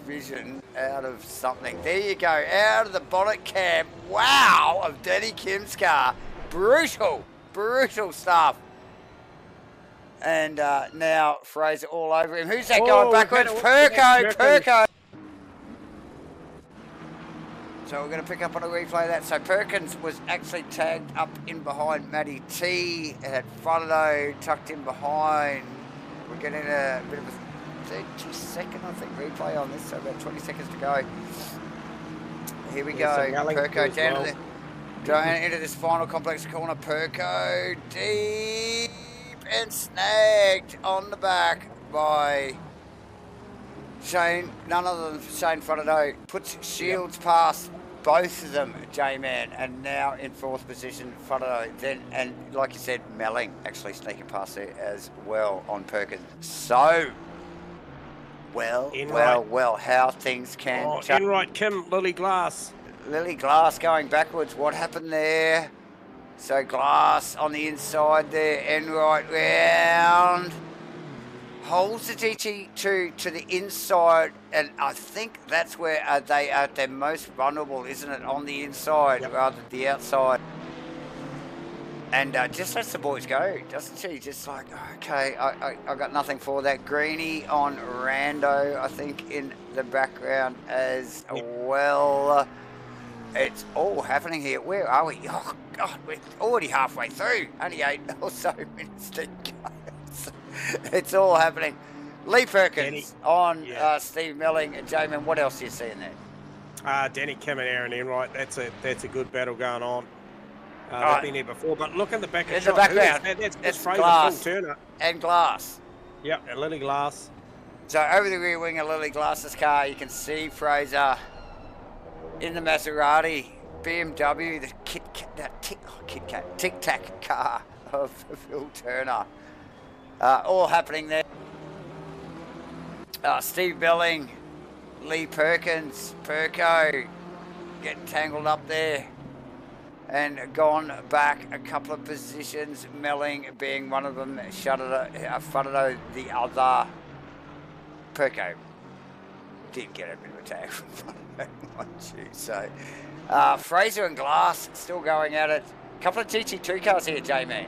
Speaker 1: vision out of something? There you go. Out of the bonnet cam. Wow, of Danny Kim's car. Brutal stuff. And now Fraser all over him. Who's that going backwards? Perko. So we're going to pick up on a replay of that. So Perkins was actually tagged up in behind Matty T. Had Frodo tucked in behind. We're getting a bit of a 30-second, I think, replay on this. So about 20 seconds to go. Here we go. Perko down into this final complex corner. Perko deep and snagged on the back by Shane, none other than Shane Frodo. Puts Shields past both of them, J-Man, and now in 4th position, Frodo. Then, and like you said, Melling actually sneaking past there as well on Perkins. So, well, how things can change.
Speaker 2: In right, Kim, Lily Glass.
Speaker 1: Lily Glass going backwards. What happened there? So Glass on the inside there, end right round. Holds the GT2 to the inside, and I think that's where they are their most vulnerable, isn't it? On the inside rather than the outside. And just lets the boys go, doesn't she? Just like, okay, I got nothing for that. Greenie on Rando, I think, in the background as well. It's all happening here. Where are we? Oh, God, we're already halfway through. Only 8 or so minutes to go. It's all happening. Lee Perkins on Steve Melling and Jamin. What else are you seeing there?
Speaker 2: Danny Kim and Aaron Enright. That's a good battle going on. They've been here before, but look in the back.
Speaker 1: In the background,
Speaker 2: that's Fraser,
Speaker 1: Glass
Speaker 2: Turner
Speaker 1: and Glass.
Speaker 2: Yep, and Lily Glass.
Speaker 1: So over the rear wing of Lily Glass's car, you can see Fraser in the Maserati BMW, the Tic Tac car of Phil Turner. All happening there. Steve Belling, Lee Perkins, Perko getting tangled up there and gone back a couple of positions. Melling being one of them, Frodo the other. Perko did get a bit of a tag from Frodo, mind you. So Fraser and Glass still going at it. A couple of GT2 cars here, J-Man,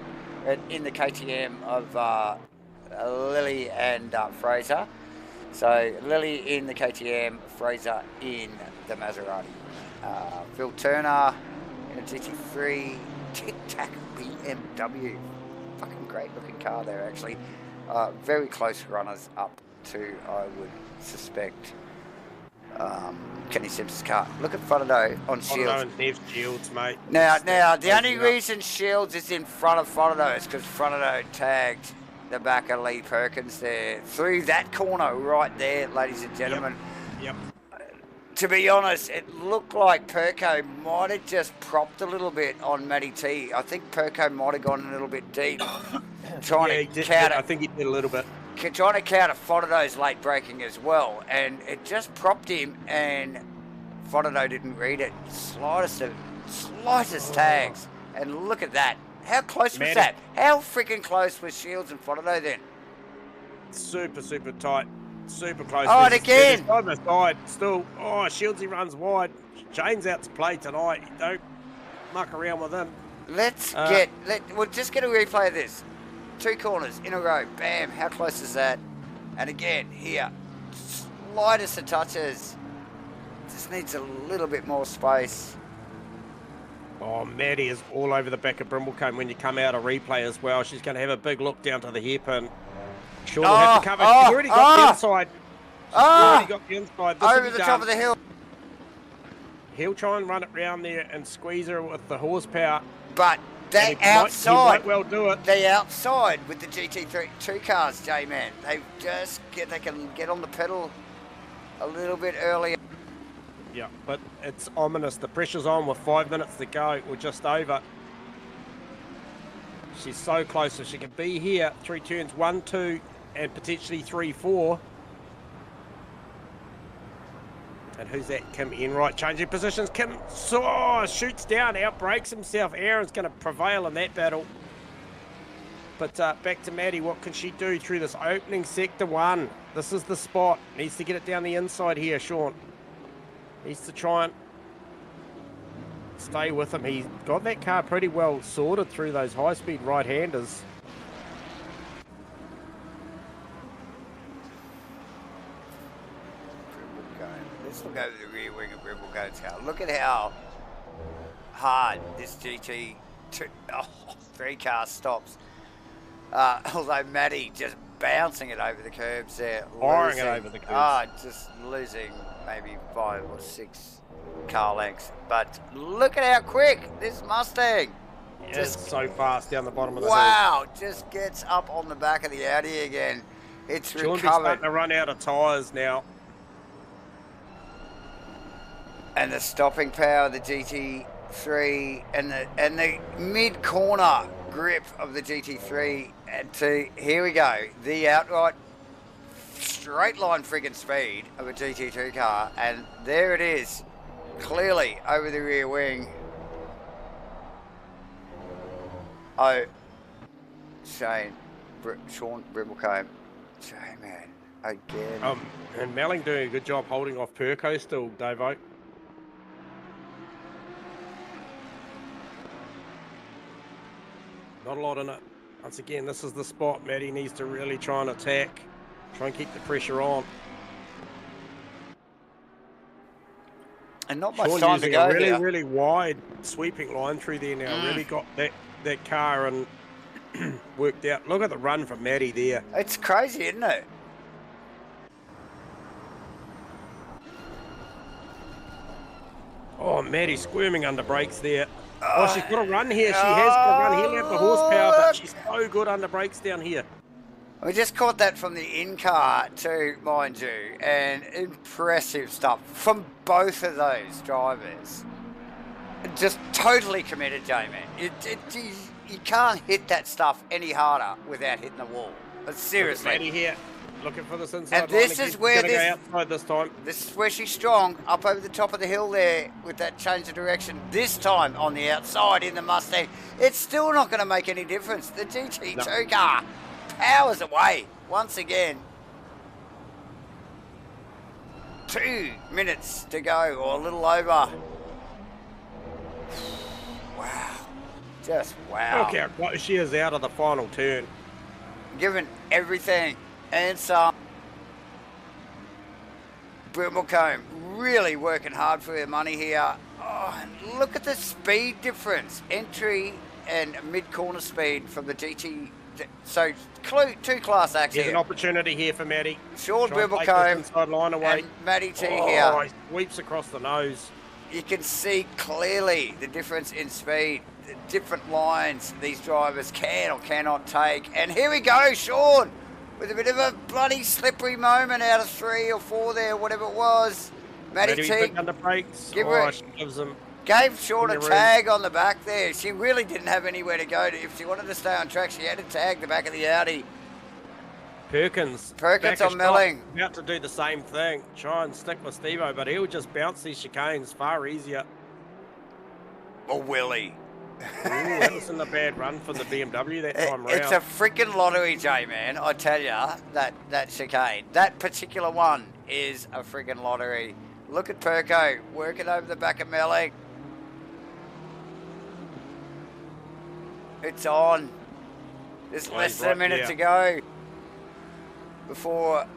Speaker 1: in the KTM of Lily and Fraser. So Lily in the KTM, Fraser in the Maserati. Phil Turner in a GT3 Tic Tac BMW. Fucking great looking car there, actually. Very close runners up to, I would suspect, Kenny Simpson's car. Look at Frodo on Shields.
Speaker 2: Shields, mate.
Speaker 1: Now, the only reason Shields is in front of Frodo is because Frodo tagged the back of Lee Perkins there through that corner right there, ladies and gentlemen.
Speaker 2: Yep.
Speaker 1: To be honest, it looked like Perko might have just propped a little bit on Matty T. I think Perko might have gone a little bit deep, trying to counter.
Speaker 2: I think he did a little bit.
Speaker 1: Trying to counter Frodo's late braking as well, and it just propped him, and Frodo didn't read it. Slightest tags, and look at that. How close was that? How freaking close was Shields and Frodo then?
Speaker 2: Super tight. Super close.
Speaker 1: Oh, and again.
Speaker 2: Side by side. Still, Shieldsy runs wide. Shane's out to play tonight. Don't muck around with him.
Speaker 1: We'll just get a replay of this. 2 corners in a row. Bam. How close is that? And again, here. Slightest of touches. Just needs a little bit more space.
Speaker 2: Oh, Maddie is all over the back of Brimblecombe when you come out a replay as well. She's going to have a big look down to the hairpin. Sean will have to cover. She's already got the inside. She's already got the inside. This
Speaker 1: over the top of the hill.
Speaker 2: He'll try and run it round there and squeeze her with the horsepower.
Speaker 1: But they outside. He
Speaker 2: might well do it.
Speaker 1: They outside with the GT2 cars, J-Man. They can get on the pedal a little bit earlier.
Speaker 2: Yeah, but it's ominous. The pressure's on with 5 minutes to go. We're just over. She's so close. So she can be here 3 turns, 1, 2, and potentially 3, 4. And who's that? Kim Enright changing positions. Kim shoots down, outbrakes himself. Aaron's going to prevail in that battle. But back to Maddie. What can she do through this opening sector 1? This is the spot. Needs to get it down the inside here, Sean. Needs to try and stay with him. He's got that car pretty well sorted through those high-speed right-handers.
Speaker 1: Let's look over the rear wing of Brimblecoat's car. Look at how hard this GT3 car stops. Although Matty just bouncing it over the curbs there.
Speaker 2: Firing it over the curbs.
Speaker 1: Just losing maybe 5 or 6 car lengths. But look at how quick this Mustang.
Speaker 2: Just so fast down the bottom of the hill.
Speaker 1: Wow, just gets up on the back of the Audi again. It's
Speaker 2: Sean
Speaker 1: recovered.
Speaker 2: starting to run out of tyres now.
Speaker 1: And the stopping power of the GT3 and the mid-corner grip of the GT3. And here we go, the outright straight line friggin' speed of a GT2 car. And there it is, clearly over the rear wing. Oh, Sean Brimblecombe. Shane, man, again.
Speaker 2: And Melling doing a good job holding off Perko still, Davo. Not a lot in it. Once again, this is the spot Matty needs to really try and attack. Try and keep the pressure on.
Speaker 1: And not much
Speaker 2: Sean
Speaker 1: time to
Speaker 2: using
Speaker 1: go
Speaker 2: a really,
Speaker 1: here.
Speaker 2: really wide sweeping line through there now. Really got that car and worked out. Look at the run from Matty there.
Speaker 1: It's crazy, isn't it?
Speaker 2: Oh, Matty squirming under brakes there. Oh, she's got a run here. She has got a run. He'll have the horsepower, but she's so good under brakes down here.
Speaker 1: We just caught that from the in-car too, mind you, and impressive stuff from both of those drivers. Just totally committed, J-Man. You can't hit that stuff any harder without hitting the wall. But seriously.
Speaker 2: Matty here, looking for this inside
Speaker 1: And this
Speaker 2: line.
Speaker 1: is where
Speaker 2: Go outside this time.
Speaker 1: This is where she's strong, up over the top of the hill there with that change of direction. This time on the outside in the Mustang. It's still not going to make any difference. The GT2 car powers away once again. 2 minutes to go, or a little over. Wow. Just wow.
Speaker 2: Look how close she is out of the final turn.
Speaker 1: Given everything and some. Brimblecombe really working hard for their money here. Oh, and look at the speed difference. Entry and mid-corner speed from the GT. So, 2 class acts
Speaker 2: There's
Speaker 1: here.
Speaker 2: an opportunity here for Matty.
Speaker 1: Sean
Speaker 2: Try and take
Speaker 1: Brimblecombe
Speaker 2: this inside line away.
Speaker 1: and Matty T
Speaker 2: Oh,
Speaker 1: here.
Speaker 2: he sweeps across the nose.
Speaker 1: You can see clearly the difference in speed, the different lines these drivers can or cannot take. And here we go, Sean, with a bit of a bloody slippery moment out of 3 or 4 there, whatever it was. Matty T
Speaker 2: quick under brakes.
Speaker 1: give
Speaker 2: Oh,
Speaker 1: her-
Speaker 2: she gives him.
Speaker 1: gave Sean a
Speaker 2: in the
Speaker 1: tag on the back there. She really didn't have anywhere to go. If she wanted to stay on track, she had to tag the back of the Audi.
Speaker 2: Perkins
Speaker 1: Perkins
Speaker 2: back a
Speaker 1: on
Speaker 2: shot,
Speaker 1: Melling.
Speaker 2: about to do the same thing. Try and stick with Steve-O, but he'll just bounce these chicanes far easier.
Speaker 1: Or Willie.
Speaker 2: Ooh, that wasn't a bad run for the BMW that time round.
Speaker 1: It's a freaking lottery, J-Man. I tell ya, that chicane. That particular one is a freaking lottery. Look at Perko working over the back of Melling. It's on. There's less than a minute to go before.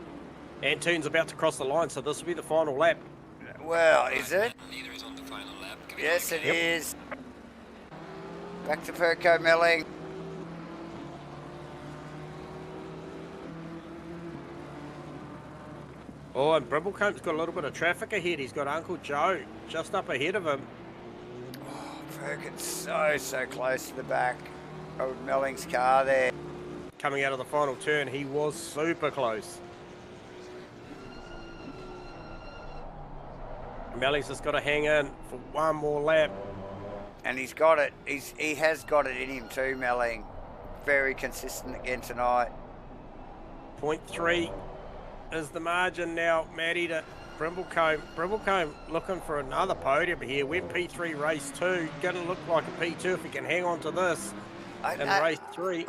Speaker 2: Antoon's about to cross the line, so this will be the final lap.
Speaker 1: Well, is it?
Speaker 4: Neither is on the final lap.
Speaker 1: Yes, it is. Back to Perko Melling.
Speaker 2: Oh, and Brimblecombe's got a little bit of traffic ahead. He's got Uncle Joe just up ahead of him.
Speaker 1: Oh, Perkins so close to the back of Melling's car there.
Speaker 2: Coming out of the final turn, he was super close. Melling's just got to hang in for one more lap.
Speaker 1: And he's got it. He has got it in him too, Melling. Very consistent again tonight.
Speaker 2: 0.3 is the margin now, Matty, to Brimblecombe. Brimblecombe looking for another podium here. Went P3 race 2. Going to look like a P2 if he can hang on to this in race 3.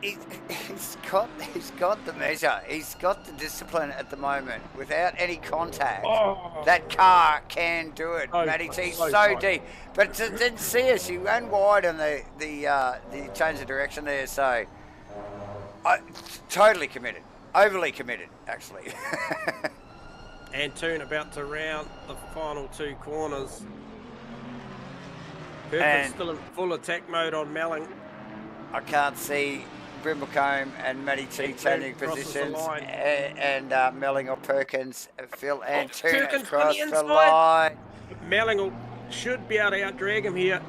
Speaker 1: He's got the measure. He's got the discipline at the moment. Without any contact, that car can do it. Matty T so deep, but didn't see her. She ran wide on the change of direction there. So, totally committed, overly committed, actually.
Speaker 2: Antoon about to round the final 2 corners. Perkins
Speaker 1: And-
Speaker 2: still in full attack mode on Melling.
Speaker 1: I can't see Brimblecombe and Matty T
Speaker 2: And
Speaker 1: changing
Speaker 2: crosses the
Speaker 1: positions,
Speaker 2: line.
Speaker 1: and Melling or Perkins. Phil Antoon
Speaker 2: Perkins on
Speaker 1: across
Speaker 2: the
Speaker 1: the
Speaker 2: inside.
Speaker 1: line.
Speaker 2: Melling should be able to out-drag him here.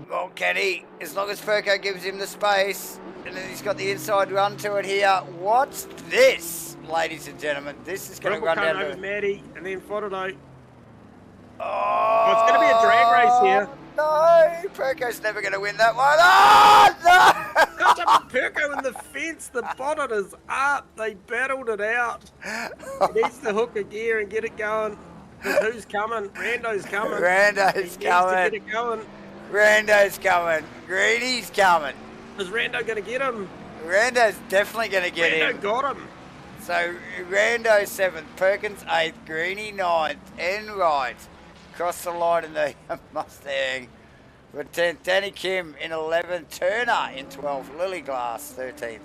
Speaker 1: Well, can he? As long as Furco gives him the space, and then he's got the inside run to it here. What's this, ladies and gentlemen? This is going to run down
Speaker 2: over
Speaker 1: to...
Speaker 2: Maddie, and then Fotterdo.
Speaker 1: Oh,
Speaker 2: it's going to be a drag race here.
Speaker 1: No, Perco's never going to win that one. Oh, no!
Speaker 2: Got up Perco in the fence. The bonnet is up. They battled it out. He needs to hook a gear and get it going. Who's coming? Rando's coming.
Speaker 1: Rando's coming.
Speaker 2: To get it going.
Speaker 1: Rando's coming. Greeny's coming.
Speaker 2: Is Rando going to get him?
Speaker 1: Rando's definitely going to get him.
Speaker 2: Rando got him.
Speaker 1: So Rando 7th, Perkins 8th, Greeny 9th, and right. Across the line in the Mustang. For 10th, Danny Kim in 11th, Turner in 12th, Lily Glass 13th.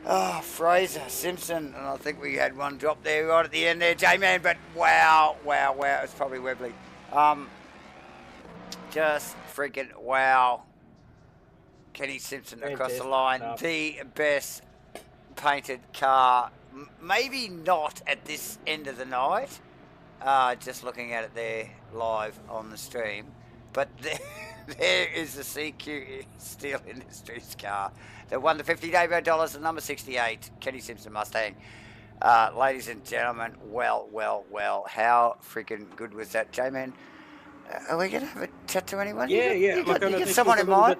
Speaker 1: Oh, Fraser, Simpson, and I think we had one drop there right at the end there, J-Man, but wow, it's probably Webley. Just freaking wow. Kenny Simpson across the line, the best painted car, maybe not at this end of the night, just looking at it there live on the stream, but there is the CQ Steel Industries car that won the $50 dollars, the number 68 Kenny Simpson Mustang. Ladies and gentlemen, well, how freaking good was that, J-Man? Are we going to have a chat to anyone?
Speaker 2: Yeah.
Speaker 1: You got someone in mind?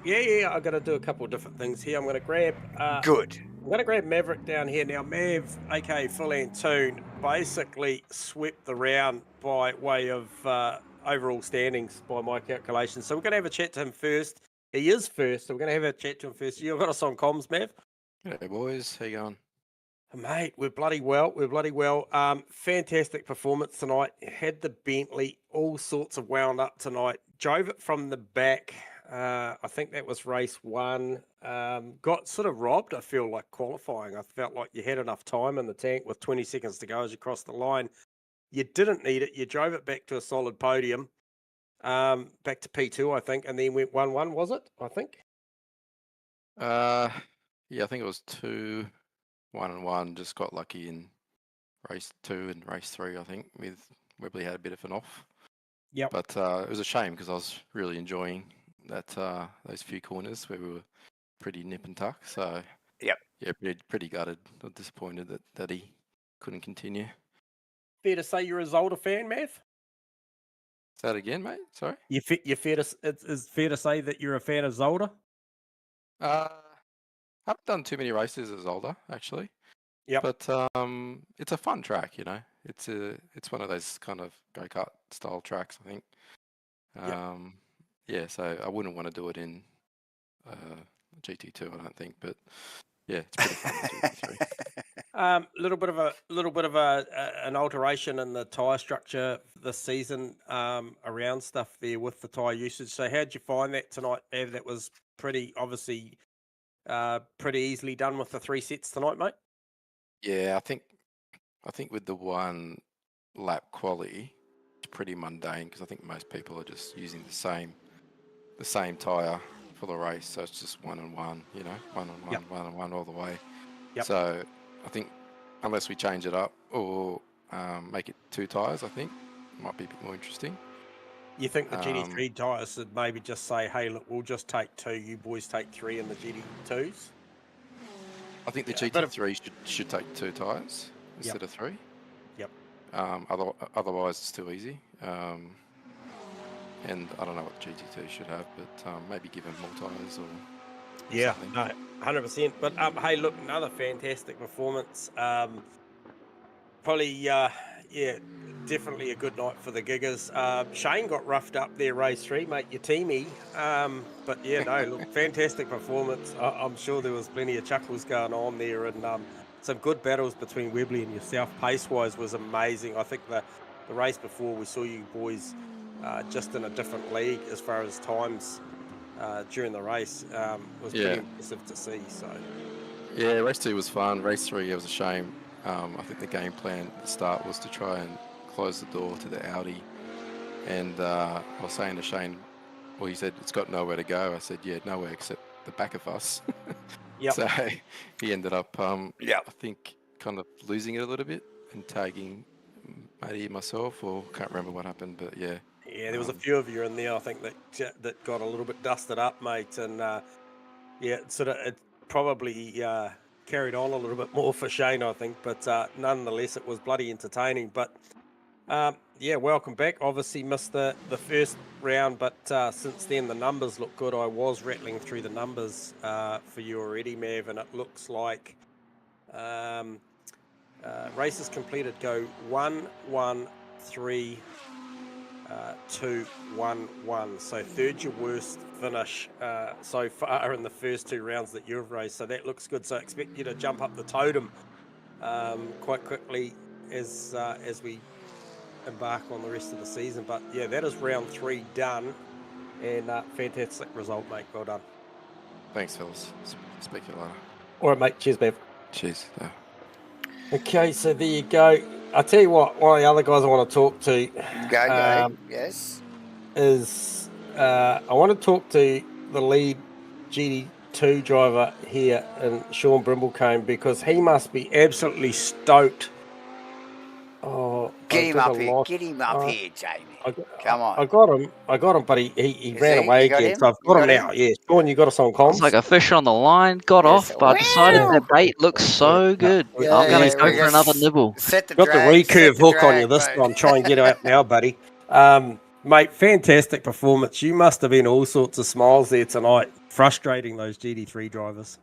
Speaker 2: Yeah, I've got to do a couple of different things here. I'm going to grab...
Speaker 1: Good.
Speaker 2: I'm going to grab Maverick down here. Now, Mav, aka Phil Antoon, basically swept the round by way of overall standings by my calculations. So we're going to have a chat to him first. He is first, so we're going to have a chat to him first. You've got us on comms, Mav?
Speaker 4: Hey, boys. How you going?
Speaker 2: Mate, we're bloody well. Fantastic performance tonight. Had the Bentley all sorts of wound up tonight. Drove it from the back. I think that was race 1. Got sort of robbed, I feel like, qualifying. I felt like you had enough time in the tank with 20 seconds to go as you crossed the line. You didn't need it. You drove it back to a solid podium. Back to P2, I think, and then went 1-1, was it? I think.
Speaker 4: Yeah, I think it was 2, 1-1. Just got lucky in race 2 and race 3, I think, with Webley had a bit of an off.
Speaker 2: Yep.
Speaker 4: But it was a shame because I was really enjoying that those few corners where we were pretty nip and tuck. So
Speaker 1: yep.
Speaker 4: Yeah, pretty gutted. Or disappointed that he couldn't continue.
Speaker 2: Fair to say you're a Zolder fan, Mav?
Speaker 4: Say that again, mate. Sorry.
Speaker 2: It's fair to say that you're a fan of Zolder?
Speaker 4: Haven't done too many races as Zolder, actually.
Speaker 2: Yeah.
Speaker 4: But it's a fun track, you know. It's one of those kind of go-kart style tracks, I think. Yeah, so I wouldn't want to do it in GT2, I don't think, but yeah, it's pretty fun in GT3.
Speaker 2: Little bit of an alteration in the tyre structure this season around stuff there with the tyre usage. So how'd you find that tonight, Ev? That was pretty obviously pretty easily done with the 3 sets tonight, mate.
Speaker 4: Yeah, I think with the 1 lap quality, it's pretty mundane because I think most people are just using the same tyre for the race, so it's just 1 and 1, you know, 1 and 1,
Speaker 2: Yep.
Speaker 4: 1 and 1 all the way.
Speaker 2: Yep.
Speaker 4: So I think unless we change it up or make it 2 tyres, I think it might be a bit more interesting.
Speaker 2: You think the GT3 tyres should maybe just say, hey, look, we'll just take 2, you boys take 3 in the GT2s?
Speaker 4: I think the GT3 should take 2 tyres instead of 3.
Speaker 2: Yep.
Speaker 4: Otherwise, it's too easy. And I don't know what GT2 should have, but maybe give them more tyres or something.
Speaker 2: No, 100%. But hey, look, another fantastic performance. Probably, definitely a good night for the giggers. Shane got roughed up there, race 3, mate, your teamie. But yeah, no, look, fantastic performance. I'm sure there was plenty of chuckles going on there, and some good battles between Webley and yourself. Pace-wise was amazing. I think the race before we saw you boys just in a different league as far as times during the race. Was pretty impressive to see. So
Speaker 4: yeah, race 2 was fun. Race 3, it was a shame. I think the game plan at the start was to try and close the door to the Audi. And I was saying to Shane, well, he said, it's got nowhere to go. I said, yeah, nowhere except the back of us.
Speaker 2: Yep.
Speaker 4: So he ended up,
Speaker 1: Yeah.
Speaker 4: I think, kind of losing it a little bit and tagging Matty and myself, or can't remember what happened, but yeah.
Speaker 2: Yeah, there was a few of you in there, I think, that got a little bit dusted up, mate. And yeah, it probably carried on a little bit more for Shane, I think. But nonetheless, it was bloody entertaining. But yeah, welcome back. Obviously missed the first round, but since then the numbers look good. I was rattling through the numbers for you already, Mav, and it looks like races completed go 1, 1, 3, 2, 1, 1. So third your worst finish so far in the first 2 rounds that you've raced. So that looks good. So I expect you to jump up the totem quite quickly as we embark on the rest of the season. But yeah, that is round 3 done, and fantastic result, mate. Well done.
Speaker 4: Thanks, fellas. Speak to you later.
Speaker 2: All right, mate. Cheers, Bev.
Speaker 4: Cheers.
Speaker 2: Okay, so there you go. I'll tell you what, one of the other guys I want to talk to
Speaker 1: Go. Yes.
Speaker 2: is I want to talk to the lead GD2 driver here, in Sean Brimblecombe, because he must be absolutely stoked. Oh,
Speaker 1: Get him up here. Get him up here, Jamie. Come on.
Speaker 2: I got him, but he ran away again. So I've got him now. Yeah, Sean, you got us on comms.
Speaker 5: It's like a fish on the line, got off, but decided that bait looks so good. I'm going to go for another nibble.
Speaker 1: Set the
Speaker 2: Got the
Speaker 1: drag,
Speaker 2: recurve hook on you this
Speaker 1: mate.
Speaker 2: time. Try and get out now, buddy. Mate, fantastic performance. You must have been all sorts of smiles there tonight, frustrating those GD3 drivers.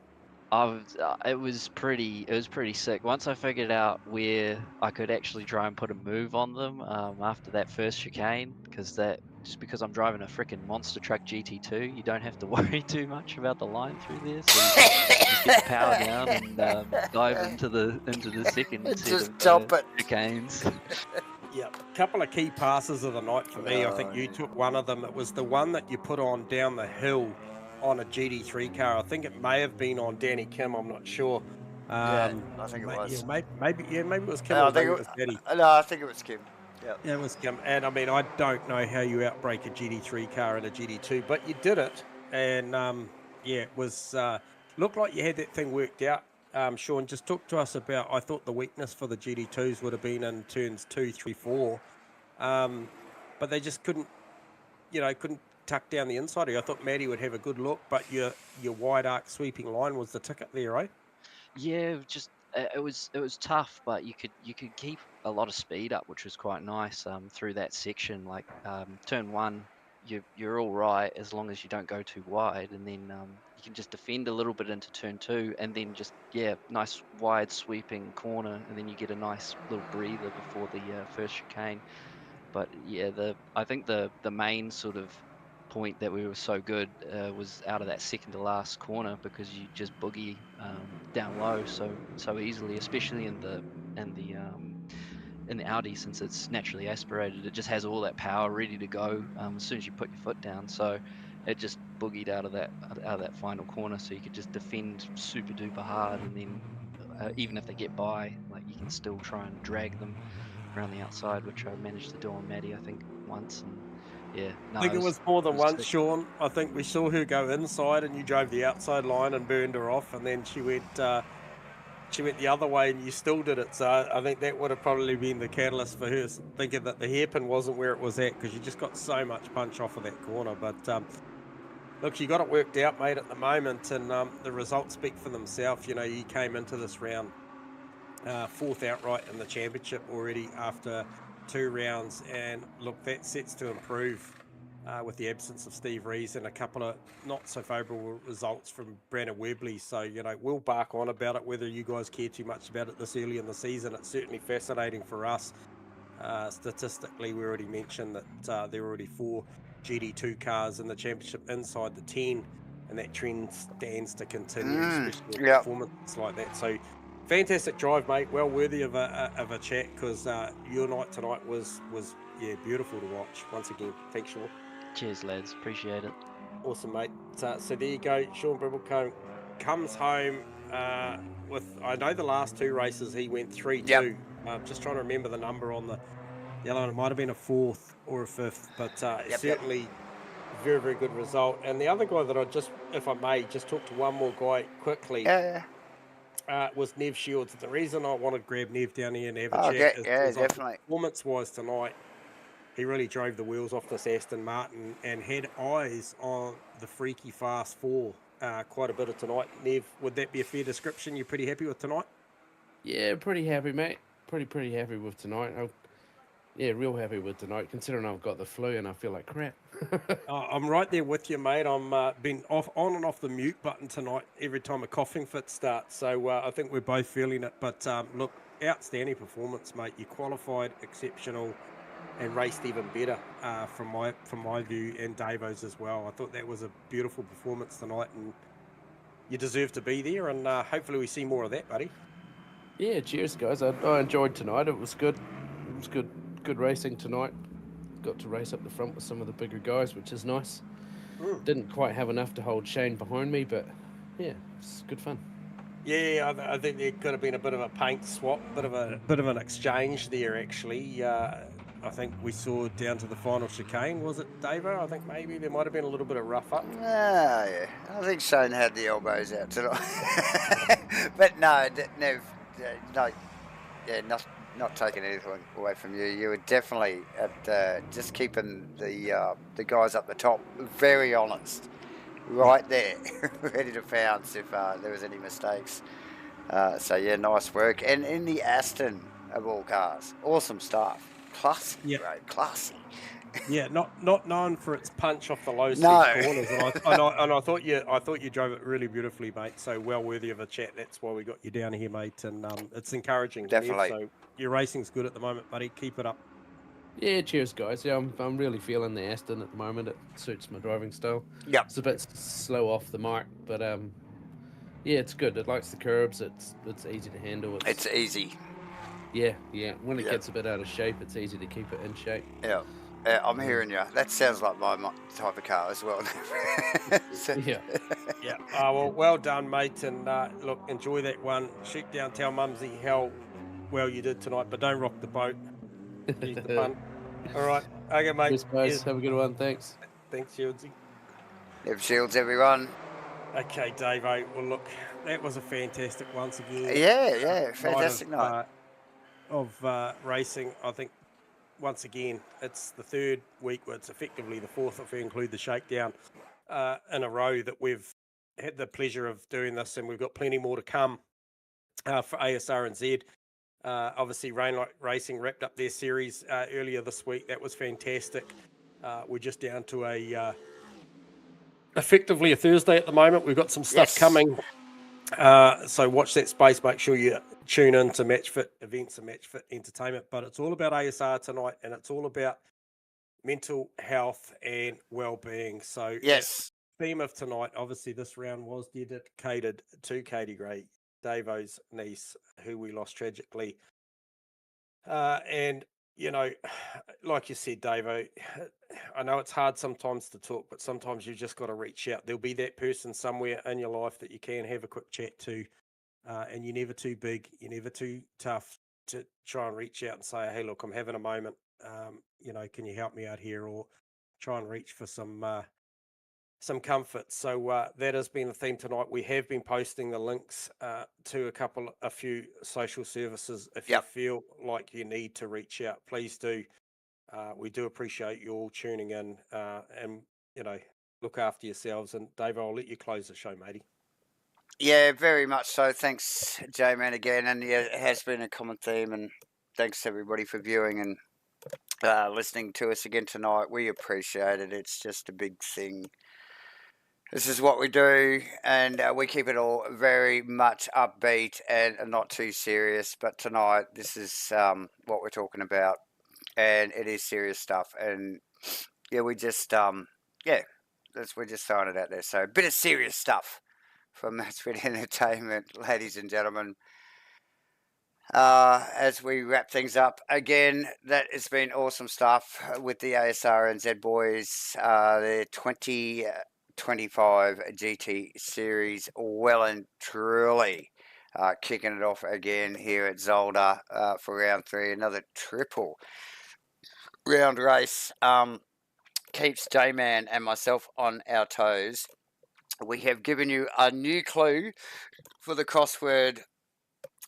Speaker 5: It was pretty sick. Once I figured out where I could actually try and put a move on them after that first chicane, because I'm driving a freaking monster truck GT2, you don't have to worry too much about the line through there. So you just get the power down and dive into the second set of chicanes.
Speaker 2: Yeah, a couple of key passes of the night for me. I think you took one of them. It was the one that you put on down the hill on a GD3 car. I think it may have been on Danny Kim. I'm not sure.
Speaker 1: I think it was.
Speaker 2: Yeah, maybe it was Kim.
Speaker 1: No,
Speaker 2: or maybe it was Danny.
Speaker 1: No, I think it was Kim.
Speaker 2: Yeah, it was Kim. And I mean, I don't know how you outbrake a GD3 car in a GD2, but you did it. And yeah, it was looked like you had that thing worked out. Sean, just talk to us about. I thought the weakness for the GD2s would have been in turns 2, 3, 4, but they just couldn't tuck down the inside. I thought Matty would have a good look, but your wide arc sweeping line was the ticket there, right?
Speaker 5: Yeah, it was tough, but you could keep a lot of speed up, which was quite nice through that section. Like turn 1, you're all right as long as you don't go too wide, and then you can just defend a little bit into turn 2, and then just nice wide sweeping corner, and then you get a nice little breather before the first chicane. But yeah, I think the main sort of point that we were so good was out of that second to last corner, because you just boogie down low so easily, especially in the Audi, since it's naturally aspirated. It just has all that power ready to go as soon as you put your foot down. So it just boogied out of that final corner, so you could just defend super duper hard, and then even if they get by, like, you can still try and drag them around the outside, which I managed to do on Maddie, I think, once. And yeah, no,
Speaker 2: I think it was more than once, Sean. I think we saw her go inside, and you drove the outside line and burned her off, and then she went the other way, and you still did it. So I think that would have probably been the catalyst for her thinking that the hairpin wasn't where it was at, because you just got so much punch off of that corner. But look, you got it worked out, mate, at the moment, and the results speak for themselves. You know, you came into this round 4th outright in the championship already after 2 rounds, and look, that sets to improve with the absence of Steve Rees and a couple of not so favourable results from Brandon Webley. So, you know, we'll bark on about it, whether you guys care too much about it this early in the season. It's certainly fascinating for us. Statistically, we already mentioned that there are already 4 GD2 cars in the championship inside the 10, and that trend stands to continue, especially in performances like that. So fantastic drive, mate. Well worthy of a chat, because your night tonight was beautiful to watch. Once again, thanks, Sean.
Speaker 5: Cheers, lads. Appreciate it.
Speaker 2: Awesome, mate. So there you go. Sean Brimblecombe comes home I know the last two races he went 3-2. Just trying to remember the number on the yellow. It might have been a fourth or a fifth, but certainly very, very good result. And the other guy that I just, if I may, just talk to one more guy quickly. Was Nev Shields. The reason I want to grab Nev down here and have a chat is
Speaker 1: definitely.
Speaker 2: Performance-wise tonight, he really drove the wheels off this Aston Martin and had eyes on the freaky fast four quite a bit of tonight. Nev, would that be a fair description? You're pretty happy with tonight?
Speaker 6: Yeah, pretty happy, mate. Pretty happy with tonight. Real happy with tonight, considering I've got the flu and I feel like crap.
Speaker 2: I'm right there with you, mate. I'm been on and off the mute button tonight every time a coughing fit starts. So I think we're both feeling it. But look, outstanding performance, mate. You qualified exceptional and raced even better from my view, and Davo's as well. I thought that was a beautiful performance tonight, and you deserve to be there. And hopefully we see more of that, buddy.
Speaker 6: Yeah, cheers, guys. I enjoyed tonight. It was good. It was good racing tonight. Got to race up the front with some of the bigger guys, which is nice. Didn't quite have enough to hold Shane behind me, but yeah, it's good fun.
Speaker 2: Yeah, I think there could have been a bit of a paint swap, bit of an exchange there actually. I think we saw down to the final chicane. Was it Davo? I think maybe there might have been a little bit of rough up.
Speaker 1: Yeah. I think Shane had the elbows out tonight. But no, not taking anything away from you. You were definitely at just keeping the guys up the top very honest, right there, ready to pounce if there was any mistakes. So yeah, nice work. And in the Aston of all cars, awesome stuff. Classy, right? Classy.
Speaker 2: Yeah, not known for its punch off the low seat corners, and I thought you drove it really beautifully, mate. So well worthy of a chat. That's why we got you down here, mate. And it's encouraging.
Speaker 1: Definitely.
Speaker 2: So your racing's good at the moment, buddy. Keep it up.
Speaker 6: Yeah, cheers, guys. Yeah, I'm really feeling the Aston at the moment. It suits my driving style.
Speaker 1: Yep.
Speaker 6: It's a bit slow off the mark, but yeah, it's good. It likes the curbs. It's easy to handle.
Speaker 1: It's easy.
Speaker 6: Yeah. When it gets a bit out of shape, it's easy to keep it in shape.
Speaker 1: Yeah. I'm hearing you. That sounds like my type of car as well.
Speaker 6: Yeah.
Speaker 2: Well done, mate. And look, enjoy that one. Shoot down, tell Mumsy how well you did tonight, but don't rock the boat. Use the pun. All right. Okay, mate.
Speaker 6: Cheers, guys. Have a good one. Thanks.
Speaker 2: Thanks, Shieldsy.
Speaker 1: Nev Shields, everyone.
Speaker 2: Okay, Davo. Well, look, that was a fantastic once again.
Speaker 1: Yeah. Fantastic night.
Speaker 2: Of racing. I think once again it's the third week, well, it's effectively the fourth if we include the shakedown in a row that we've had the pleasure of doing this, and we've got plenty more to come for Asrnz. Obviously Rainlight Racing wrapped up their series earlier this week. That was fantastic. We're just down to effectively a Thursday at the moment. We've got some stuff coming. So watch that space. Make sure you tune in to MatchFit events and MatchFit entertainment. But it's all about ASR tonight, and it's all about mental health and well-being. So the theme of tonight, obviously this round was dedicated to Katie Gray, Davo's niece, who we lost tragically. And you know, like you said, Davo, I know it's hard sometimes to talk, but sometimes you just got to reach out. There'll be that person somewhere in your life that you can have a quick chat to, and you're never too big, you're never too tough to try and reach out and say, hey, look, I'm having a moment. Can you help me out here? Or try and reach for some comfort. So that has been the theme tonight. We have been posting the links to a few social services. If you feel like you need to reach out, please do. We do appreciate you all tuning in, and look after yourselves. And Dave, I'll let you close the show, matey.
Speaker 1: Yeah, very much so. Thanks, J-Man, again. And yeah, it has been a common theme. And thanks everybody for viewing and listening to us again tonight. We appreciate it. It's just a big thing. This is what we do, and we keep it all very much upbeat and not too serious. But tonight, this is what we're talking about, and it is serious stuff. And yeah, we're just throwing it out there. So a bit of serious stuff from MATCHFIT Entertainment, ladies and gentlemen. As we wrap things up again, that has been awesome stuff with the Asrnz boys. They're 25 GT Series well and truly. Kicking it off again here at Zolder for round 3. Another triple round race. Keeps J-Man and myself on our toes. We have given you a new clue for the crossword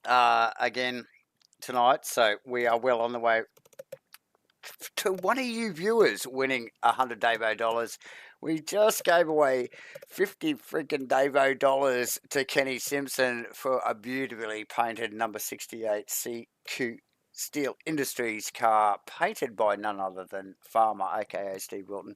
Speaker 1: again tonight, so we are well on the way to one of you viewers winning $100 Davo dollars. We just gave away 50 freaking Davo dollars to Kenny Simpson for a beautifully painted number 68 CQ Steel Industries car, painted by none other than Farmer, aka Steve Wilton.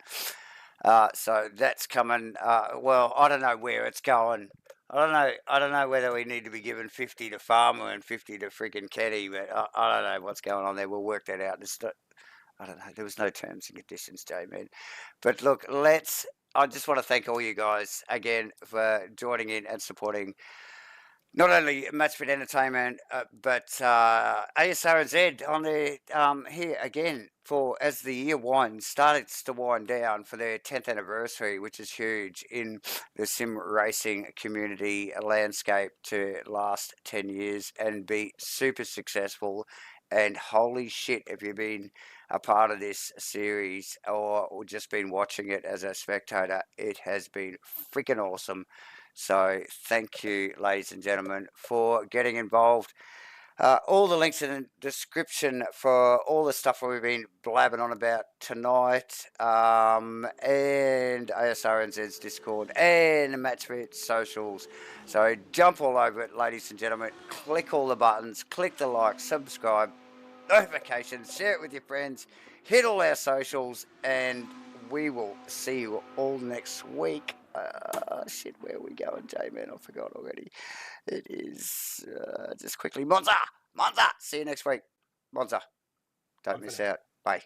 Speaker 1: So that's coming. Well, I don't know where it's going. I don't know whether we need to be giving 50 to Farmer and 50 to freaking Kenny, but I don't know what's going on there. We'll work that out. I don't know. There was no terms and conditions, J-Man. But look, I just want to thank all you guys again for joining in and supporting not only MATCHFIT Entertainment, but Asrnz on the here again for as the year starts to wind down for their 10th anniversary, which is huge in the sim racing community landscape to last 10 years and be super successful. And holy shit, if you've been a part of this series or just been watching it as a spectator, it has been freaking awesome. So thank you, ladies and gentlemen, for getting involved. All the links in the description for all the stuff we've been blabbing on about tonight, and Asrnz's Discord and MATCHFIT socials. So jump all over it, ladies and gentlemen. Click all the buttons, click the like, subscribe, notifications, share it with your friends, hit all our socials, and we will see you all next week. Shit, where are we going, J-Man? I forgot already. It is just quickly Monza. See you next week, Monza. Don't miss out. Bye.